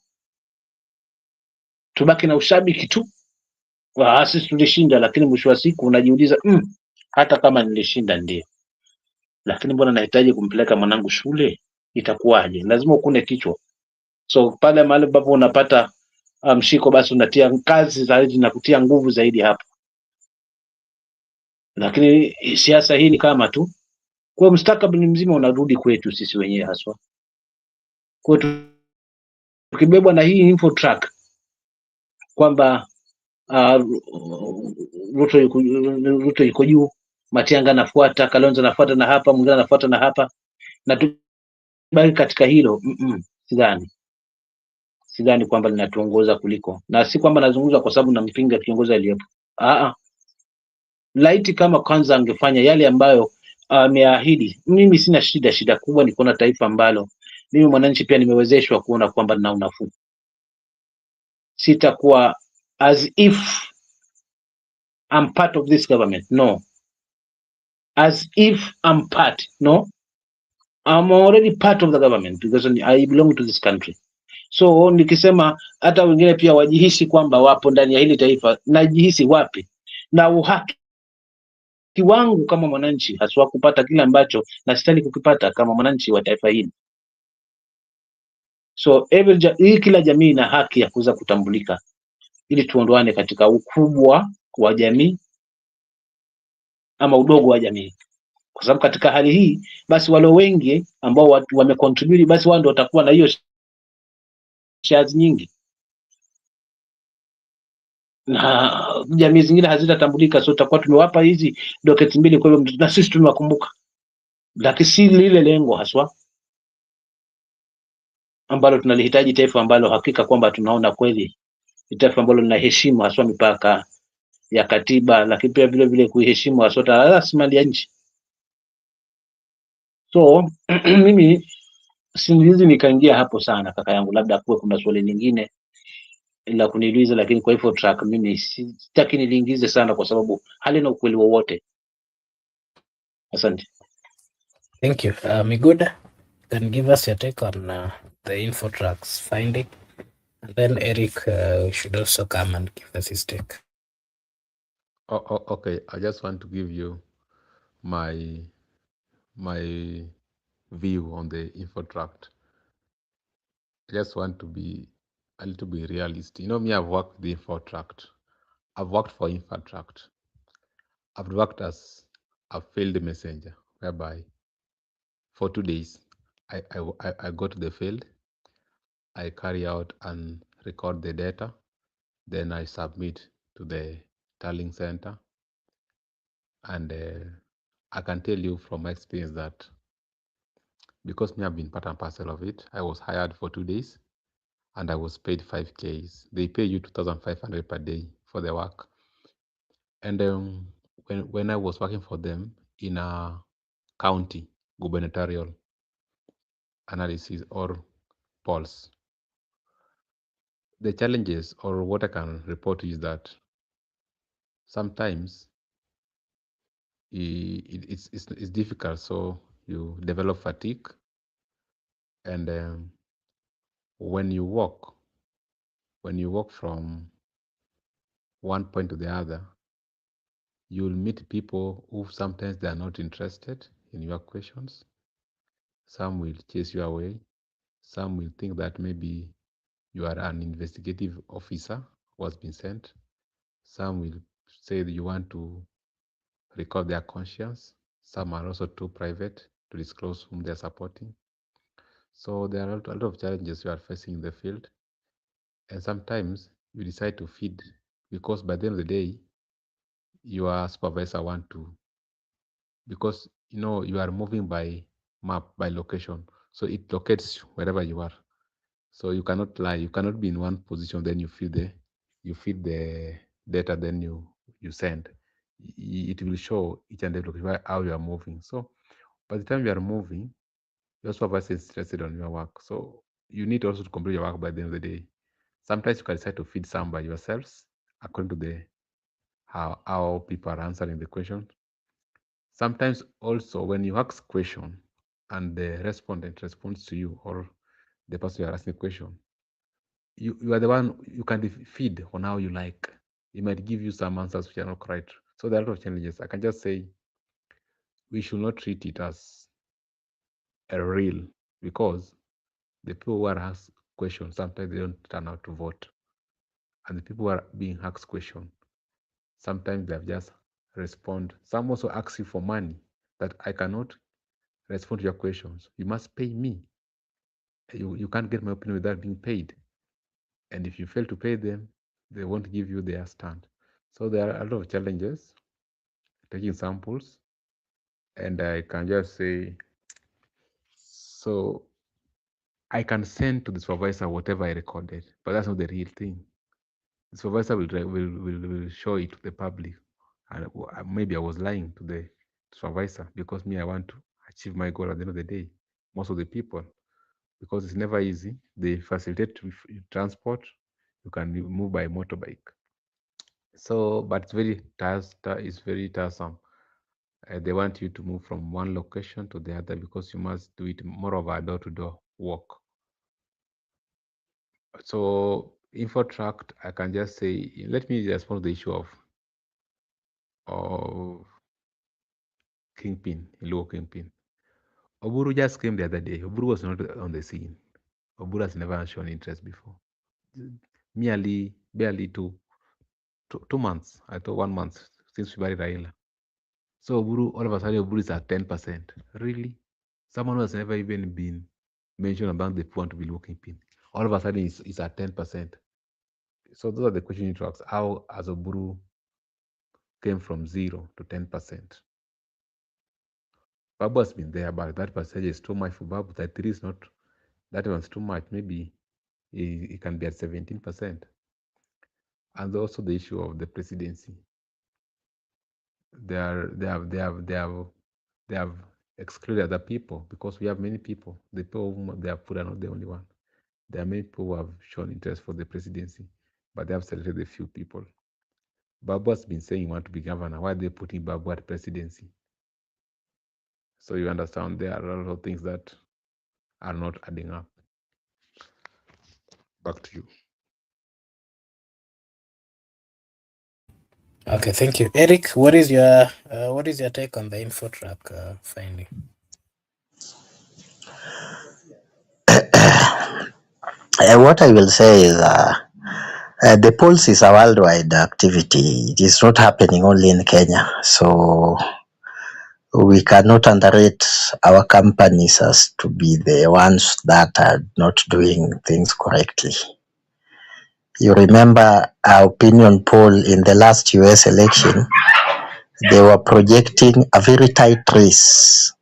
C: tubaki na ushabiki tu. Sisi tulishinda, lakini mwisho wa siku unajiuliza hata kama nilishinda ndio, lakini mbona nahitaji kumpeleka mwanangu shule, itakuwaje? Lazima ukune kichwa. So pale mahali ambapo unapata mshiko, basi unatia kazi zaidi na kutia nguvu zaidi hapo. Lakini siasa hii ni kama tu kwa mustakabali mzima unarudi kwetu sisi wenyewe haswa. Kwetu tukibebwa na hii info track kwamba Ruto yuko juu, Matiang'i anafuata, Kalonzo anafuata na hapa, mwingine anafuata na hapa, na tubaki katika hilo. Sidhani kwamba linatuongoza kuliko, na si kwamba nazungumza kwa sababu nampinga kiongozi aliyepo. Laiti kama kwanza angefanya yale ambayo ameahidi. Mimi sina shida kubwa ni kuona taifa ambalo mimi mwananchi pia nimewezeshwa kuona kwamba nina unafuu. Sitakuwa as if I'm part of this government, no. As if I'm part, no. I'm already part of the government because I belong to this country. So nikisema hata wengine pia wajihisi kwamba wapo ndani ya hili taifa, najihisi wapi? Na uhaki wangu kama mwananchi haswa kupata kile ambacho nastahili kukipata kama mwananchi wa taifa hili. So kila jamii ina haki ya kuweza kutambulika, ili tuondoane katika ukubwa wa jamii ama udogo wa jamii, kwa sababu katika hali hii basi wale wengi ambao watu wamecontribute, basi wao ndio watakuwa na hiyo shares nyingi na jamii zingine hazitatambulika. So tutakuwa tumewapa hizi doketi mbili, kwa hiyo na sisi tumewakumbuka, lakini si lile lengo haswa ambalo tunalihitaji, taifa ambalo hakika kwamba tunaona kweli ni taifa ambalo linaheshimu haswa mipaka ya katiba, lakini pia vile vile kuiheshimu haswa rasilimali ya nchi. So mimi siwezi nikaingia hapo sana kaka yangu, labda kuwe kuna swali lingine la kuniuliza, lakini kwa hivyo track mimi sitaki niliingize sana kwa sababu halina ukweli wowote. Asante.
A: Thank you. Miguda, can give us your take on the info tracks finding, and then Eric should also come and give us his take.
B: Okay, I just want to give you my view on the info tract. I just want to be a little bit realist. You know me, I've worked with the info tract. I've worked for info tract. I've worked as a field messenger, whereby for 2 days I go to the field, I carry out and record the data, then I submit to the tallying center. And I can tell you from my experience that because me have been part and parcel of it, I was hired for 2 days and I was paid 5Ks. They pay you 2,500 per day for the work. And when I was working for them in a county gubernatorial analysis or polls, the challenges or what I can report is that sometimes it's difficult. So you develop fatigue, and when you walk from one point to the other, you'll meet people who sometimes they are not interested in your questions. Some will chase you away. Some will think that maybe you are an investigative officer who has been sent. Some will say that you want to record their conscience. Some are also too private to disclose whom they are supporting. So there are a lot of challenges you are facing in the field. And sometimes you decide to feed because by the end of the day, your supervisor want to, because you know you are moving by map, by location. So it locates wherever you are. So you cannot lie. You cannot be in one position, then you feed the data, then you send. It will show each and every location how you are moving. So by the time you are moving, your supervisor is interested on your work. So you need also to complete your work by the end of the day. Sometimes you can decide to feed some by yourselves according to the how people are answering the question. Sometimes also when you ask question and the respondent responds to you, or the person you are asking the question, you are the one you can feed on how you like. It might give you some answers which are not correct. So there are a lot of challenges. I can just say we should not treat it as a real, because the people who are asked questions sometimes they don't turn out to vote, and the people who are being asked questions sometimes they have just respond. Some also ask you for money, that I cannot respond to your questions. You must pay me. You can't get my opinion without being paid. And if you fail to pay them, they won't give you their stand. So there are a lot of challenges taking samples. And I can just say, so I can send to the supervisor whatever I recorded, but that's not the real thing. The supervisor will show it to the public. And maybe I was lying to the supervisor, because me, I want to achieve my goal at the end of the day. Most of the people, because it's never easy. They facilitate transport. You can move by motorbike. So, but it's very tiresome. They want you to move from one location to the other, because you must do it more of a door-to-door walk. So, InfoTract, I can just say, let me respond to the issue of Kingpin, low Kingpin. Oburu just came the other day. Oburu was not on the scene. Oburu has never shown interest before. Barely 2 months, I thought 1 month since we buried Raila. So Oburu, all of a sudden, Oburu is at 10%. Really? Someone who has never even been mentioned among the people want to be looking pin. All of a sudden, it's at 10%. So those are the questions you need to ask. How has Oburu came from 0 to 10%? Babu has been there, but that percentage is too much for Babu. That 3 is not, that one's too much. Maybe it can be at 17%. And also the issue of the presidency. They have excluded other people, because we have many people. The people whom they have put are not the only one. There are many people who have shown interest for the presidency, but they have selected a few people. Babu has been saying he wants to be governor. Why are they putting Babu at presidency? So you understand there are a lot of things that are not adding up. Back to you.
A: Okay, thank you, Eric. What is your take on the InfoTrack finding?
E: What I will say is the polls is a worldwide activity. It is not happening only in Kenya. So we cannot underrate our companies as to be the ones that are not doing things correctly. You remember our opinion poll in the last US election, they were projecting a very tight race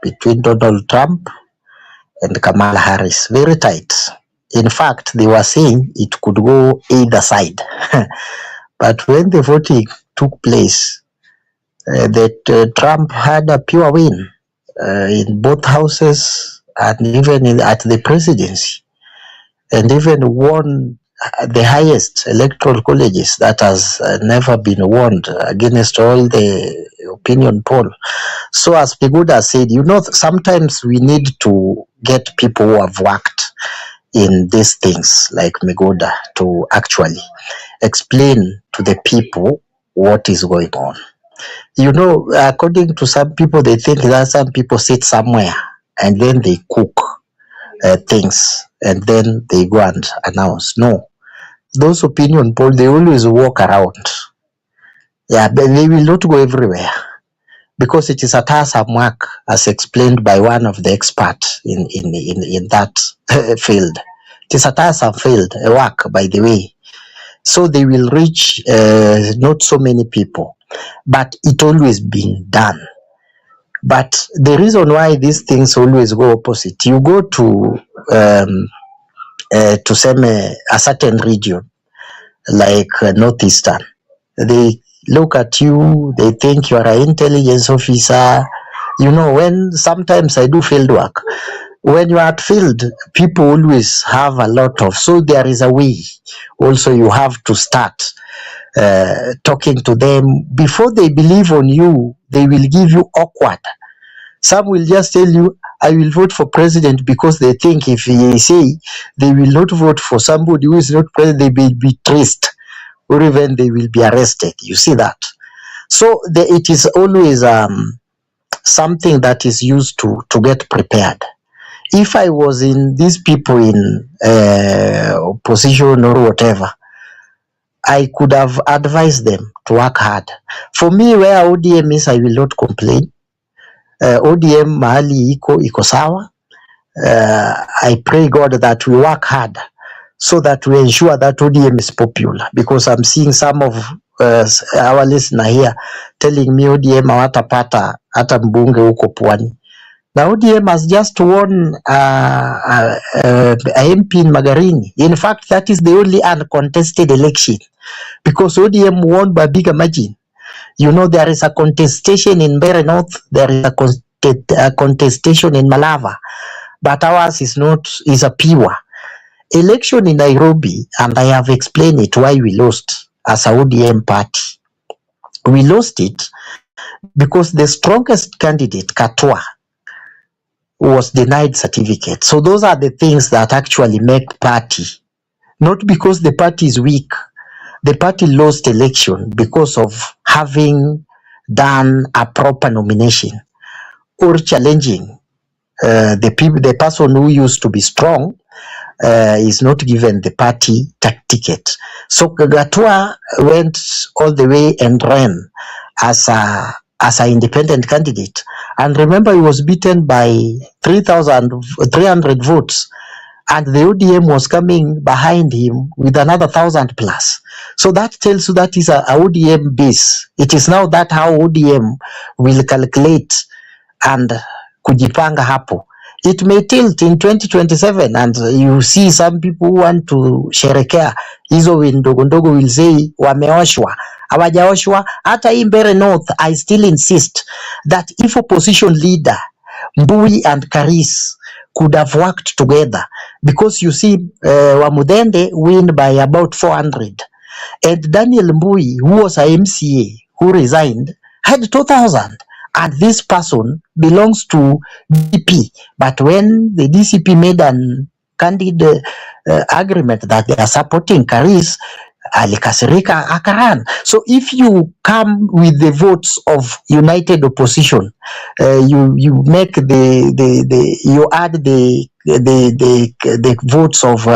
E: between Donald Trump and Kamala Harris. Very tight. In fact, they were saying it could go either side. But when the voting took place, Trump had a pure win in both houses and even at the presidency, and even won the highest electoral colleges that has never been won against all the opinion poll. So as Piguda said, sometimes we need to get people who have worked in these things like Miguda to actually explain to the people what is going on. According to some people, they think that some people sit somewhere and then they cook things and then they go and announce. No, those opinion polls, they always walk around. Yeah, but they will not go everywhere, because it is a tiresome work, as explained by one of the experts in that field. It is a tiresome field, work, by the way. So they will reach not so many people, but it always been done. But the reason why these things always go opposite, you go to a certain region like northeastern, they look at you, they think you are an intelligence officer. You know, when sometimes I do field work, when you are at field, people always have a lot of, so there is a way also you have to start talking to them. Before they believe on you, they will give you awkward. Some will just tell you, I will vote for president, because they think if they say they will not vote for somebody who is not president, they will be traced, or even they will be arrested. You see that? So it is always something that is used to get prepared. If I was in these people in opposition or whatever, I could have advised them to work hard. For me, where ODM is, I will not complain. ODM mahali iko sawa. I pray God that we work hard so that we ensure that ODM is popular, because I'm seeing some of our listener here telling me ODM hawatapata hata mbunge huko pwani. Now ODM has just won a MP in Magarini. In fact, that is the only uncontested election, because ODM won by bigger margin. You know, there is a contestation in Mbeere North, there is a contestation in Malava, but ours is a pure election in Nairobi, and I have explained it why we lost as a ODM party. We lost it because the strongest candidate, Katwa, was denied certificate. So those are the things that actually make party, not because the party is weak. The party lost election because of having done a proper nomination or challenging the person who used to be strong is not given the party ticket. So Gatua went all the way and ran as an independent candidate. And remember, he was beaten by 3,300 votes. And the ODM was coming behind him with another 1,000 plus. So that tells you that is a ODM base. It is now that how ODM will calculate and kujipanga hapo. It may tilt in 2027, and you see some people who want to sherekea hizo ndogo ndogo will say wameoshwa. Hawajaoshwa. Hata hii Mbeere North, I still insist that if opposition leader Mbui and Karis could have worked together, because you see Wamudende win by about 400, and Daniel Mbui, who was a MCA who resigned, had 2,000. And this person belongs to DP. But when the DCP made an candid agreement that they are supporting Karis, alikasirika akaran. So if you come with the votes of united opposition, you make you add the votes of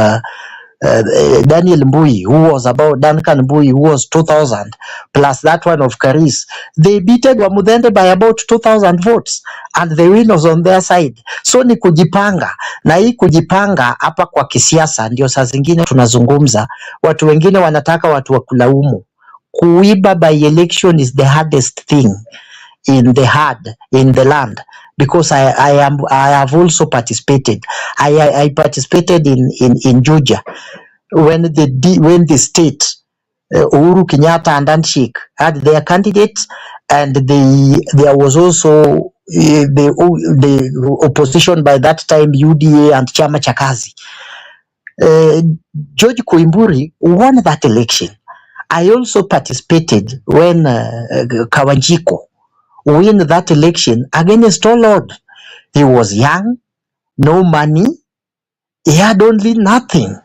E: Daniel Mbui, who was about Duncan Mbui, who was 2,000, plus that one of Karis. They beated Wamudende by about 2,000 votes, and the win was on their side. So ni kujipanga, na hii kujipanga hapa kwa kisiasa ndio saa zingine tunazungumza, watu wengine wanataka watu wa kulaumu. Kuiba by election is the hardest thing in the land, because I have also participated. I participated in Georgia when the state Uhuru Kenyatta and Handshake had their candidates, and there was also the opposition by that time, UDA and Chama cha Kazi. George Koimburi won that election. I also participated when Kawanjiko win that election against all odds. He was young, no money, he had only nothing,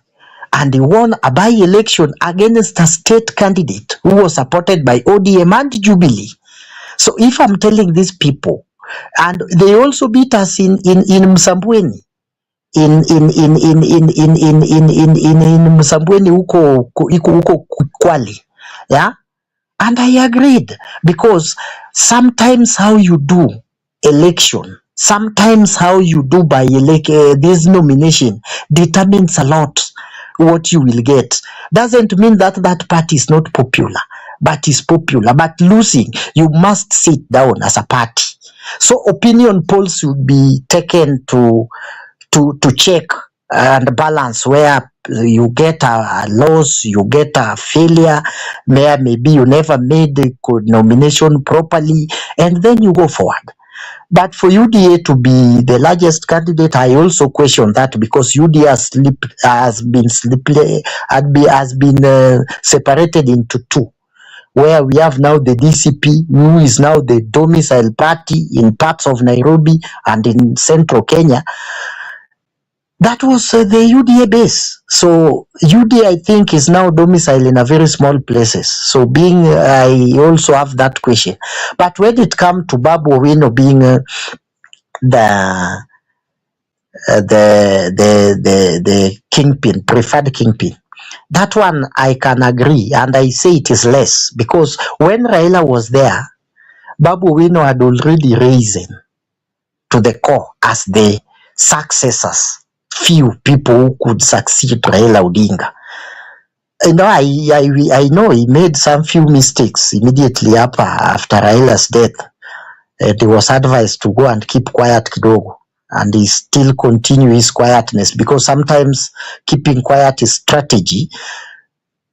E: and he won a by-election against a state candidate who was supported by ODM and Jubilee. So if I'm telling these people, and they also beat us in Msambweni, in Msambweni huko Kwali, yeah. And I agreed, because sometimes how you do election, sometimes how you do by this nomination determines a lot what you will get. Doesn't mean that that party is not popular, but is popular. But losing, you must sit down as a party So opinion polls should be taken to check and balance where you get a loss, you get a failure, where maybe you never made the nomination properly, and then you go forward. But for UDA to be the largest candidate, I also question that, because UDA has been separated into two, where we have now the DCP, who is now the domicile party in parts of Nairobi and in central Kenya. That was the UDA base. So UDA, I think, is now domicile in a very small places. So I also have that question. But when it comes to Babu Owino being the kingpin, preferred kingpin, that one I can agree, and I say it is less, because when Raila was there, Babu Owino had already risen to the core as the successors, few people who could succeed Raila Odinga. You know, I know he made some few mistakes immediately after Raila's death. He was advised to go and keep quiet kidogo, and he still continue his quietness, because sometimes keeping quiet is strategy.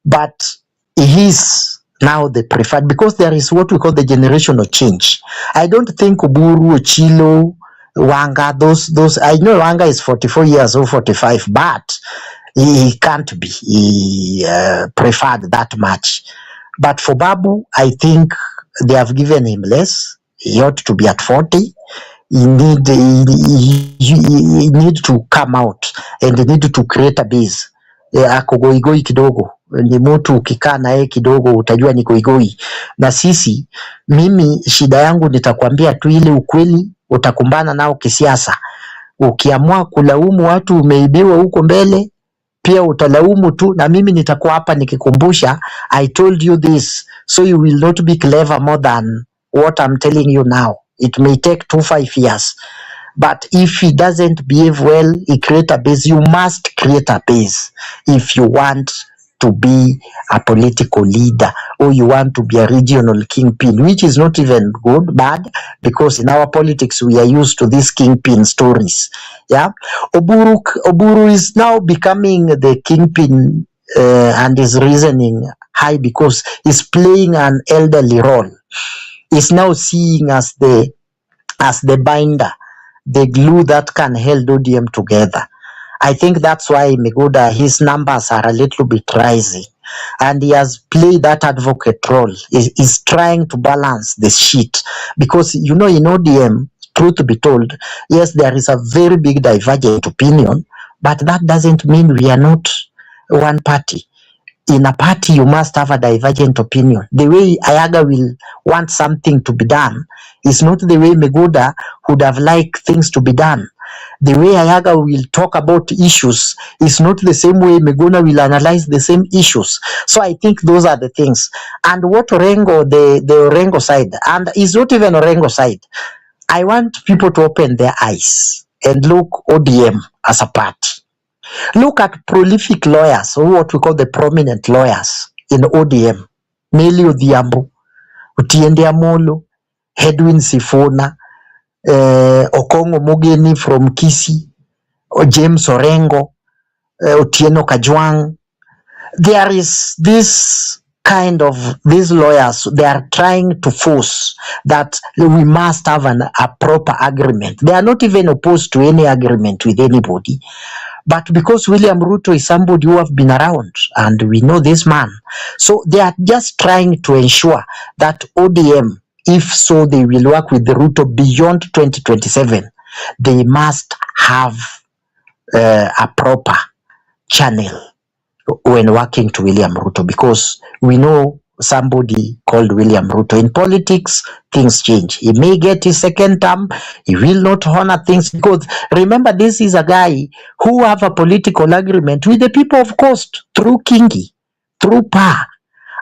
E: But he is now the preferred, because there is what we call the generational change. I don't think Oburu, Chilo, Wanga, those I know Wanga is 44 years or 45, but he can't be preferred that much. But for Babu, I think they have given him less. He ought to be at 40. He need to come out and need to create a base. Ako goigoi kidogo, ni mtu ukikaa naye kidogo utajua ni goigoi. Na sisi, mimi shida yangu nitakwambia tu ile ukweli, utakumbana nao kisiasa. Ukiamua kulaumu watu umeibiwa huko mbele, pia utalaumu tu, na mimi nitakuwa hapa nikikumbusha, I told you this, so you will not be clever more than what I'm telling you now. It may take 2-5 years. But if he doesn't behave well, he create a base. You must create a base if you want to be a political leader, or you want to be a regional kingpin, which is not even bad, because in our politics we are used to these kingpin stories. Yeah, Oburu is now becoming the kingpin and is reasoning high, because he's playing an elderly role. He's now seeing as the binder, the glue that can hold ODM together. I think that's why Miguda, his numbers are a little bit rising, and he has played that advocate role. He's trying to balance the sheet, because, you know, in ODM, truth to be told, yes, there is a very big divergent opinion, but that doesn't mean we are not one party. In a party, you must have a divergent opinion. The way Ayaga will want something to be done is not the way Megoda would have liked things to be done. The way Ayaga will talk about issues is not the same way Megona will analyze the same issues. So I think those are the things. And what Orengo, the Orengo side, and it's not even Orengo side, I want people to open their eyes and look ODM as a party. Look at prolific lawyers, or what we call the prominent lawyers in ODM. Nelly Odhiambo, Otiende Amolo, Edwin Sifuna, Okongo Mogeni from Kisii, James Orengo, Otieno Kajwang. There is this kind of, these lawyers, they are trying to force that we must have a proper agreement. They are not even opposed to any agreement with anybody. But because William Ruto is somebody who have been around, and we know this man, so they are just trying to ensure that ODM, if so they will work with the Ruto beyond 2027, they must have a proper channel when working to William Ruto, because we know somebody called William Ruto. In politics, things change. He may get his second term, he will not honor things, because remember, this is a guy who have a political agreement with the people of Coast through Kingi, through PA.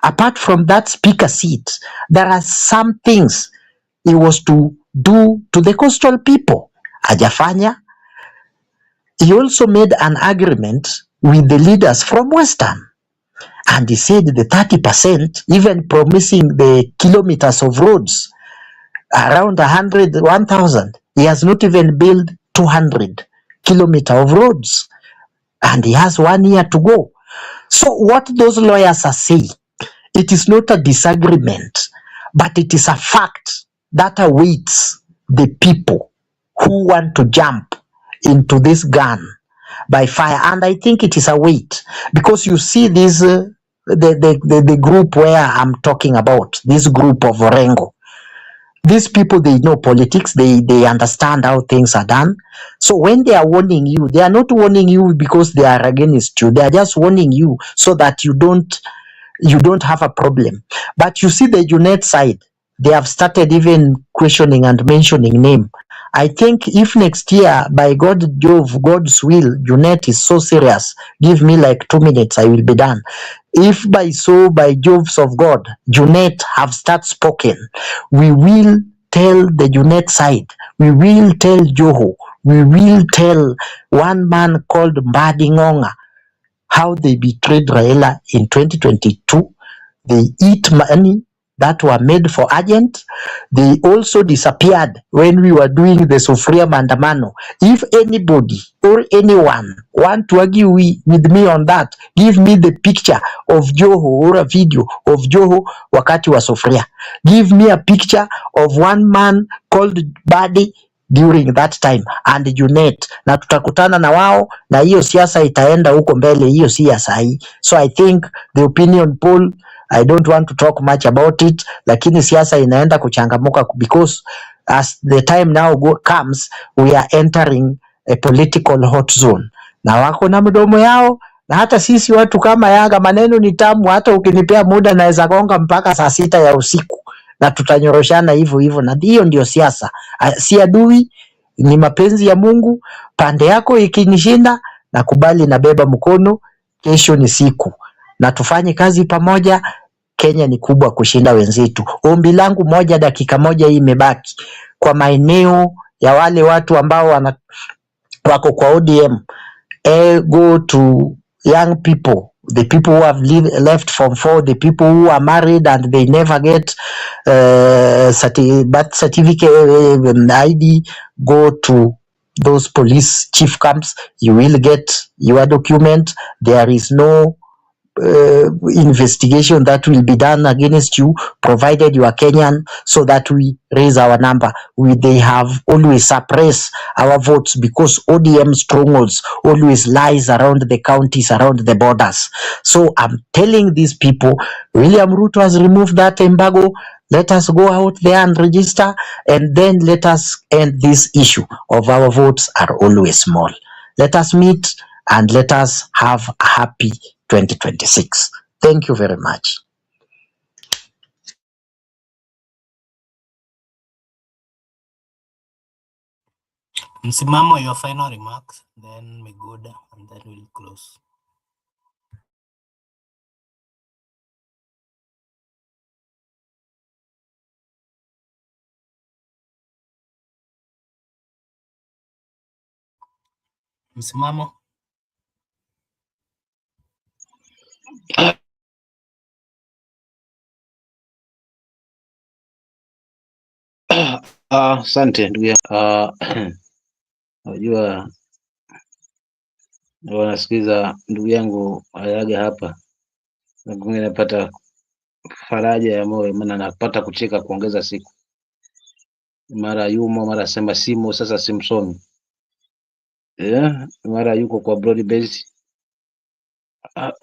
E: Apart from that speaker seat, there are some things he was to do to the coastal people. Ajafanya. He also made an agreement with the leaders from Western. And he said the 30%, even promising the kilometers of roads around 100, 1,000. He has not even built 200 kilometers of roads, and he has 1 year to go. So what those lawyers are saying, it is not a disagreement, but it is a fact that awaits the people who want to jump into this gun by fire. And I think it is a weight, because you see this the group where I'm talking about, this group of Orengo. These people, they know politics, they understand how things are done. So when they are warning you, they are not warning you because they are against you. They are just warning you so that you don't have a problem. But you see the UNET side, they have started even questioning and mentioning name. I think if next year, by God's will, UNET is so serious, give me like 2 minutes, I will be done. If by Jove's of God, UNET have start spoken, we will tell the UNET side, we will tell Joho, we will tell one man called Mbadi Ngonga how they betrayed Raila in 2022. They eat money that were made for agents. They also disappeared when we were doing the Sufria Mandamano. If anybody or anyone want to argue with me on that, give me the picture of Joho or a video of Joho wakati wa Sufria. Give me a picture of one man called Badi during that time and UNET, na tutakutana na wao, na hiyo siasa itaenda huko mbele, hiyo si ya sahi. So I think the opinion poll, I don't want to talk much about it, lakini siasa inaenda kuchangamuka because as the time now comes, we are entering a political hot zone, na wako na mdomo yao, na hata sisi watu kama Yanga maneno ni tamu, hata ukinipea muda naweza gonga mpaka saa 6 ya usiku na tutanyoroshana hivyo hivyo, na hiyo ndio siasa. Si adui, ni mapenzi ya Mungu. Pande yako ikinishinda, nakubali, nabeba mkono, kesho ni siku na tufanye kazi pamoja. Kenya ni kubwa kushinda wenzetu. Ombi langu moja, dakika moja hii imebaki, kwa maeneo ya wale watu ambao wako kwa ODM, go to young people, the people who have left Form 4, the people who are married and they never get birth certificate, ID, go to those police chief camps. You will get your document. There is no investigation that will be done against you, provided you are Kenyan, so that we raise our number. They have always suppressed our votes because ODM strongholds always lies around the counties, around the borders. So I'm telling these people, William Ruto has removed that embargo. Let us go out there and register, and then let us end this issue of our votes are always small. Let us meet and let us have a happy 2026. Thank you very much.
A: Msimamo, your final remarks, then Miguda, and then we'll close. Msimamo.
C: Asante ndugu yangu. Unajua wanasikiza ndugu yangu ayaga hapa, na kumbe napata faraja ya moyo, maana napata kucheka kuongeza siku. Mara yumo, mara sema simo, sasa simsomi. Mara yuko kwa broad base,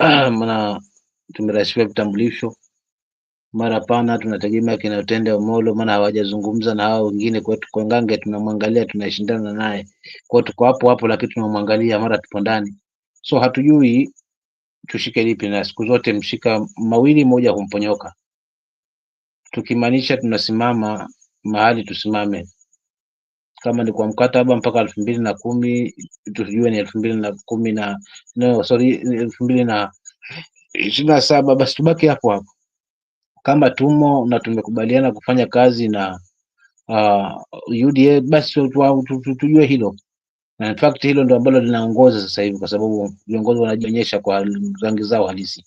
C: maana tumerashia vitambulisho, mara pana tunategemea kina Tende Omolo, maana hawajazungumza na hao wengine kwetu kwa Ngange, tunamwangalia tunashindana naye kwa tuko hapo hapo, lakini tunamwangalia mara tupo ndani, so hatujui tushike lipi, na siku zote mshika mawili moja humponyoka. Tukimaanisha tunasimama mahali tusimame, kama ni kwa mkataba mpaka 2010 tujue ni 2010 na 2027, basi tubaki hapo hapo. Kama tumo na tumekubaliana kufanya kazi na UDA, basi tujue hilo, na in fact hilo ndio ambalo linaongoza sasa hivi, kwa sababu viongozi wanajionyesha kwa rangi zao halisi.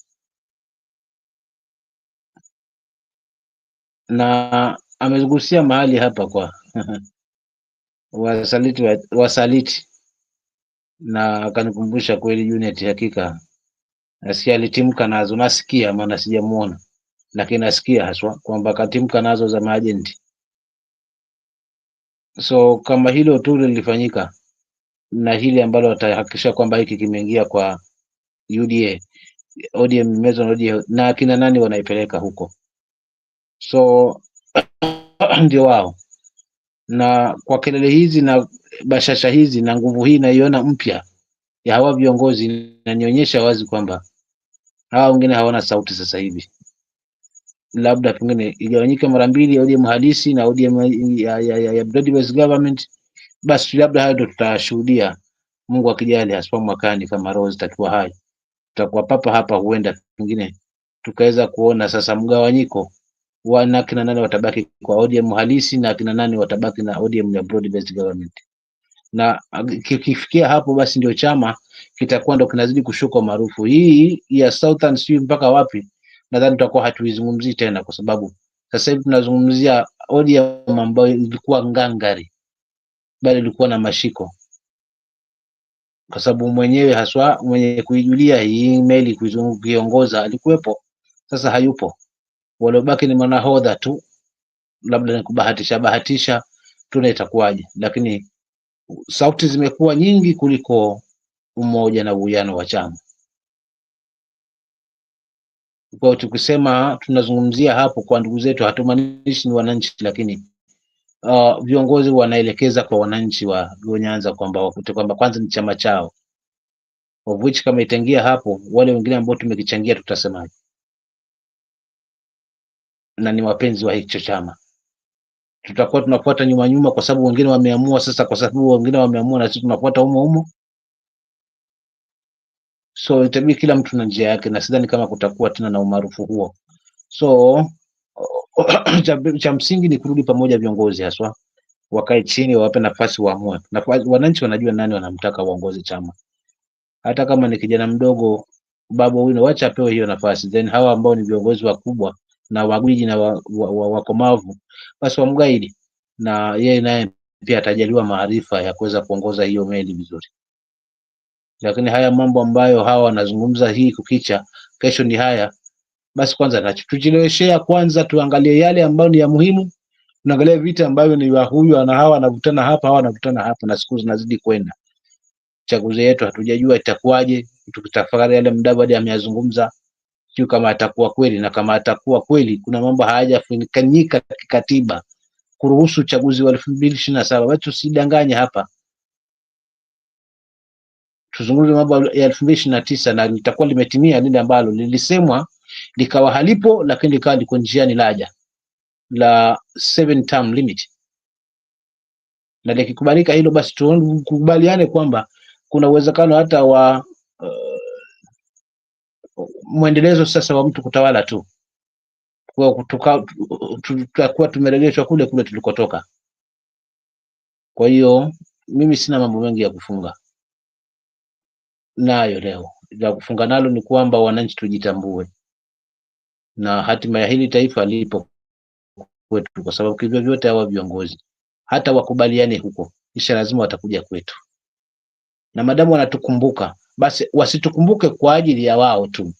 C: Na amegusia mahali hapa kwa wasaliti na akanikumbusha kweli unit, hakika nasikia alitimka nazo, nasikia maana sijamuona, lakini nasikia haswa kwamba katimka nazo za maajenti. So kama hilo tu lilifanyika na hili ambalo watahakikisha kwamba hiki kimeingia kwa UDA, ODM mezo na ODM, na akina nani wanaipeleka huko, so ndio wao. Na kwa kelele hizi na bashasha hizi na nguvu hii naiona mpya ya hawa viongozi, inanionyesha wazi kwamba hawa wengine hawana sauti sasa hivi. Labda pengine igawanyike mara mbili, ODM halisi na ODM ya broad-based government, basi labda hayo ndio tutashuhudia, Mungu akijali, haswa mwakani kama roho zitakuwa hai, tutakuwa papa hapa, huenda pengine tukaweza kuona sasa mgawanyiko wa kina nani watabaki kwa ODM halisi na kina nani watabaki na ODM ya broad-based government. Na kifikia hapo, basi ndio chama kitakuwa ndo kinazidi kushuka maarufu. Hii ya Southern sijui mpaka wapi, nadhani tutakuwa hatuizungumzii tena, kwa sababu sasa hivi tunazungumzia ODM ambayo ilikuwa ngangari, bali ilikuwa na mashiko, kwa sababu mwenyewe haswa mwenye kuijulia hii meli kuiongoza alikuwepo, sasa hayupo. Waliobaki ni manahodha tu, labda ni kubahatisha tuna itakuwaje, lakini sauti zimekuwa nyingi kuliko umoja na uwiano wa chama. Kwa tukisema tunazungumzia hapo kwa ndugu zetu, hatumaanishi ni wananchi, lakini viongozi wanaelekeza kwa wananchi wa Nyanza kwamba wakute kwamba kwanza ni chama chao, of which kama itaingia hapo, wale wengine ambao tumekichangia tutasemaje? Na ni wapenzi wa hicho chama, tutakuwa tunafuata nyuma kwa sababu wengine wameamua. Sasa kwa sababu wengine wameamua na sisi tunafuata humo, so itabidi kila mtu na njia yake, na sidhani kama kutakuwa tena na umaarufu huo. So cha msingi ni kurudi pamoja, viongozi haswa wakae chini, wawape nafasi waamue. Wananchi wanajua nani wanamtaka waongoze chama, hata kama ni kijana mdogo, Babu Owino, wacha apewe hiyo nafasi, then hawa ambao ni viongozi wakubwa na wagwiji na wakomavu basi wamgaidi, na yeye naye pia atajaliwa maarifa ya kuweza kuongoza hiyo meli vizuri. Lakini haya mambo ambayo hawa wanazungumza hii kukicha, kesho ni haya, basi kwanza tujileweshea, kwanza tuangalie yale ambayo ni ya muhimu, tunaangalia vita ambavyo ni wa huyu na hawa wanavutana hapa, hawa wanavutana hapa, na siku zinazidi kwenda. Chaguzi yetu hatujajua itakuwaje, tukitafakari yale Mudavadi ameyazungumza, sio kama atakuwa kweli, na kama atakuwa kweli kuna mambo hayajafunikanyika kikatiba kuruhusu uchaguzi wa 2027. Basi tusidanganye hapa, tuzungumze mambo ya 2029 na litakuwa limetimia lile ambalo lilisemwa likawa halipo, lakini likawa liko njiani laja la 7 term limit. Na likikubalika hilo, basi tukubaliane kwamba kuna uwezekano hata wa mwendelezo sasa wa mtu kutawala tu, kwa tutakuwa tumeregeshwa kule kule tulikotoka. Kwa hiyo mimi sina mambo mengi ya kufunga nayo leo. La kufunga nalo ni kwamba wananchi tujitambue, na hatima ya hili taifa lipo kwetu, kwa sababu hivyo vyote hawa viongozi hata wakubaliane huko, kisha lazima watakuja kwetu, na madamu wanatukumbuka, basi wasitukumbuke kwa ajili ya wao tu,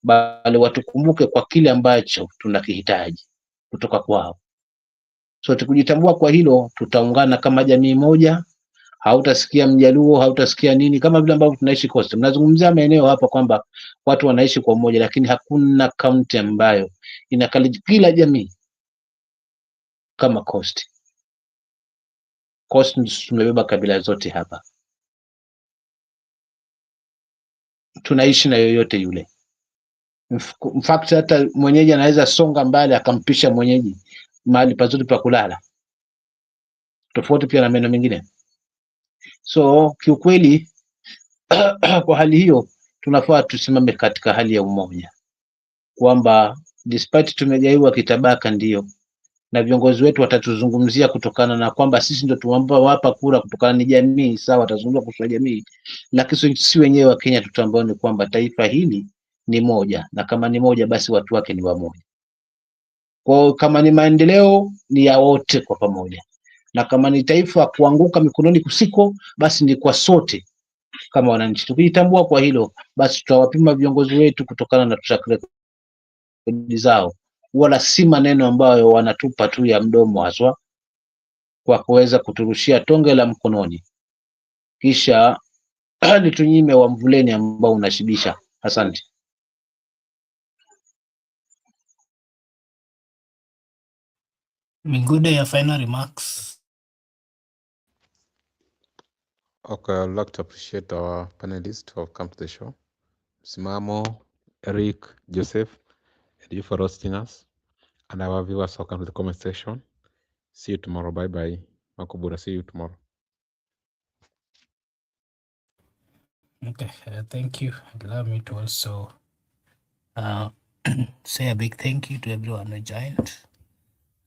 C: bali watukumbuke kwa kile ambacho tunakihitaji kutoka kwao. So tukijitambua kwa hilo, tutaungana kama jamii moja. Hautasikia Mjaluo, hautasikia nini, kama vile ambavyo tunaishi Coast. Mnazungumzia maeneo hapa kwamba watu wanaishi kwa umoja, lakini hakuna kaunti ambayo inakali kila jamii kama Coast. Coast tumebeba kabila zote hapa, tunaishi na yoyote yule. In fact hata mwenyeji anaweza songa mbali akampisha mwenyeji mahali pazuri pa kulala, tofauti pia na maeneo mengine. So kiukweli kwa hali hiyo tunafaa tusimame katika hali ya umoja, kwamba despite tumegaiwa kitabaka, ndio, na viongozi wetu watatuzungumzia kutokana na kwamba sisi ndio tuwapa kura kutokana ni jamii, sawa, watazungumza kuhusu jamii, lakini si wenyewe wa Kenya tutambao ni kwamba taifa hili ni moja, na kama ni moja basi watu wake ni wamoja. Kwa kama ni maendeleo ni ya wote kwa pamoja, na kama ni taifa kuanguka mikononi kusiko, basi ni kwa sote kama wananchi. Tukijitambua kwa hilo, basi tutawapima viongozi wetu kutokana na track record zao, wala si maneno ambayo wanatupa tu ya mdomo haswa kwa kuweza kuturushia tonge la mkononi kisha tunyime wa mvuleni ambao unashibisha. Asante.
A: Migude, your final remarks.
B: Okay, I'd like to appreciate our panelists who have come to the show. Simamo, Eric, Joseph, and you for hosting us. And our viewers who come to the comment section. See you tomorrow. Bye bye. Makubura, see you tomorrow.
A: Okay, thank you. Allow me to also say a big thank you to everyone who joined,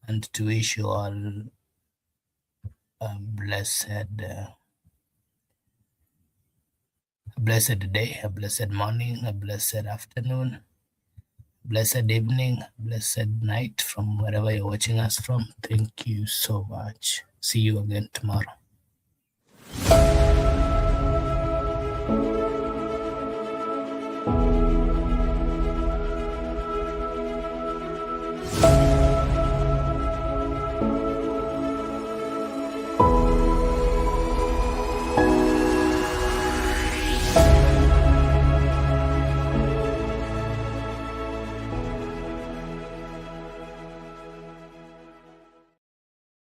A: and to wish you all a blessed day, a blessed morning, a blessed afternoon, blessed evening, blessed night from wherever you're watching us from. Thank you so much. See you again tomorrow.